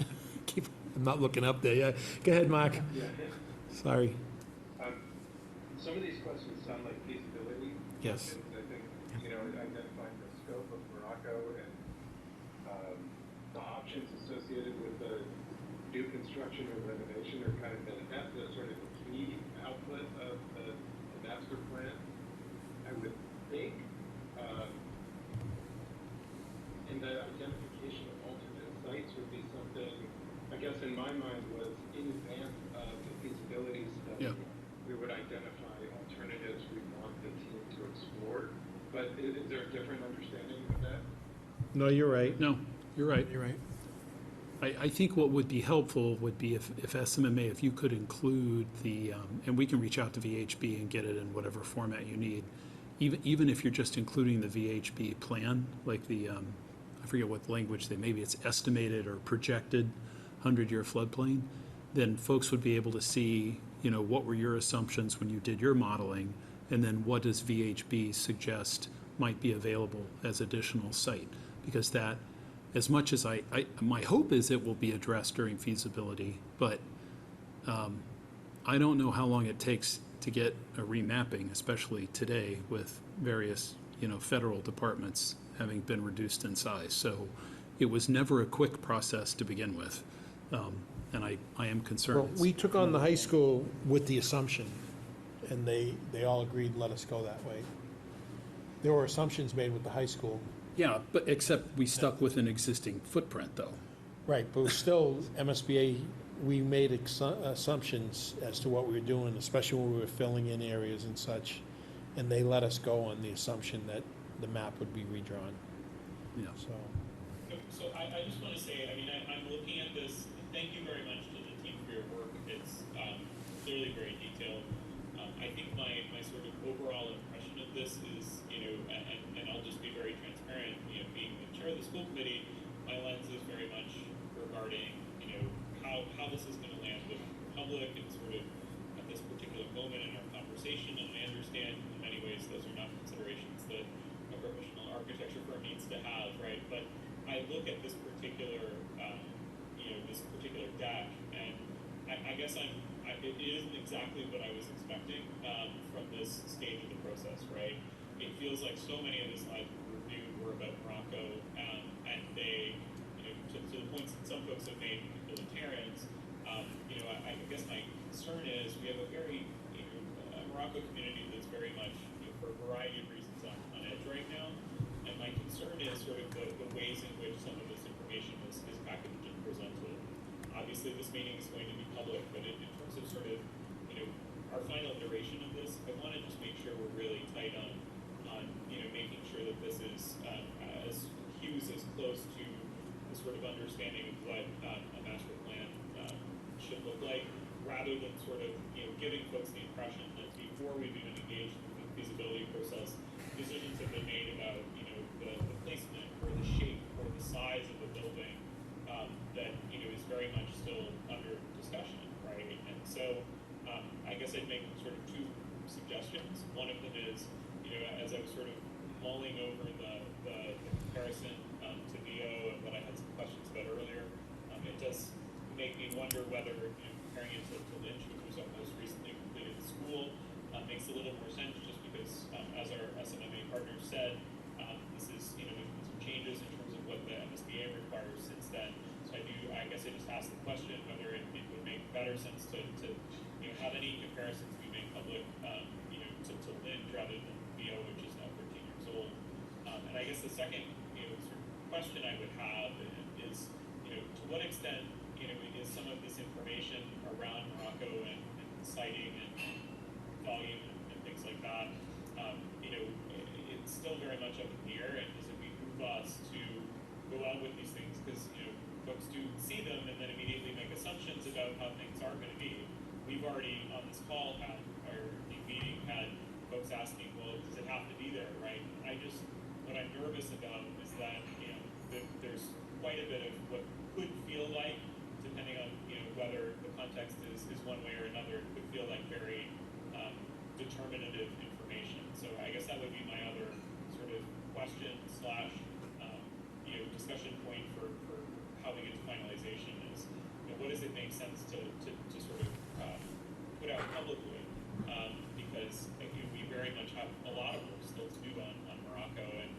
I'm not looking up there, yeah. Go ahead, Mark. Sorry. Some of these questions sound like feasibility. Yes. questions. I think, you know, identifying the scope of Morocco and the options associated with the new construction or renovation are kind of that's the sort of key output of the master plan. I would think, and the identification of alternate sites would be something, I guess in my mind was in advance of the feasibility study. Yeah. We would identify alternatives we want the team to explore. But is there a different understanding of that? No, you're right. No, you're right. You're right. I think what would be helpful would be if SMMA, if you could include the, and we can reach out to VHB and get it in whatever format you need, even if you're just including the VHB plan, like the, I forget what language maybe it's estimated or projected 100-year floodplain, then folks would be able to see, you know, what were your assumptions when you did your modeling, and then what does VHB suggest might be available as additional site? Because that, as much as my hope is it will be addressed during feasibility, but I don't know how long it takes to get a remapping, especially today with various, you know, federal departments having been reduced in size. So it was never a quick process to begin with, and I am concerned. Well, we took on the high school with the assumption, and they all agreed, let us go that way. There were assumptions made with the high school. Yeah, but except we stuck with an existing footprint, though. Right, but still, MSBA, we made assumptions as to what we were doing, especially when we were filling in areas and such, and they let us go on the assumption that the map would be redrawn, Yeah. so. So I just want to say, I mean, I'm looking at this, thank you very much to the team for your work. It's clearly very detailed. I think my sort of overall impression of this is, and I'll just be very transparent, being the chair of the school committee, my lens is very much regarding, how this is going to land with the public and sort of at this particular moment in our conversation. And I understand in many ways those are not considerations that a professional architecture firm needs to have, right? But I look at this particular, this particular deck, and I guess it isn't exactly what I was expecting from this stage of the process, right? It feels like so many of the slides we reviewed were about Morocco, and they, to the points that some folks have made, utilitarians. I guess my concern is we have a very, a Morocco community that's very much, for a variety of reasons, on edge right now. And my concern is sort of the ways in which some of this information is packaged and presented. Obviously, this meeting is going to be public, but in terms of sort of, our final iteration of this, I want to just make sure we're really tight on making sure that this is, as Hugh's as close to the sort of understanding of what a master plan should look like, rather than sort of, giving folks the impression that before we've even engaged in the feasibility process, decisions have been made about, the placement or the shape or the size of the building that, is very much still under discussion, right? And so I guess I'd make sort of two suggestions. One of them is, as I was sort of mulling over the comparison to VO and what I had some questions about earlier, it does make me wonder whether, comparing it to Lynch, which was our most recently completed school, makes a little more sense just because, as our SMMA partner said, this is, there's been some changes in terms of what the MSBA requires since then. So I guess I just asked the question whether it would make better sense to have any comparisons be made public, to Lynch rather than VO, which is now 13 years old. And I guess the second, sort of question I would have is, to what extent, is some of this information around Morocco and siting and volume and things like that, it's still very much up in the air, and does it behoove us to go out with these things? Because, folks do see them and then immediately make assumptions about how things are going to be. We've already, on this call, meeting, had folks asking, well, does it have to be there, right? What I'm nervous about is that, there's quite a bit of what could feel like, depending on, whether the context is one way or another, it could feel like very determinative information. So I guess that would be my other sort of question / discussion point for how we get to finalization is, what does it make sense to sort of put out publicly? Because we very much have a lot of work still to do on Morocco, and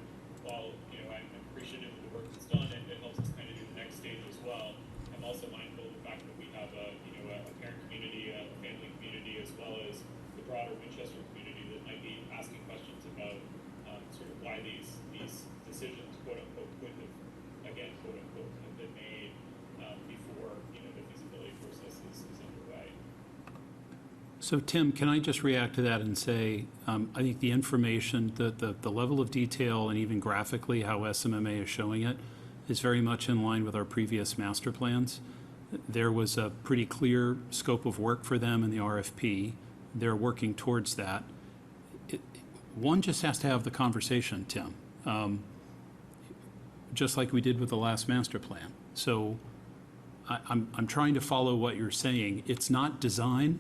while I'm appreciative of the work that's done, and it helps us kind of do the next stage as well, I'm also mindful of the fact that we have a parent community, a family community, as well as the broader Winchester community that might be asking questions about sort of why these decisions, quote unquote, could have, again, quote unquote, have been made before the feasibility process is underway. So Tim, can I just react to that and say, I think the information, the level of detail and even graphically how SMMA is showing it is very much in line with our previous master plans. There was a pretty clear scope of work for them in the RFP. They're working towards that. One just has to have the conversation, Tim, just like we did with the last master plan. So I'm trying to follow what you're saying. It's not design,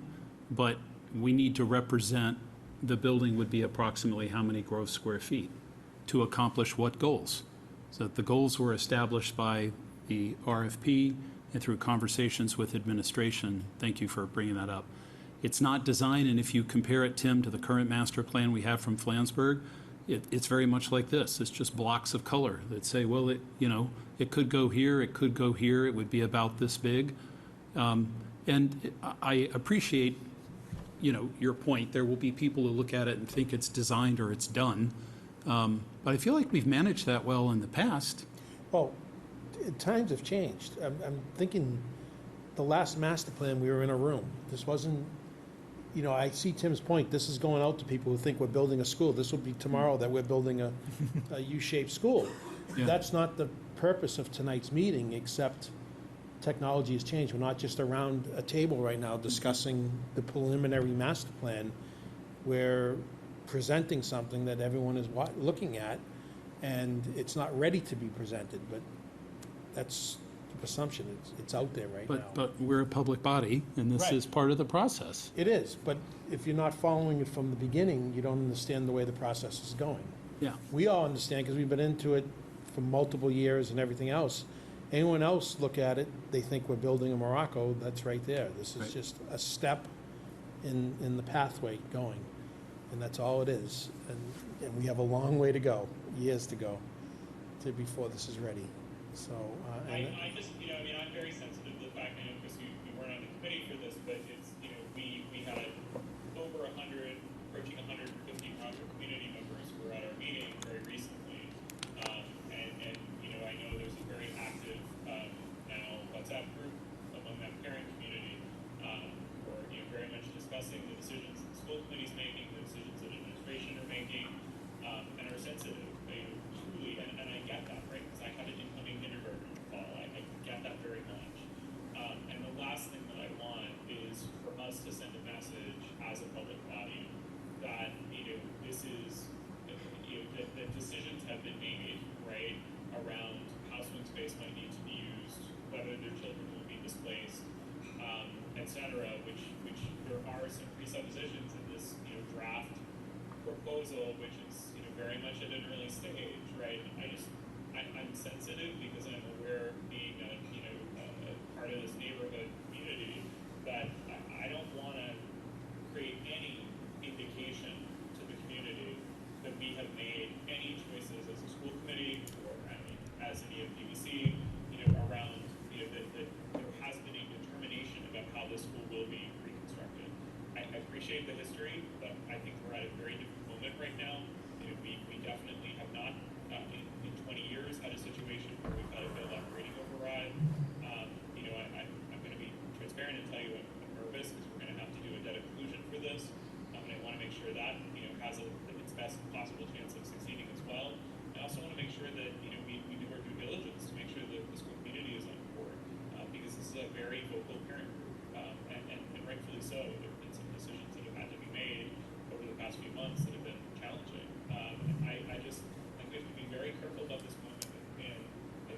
but we need to represent the building would be approximately how many gross square feet to accomplish what goals. So the goals were established by the RFP and through conversations with administration. Thank you for bringing that up. It's not design, and if you compare it, Tim, to the current master plan we have from Flansburgh, it's very much like this. It's just blocks of color that say, well, it could go here, it could go here, it would be about this big. And I appreciate, your point, there will be people who look at it and think it's designed or it's done. But I feel like we've managed that well in the past. Well, times have changed. I'm thinking the last master plan, we were in a room. This wasn't, I see Tim's point. This is going out to people who think we're building a school. This will be tomorrow that we're building a U-shaped school. Yeah. That's not the purpose of tonight's meeting, except technology has changed. We're not just around a table right now discussing the preliminary master plan. We're presenting something that everyone is looking at, and it's not ready to be presented, but that's the assumption. It's out there right now. But we're a public body, and this Right. is part of the process. It is, but if you're not following it from the beginning, you don't understand the way the process is going. Yeah. We all understand because we've been into it for multiple years and everything else. Anyone else look at it, they think we're building a Morocco, that's right there. This Right. is just a step in the pathway going, and that's all it is. And we have a long way to go, years to go, before this is ready. So, I just, I'm very sensitive to the fact, I know, Chris, you weren't on the committee for this, but it's, we had over 100, approaching 150 Morocco community members who were at our meeting very recently. I know there's a very active, now WhatsApp group among that parent community, where, very much discussing the decisions the school committee's making, the decisions that administration are making, and are sensitive, truly, and I get that, right? Because I had an incoming kindergarten in the fall. I get that very much. And the last thing that I want is for us to send a message as a public body that, this is, that decisions have been made, right, around how swing space might need to be used, whether their children will be displaced, et cetera, which there are some presuppositions in this, draft proposal, which is, very much at an early stage, right? I'm sensitive because I'm aware, being a part of this neighborhood community, that I don't want to create any indication to the community that we have made any choices as a school committee or as an EFPBC, around that there has been a determination about how this school will be reconstructed. I appreciate the history, but I think we're at a very different moment right now. We definitely have not, in 20 years, had a situation where we've had a failed operating override. I'm going to be transparent and tell you I'm nervous because we're going to have to do a debt exclusion for this. And I want to make sure that, has its best possible chance of succeeding as well. I also want to make sure that, we do our due diligence to make sure that the school community is on board, because this is a very vocal parent group, and rightfully so. There have been some decisions that have had to be made over the past few months that have been challenging. I just think we have to be very careful about this moment, and the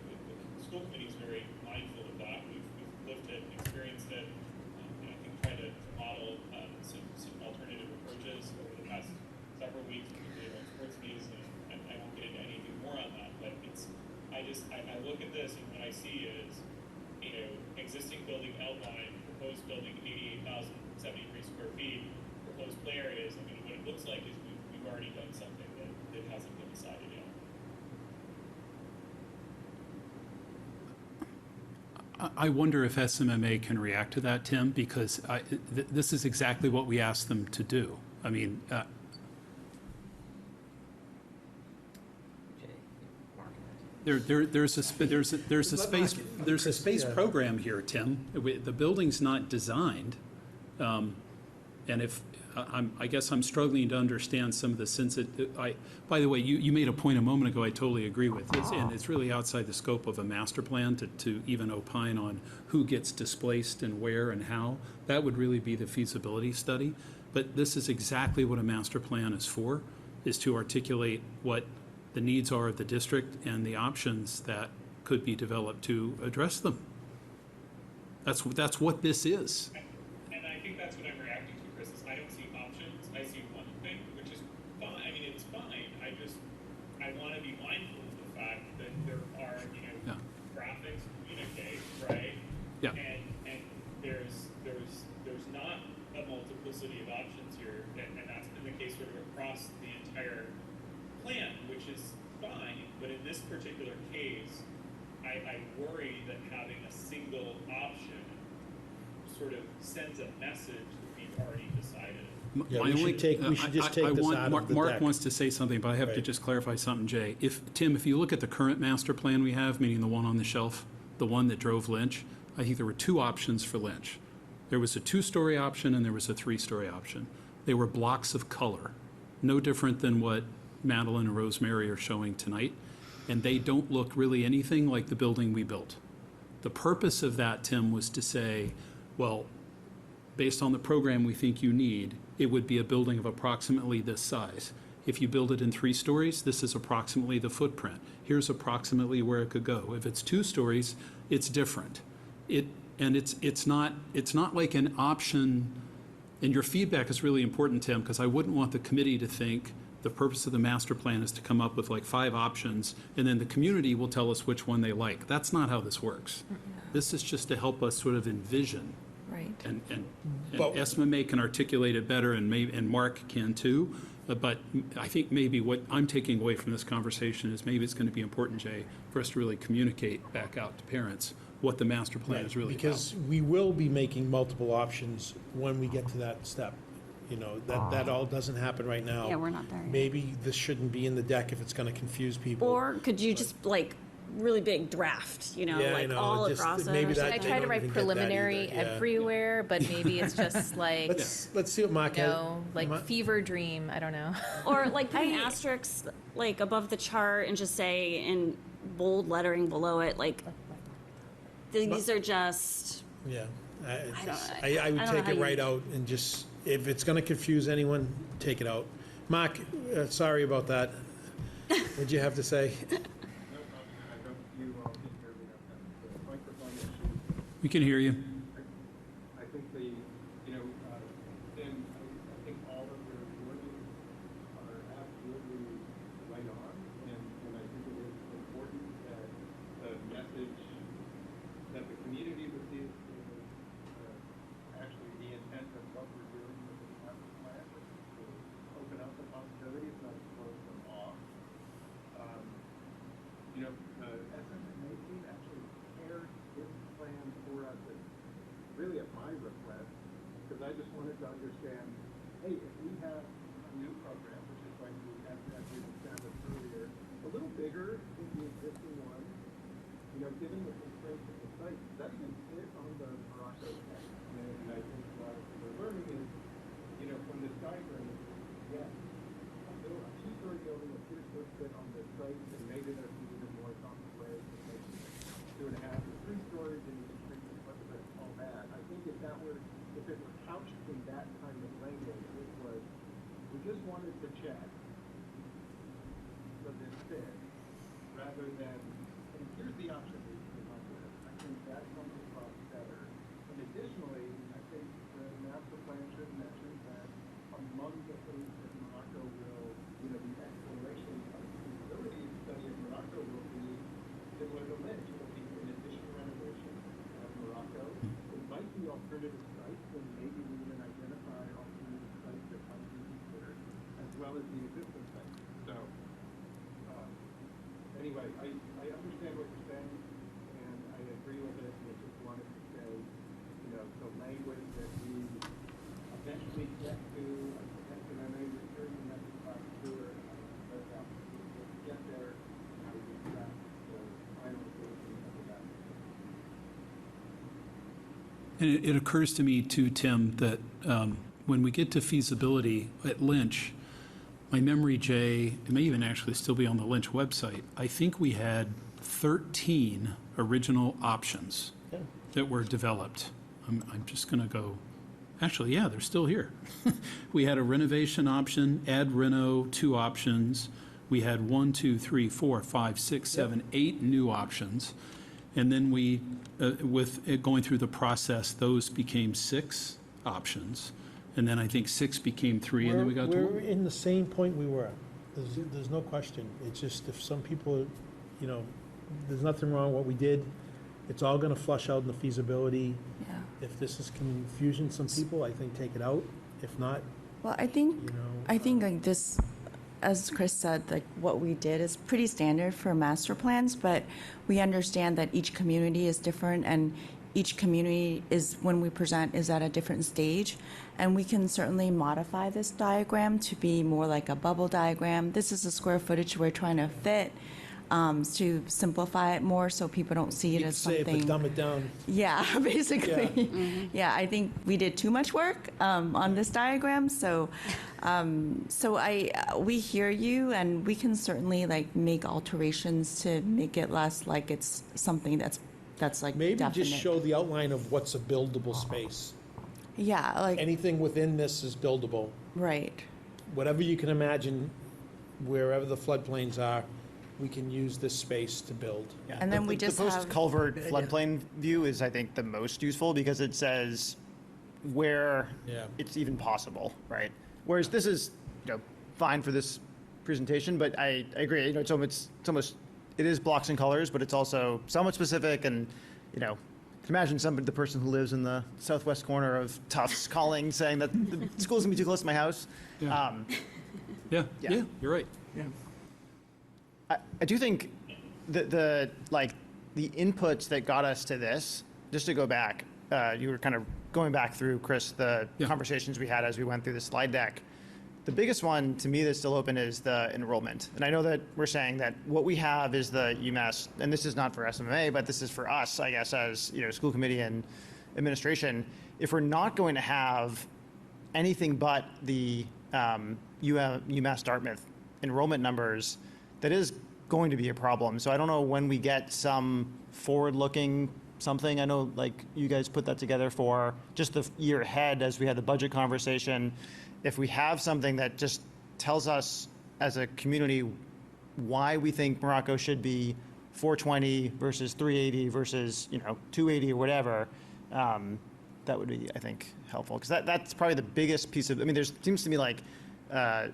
school committee is very mindful of that. We've lived it and experienced it, and I think tried to model some alternative approaches over the past several weeks when we did our sports fees, and I won't get into anything more on that, but I look at this and what I see is, existing building outline, proposed building 88,073 square feet, proposed play areas. What it looks like is we've already done something that hasn't been decided yet. I wonder if SMMA can react to that, Tim, because this is exactly what we asked them to do. There's a space program here, Tim. The building's not designed, and I guess I'm struggling to understand some of the by the way, you made a point a moment ago I totally agree with, and it's really outside the scope of a master plan to even opine on who gets displaced and where and how. That would really be the feasibility study. But this is exactly what a master plan is for, is to articulate what the needs are of the district and the options that could be developed to address them. That's what this is. And I think that's what I'm reacting to, Chris, is I don't see options. I see one thing, which is fine. It's fine. I want to be mindful of the fact that there are, Yeah. graphics communicate, right? Yeah. And there's not a multiplicity of options here, and that's been the case sort of across the entire plan, which is fine, but in this particular case, I worry that having a single option sort of sends a message that we've already decided. Yeah, we should just take this out of the Mark deck. wants to say something, but I have to Right. just clarify something, Jay. Tim, if you look at the current master plan we have, meaning the one on the shelf, the one that drove Lynch, I think there were two options for Lynch. There was a 2-story option and there was a 3-story option. They were blocks of color, no different than what Madeline and Rosemary are showing tonight, and they don't look really anything like the building we built. The purpose of that, Tim, was to say, well, based on the program we think you need, it would be a building of approximately this size. If you build it in 3 stories, this is approximately the footprint. Here's approximately where it could go. If it's 2 stories, it's different. It's not like an option, and your feedback is really important, Tim, because I wouldn't want the committee to think the purpose of the master plan is to come up with like 5 options, and then the community will tell us which one they like. That's not how this works. This is just to help us sort of envision. Right. And But- Esma May can articulate it better, and Mark can too. But I think maybe what I'm taking away from this conversation is maybe it's going to be important, Jay, for us to really communicate back out to parents what the master plan is really about. Because we will be making multiple options when we get to that step. You know, that all doesn't happen right now. Yeah, we're not there yet. Maybe this shouldn't be in the deck if it's gonna confuse people. Or could you just like really big draft, Yeah, I like know, all just across it? maybe or that- I something? they try to don't write even get that preliminary either, yeah. everywhere, but maybe it's just like, Let's see what Mark has. like fever dream, I don't know. Or like putting asterisks like above the chart and just say in bold lettering below it, like these are just. Yeah, I would I don't know take how it you- right out and just, if it's gonna confuse anyone, take it out. Mark, sorry about that. What'd you have to say? No problem. I don't, you all can hear me. I've got the microphone issue. We can hear you. I think Tim, I think all of your wordings are absolutely right on, and I think it is important that the message that the community receives is actually the intent of what we're doing with the master plan, which is to open up the possibilities, not to close them off. The SMA team actually prepared this plan for us, and really at my request, because I just wanted to understand, hey, if we have a new program, which is going to be, as we established earlier, a little bigger than the existing one, given the constraints of the site, does that even fit on the Morocco test? And I think what we're learning is, from this diagram, yes, a 2-story building appears to fit on this site, and maybe there's even more thoughtful ways to make 2.5 or 3 stories, and you can treat it, but all that. I think if it were couched in that kind of language, it was, we just wanted to check, does it fit, rather than, and here's the option we came up with. I think that comes across better. And additionally, I think the master plan should mention that among the things that Morocco will, the exploration of the feasibility study of Morocco will be similar to Lynch. It will be an additional renovation of Morocco. It might be alternative sites, and maybe we even identify alternative sites that might be considered, as well as the existing sites. So, anyway, I understand what you're saying, and I agree with it, and I just wanted to say, the language that we eventually get to, and I may return the next class to it, but we'll get there, and how we draft the final version of that. And it occurs to me too, Tim, that when we get to feasibility at Lynch, my memory, Jay, it may even actually still be on the Lynch website, I think we had 13 original options that were developed. I'm just going to go, actually, yeah, they're still here. We had a renovation option, add reno, 2 options. We had 1, 2, 3, 4, 5, 6, 7, 8 new options. And then we, with it going through the process, those became 6 options. And then I think 6 became 3, and then we got to We're in the same point we were. There's no question. It's just if some people, there's nothing wrong with what we did. It's all gonna flush out in the feasibility. Yeah. If this is confusion some people, I think take it out. If not, Well, I think like this, as Chris said, like what we did is pretty standard for master plans, but we understand that each community is different, and each community is, when we present, is at a different stage. And we can certainly modify this diagram to be more like a bubble diagram. This is the square footage we're trying to fit, to simplify it more so people don't see it You as could say it, something. but dumb it down. Yeah, basically. Yeah, I think we did too much work on this diagram. So, we hear you, and we can certainly like make alterations to make it less like it's something that's like Maybe definite. just show the outline of what's a buildable space. Yeah, like Anything within this is buildable. right. Whatever you can imagine, wherever the floodplains are, we can use this space to build. Yeah, And then we just the have- post-culvert floodplain view is, I think, the most useful because it says where Yeah. it's even possible, right? Whereas this is, fine for this presentation, but I agree. It's almost it is blocks and colors, but it's also somewhat specific. And imagine the person who lives in the southwest corner of Tufts calling saying that the school's gonna be too close to my house. Yeah. Yeah. Yeah, you're right. Yeah. I do think the inputs that got us to this, just to go back, you were kind of going back through, Chris, the Yeah. conversations we had as we went through the slide deck. The biggest one to me that's still open is the enrollment. And I know that we're saying that what we have is the UMass, and this is not for SMA, but this is for us, I guess, as school committee and administration. If we're not going to have anything but the UMass Dartmouth enrollment numbers, that is going to be a problem. So I don't know when we get some forward-looking something. I know you guys put that together for just the year ahead as we had the budget conversation. If we have something that just tells us as a community why we think Morocco should be 420 versus 380 versus 280 or whatever, that would be, I think, helpful, because that's probably the biggest piece of. I mean, there seems to me I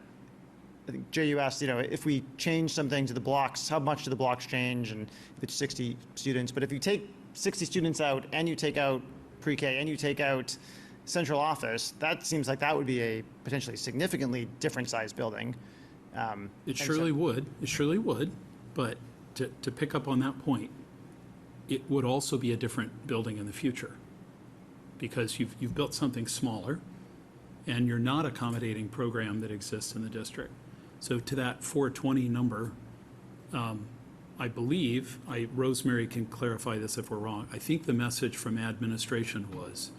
think Jay, you asked, if we change something to the blocks, how much do the blocks change, and if it's 60 students. But if you take 60 students out and you take out pre-K and you take out central office, that seems like that would be a potentially significantly different size building. It surely would. It surely would. But to pick up on that point, it would also be a different building in the future, because you've built something smaller, and you're not accommodating program that exists in the district. So to that 420 number, I believe, Rosemary can clarify this if we're wrong, I think the message from administration was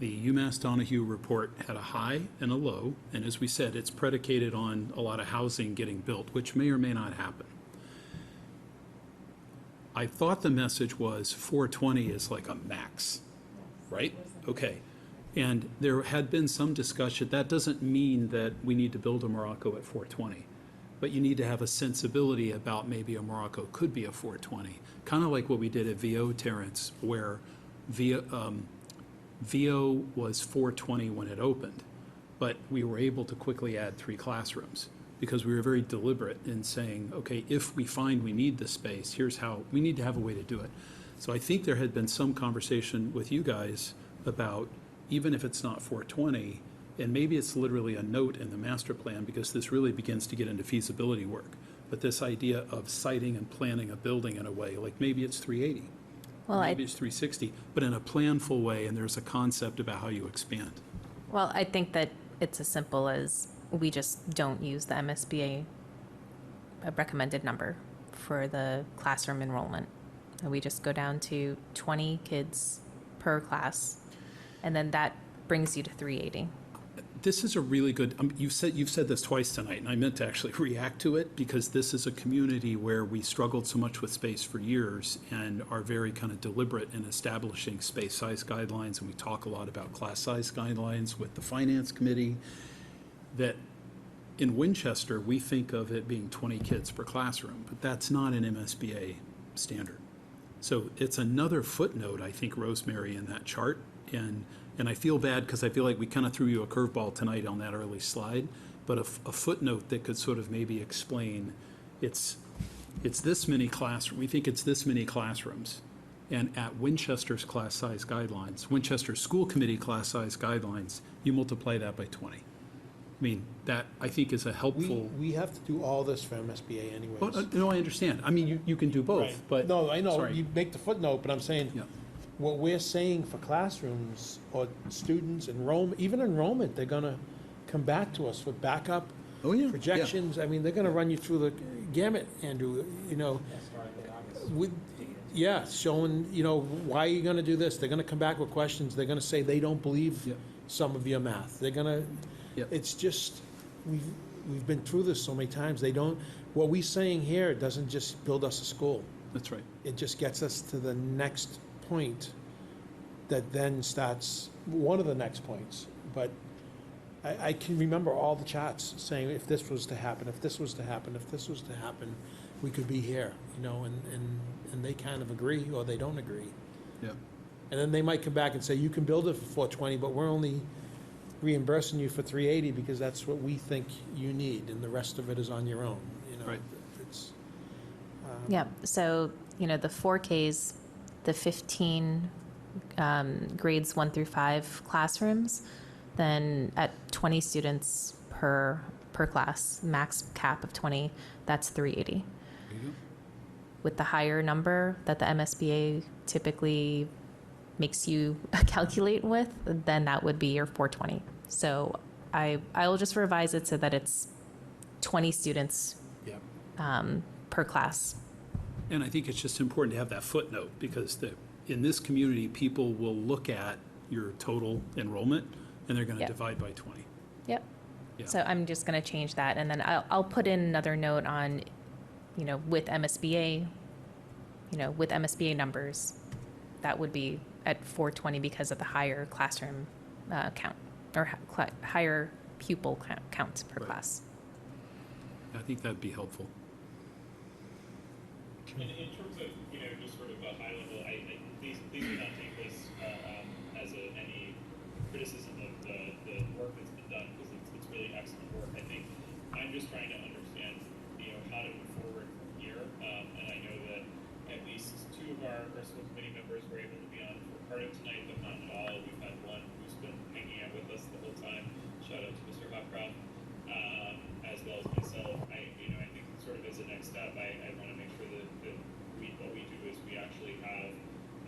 the UMass Donahue report had a high and a low, and as we said, it's predicated on a lot of housing getting built, which may or may not happen. I thought the message was 420 is like a max, right? Okay. And there had been some discussion. That doesn't mean that we need to build a Morocco at 420, but you need to have a sensibility about maybe a Morocco could be a 420, kind of like what we did at VO, Terrence, where VO was 420 when it opened, but we were able to quickly add 3 classrooms because we were very deliberate in saying, okay, if we find we need the space, here's how we need to have a way to do it. So I think there had been some conversation with you guys about, even if it's not 420, and maybe it's literally a note in the master plan, because this really begins to get into feasibility work, but this idea of siting and planning a building in a way, like maybe it's 380, Well, maybe it's 360, but in a planful way, and there's a concept about how you expand. Well, I think that it's as simple as we just don't use the MSBA recommended number for the classroom enrollment. And we just go down to 20 kids per class, and then that brings you to 380. This is a really good, you've said this twice tonight, and I meant to actually react to it, because this is a community where we struggled so much with space for years and are very kind of deliberate in establishing space size guidelines, and we talk a lot about class size guidelines with the finance committee, that in Winchester, we think of it being 20 kids per classroom, but that's not an MSBA standard. So it's another footnote, I think, Rosemary, in that chart, and I feel bad because I feel like we kind of threw you a curveball tonight on that early slide, but a footnote that could sort of maybe explain it's this many classrooms. We think it's this many classrooms. And at Winchester's class size guidelines, Winchester School Committee class size guidelines, you multiply that by 20. I mean, that I think is a helpful. We have to do all this for MSBA anyways. No, I understand. I mean, you can do both, Right. but. No, I know, Sorry. you make the footnote, but I'm saying, Yeah. what we're saying for classrooms or students, even enrollment, they're gonna come back to us with backup Oh, yeah. projections. I mean, they're gonna run you through the gamut, Andrew, you know. With, yeah, showing, you know, why are you gonna do this? They're gonna come back with questions. They're gonna say they don't believe Yep. some of your math. They're gonna, Yep. it's just, we've been through this so many times. What we saying here doesn't just build us a school. That's right. It just gets us to the next point that then starts, one of the next points. But I can remember all the chats saying, if this was to happen, if this was to happen, if this was to happen, we could be here, you know, and they kind of agree or they don't agree. Yeah. And then they might come back and say, you can build it for 420, but we're only reimbursing you for 380 because that's what we think you need, and the rest of it is on your own, you know. Right. It's, Yeah, so, you know, the 4Ks, the 15 grades 1 through 5 classrooms, then at 20 students per class, max cap of 20, that's 380. There you go. With the higher number that the MSBA typically makes you calculate with, then that would be your 420. So I will just revise it so that it's 20 students Yeah. per class. And I think it's just important to have that footnote, because in this community, people will look at your total enrollment, and they're going to Yep. divide by 20. Yep. Yeah. So I'm just going to change that, and then I'll put in another note on, you know, with MSBA, you know, with MSBA numbers, that would be at 420 because of the higher classroom count, or higher pupil count per Right. class. I think that'd be helpful. In terms of, you know, just sort of a high level, please do not take this as any criticism of the work that's been done, because it's really excellent work. I think I'm just trying to understand, you know, how to move forward from here. And I know that at least 2 of our school committee members were able to be on for part of tonight, but not at all. We've had one who's been hanging out with us the whole time. Shout out to Mr. Hopcroft, as well as myself. I think sort of as a next step, I want to make sure that what we do is we actually have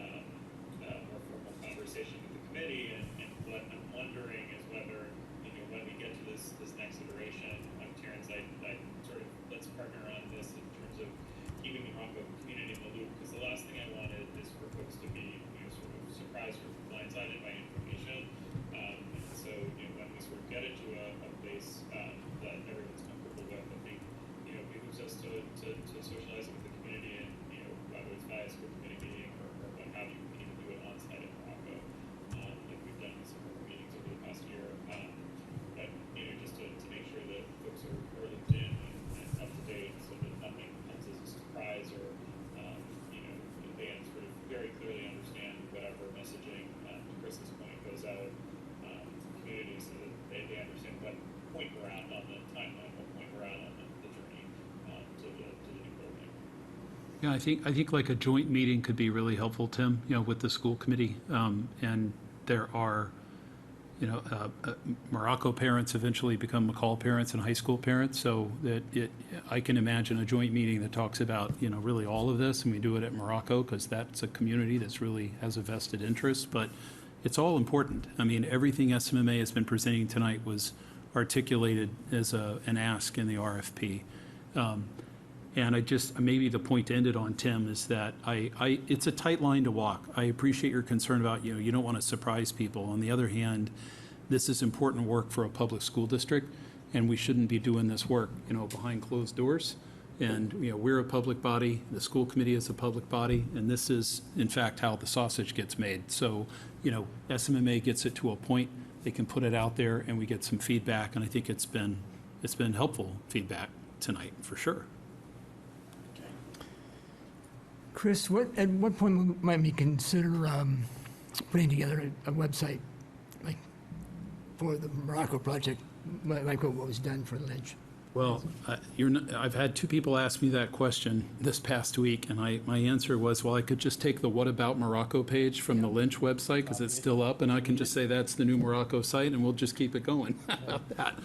a more formal conversation with the committee, and what I'm wondering is whether, you know, when we get to this next iteration, Terrence, I sort of, let's partner on this in terms of keeping the Morocco community in the loop, because the last thing I wanted is for folks to be, you know, sort of surprised or blindsided by information. And so, you know, when we sort of get into a place that everyone's comfortable with, I think, you know, it behooves us to socialize it with the community, and, you know, whether it's via school committee meeting or what have you, we can even do it on site in Morocco, like we've done in some of our meetings over the past year. But, you know, just to make sure that folks are looped in and up to date, so that nothing comes as a surprise, or, you know, they sort of very clearly understand whatever messaging, to Chris's point, goes out to the community, so that they understand what point we're at on the timeline, what point we're at on the journey to the new building. Yeah, I think like a joint meeting could be really helpful, Tim, you know, with the school committee. And there are, you know, Morocco parents eventually become McCall parents and high school parents, so that I can imagine a joint meeting that talks about, you know, really all of this, and we do it at Morocco, because that's a community that's really has a vested interest, but it's all important. I mean, everything SMMA has been presenting tonight was articulated as an ask in the RFP. And maybe the point to end it on, Tim, is that it's a tight line to walk. I appreciate your concern about, you know, you don't want to surprise people. On the other hand, this is important work for a public school district, and we shouldn't be doing this work, you know, behind closed doors. And, you know, we're a public body, the school committee is a public body, and this is, in fact, how the sausage gets made. So, you know, SMMA gets it to a point, they can put it out there, and we get some feedback, and I think it's been helpful feedback tonight, for sure. Chris, at what point might we consider putting together a website, like, for the Morocco project, like what was done for Lynch? Well, I've had 2 people ask me that question this past week, and my answer was, well, I could just take the What About Morocco page from the Lynch website, because it's still up, and I can just say that's the new Morocco site, and we'll just keep it going. How about that?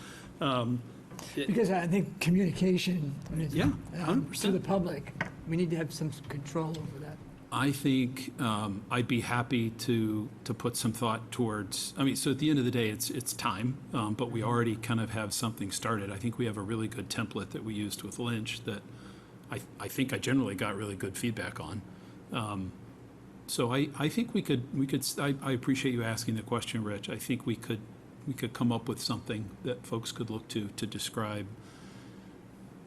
Because I think communication Yeah, 100%. to the public, we need to have some control over that. I think I'd be happy to put some thought towards, I mean, so at the end of the day, it's time, but we already kind of have something started. I think we have a really good template that we used with Lynch that I think I generally got really good feedback on. So I think we could, I appreciate you asking the question, Rich. I think we could come up with something that folks could look to describe,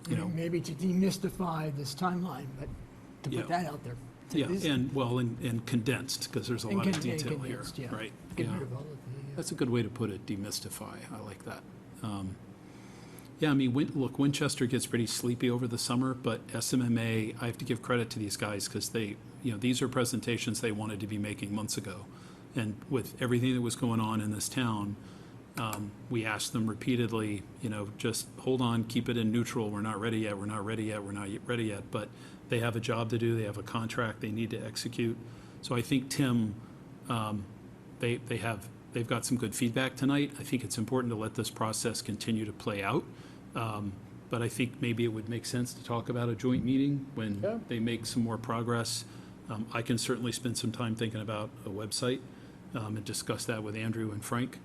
you know. Maybe to demystify this timeline, but to Yeah. put that out there. Yeah, This- and condensed, because there's a lot of detail here, condensed, yeah. right? Get Yeah. rid of all of the, That's a good way to put it, demystify. I like that. Yeah, I mean, look, Winchester gets pretty sleepy over the summer, but SMMA, I have to give credit to these guys because they, you know, these are presentations they wanted to be making months ago. And with everything that was going on in this town, we asked them repeatedly, you know, just hold on, keep it in neutral. We're not ready yet. We're not ready yet. We're not ready yet. But they have a job to do. They have a contract they need to execute. So I think, Tim, they've got some good feedback tonight. I think it's important to let this process continue to play out. But I think maybe it would make sense to talk about a joint meeting when Yeah. they make some more progress. I can certainly spend some time thinking about a website and discuss that with Andrew and Frank.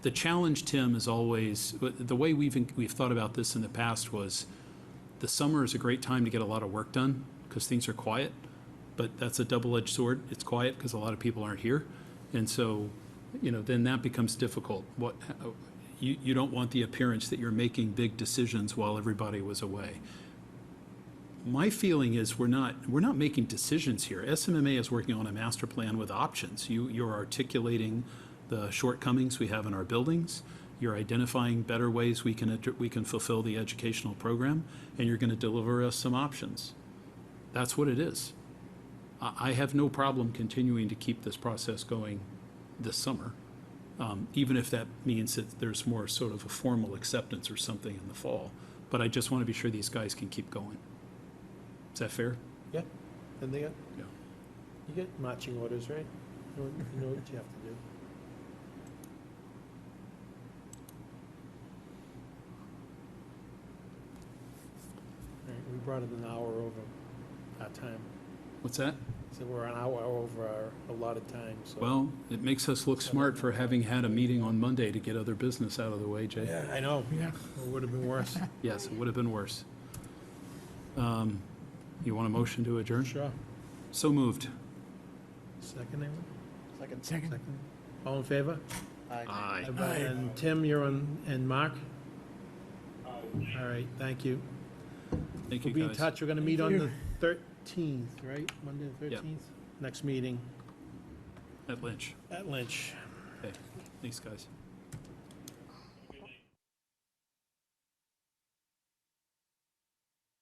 The challenge, Tim, is always, the way we've thought about this in the past was the summer is a great time to get a lot of work done because things are quiet, but that's a double-edged sword. It's quiet because a lot of people aren't here. And so, you know, then that becomes difficult. You don't want the appearance that you're making big decisions while everybody was away. My feeling is we're not making decisions here. SMMA is working on a master plan with options. You're articulating the shortcomings we have in our buildings. You're identifying better ways we can fulfill the educational program, and you're going to deliver us some options. That's what it is. I have no problem continuing to keep this process going this summer, even if that means that there's more sort of a formal acceptance or something in the fall. But I just want to be sure these guys can keep going. Is that fair? Yeah, and they got, Yeah. you get marching orders, right? You know what you have to do. All right, we brought it an hour over our time. What's that? So we're an hour over our allotted time, so. Well, it makes us look smart for having had a meeting on Monday to get other business out of the way, Jay. Yeah, I know. Yeah. It would have been worse. Yes, it would have been worse. You want a motion to adjourn? Sure. So moved. Second, anyone? Second. All in favor? Aye. And Tim, you're on, and Mark? All right, thank you. Thank you, We'll be in guys. touch. We're gonna meet on you. the 13th, right? Monday the Yep. 13th? Next meeting At Lynch. at Lynch. Okay, thanks, guys.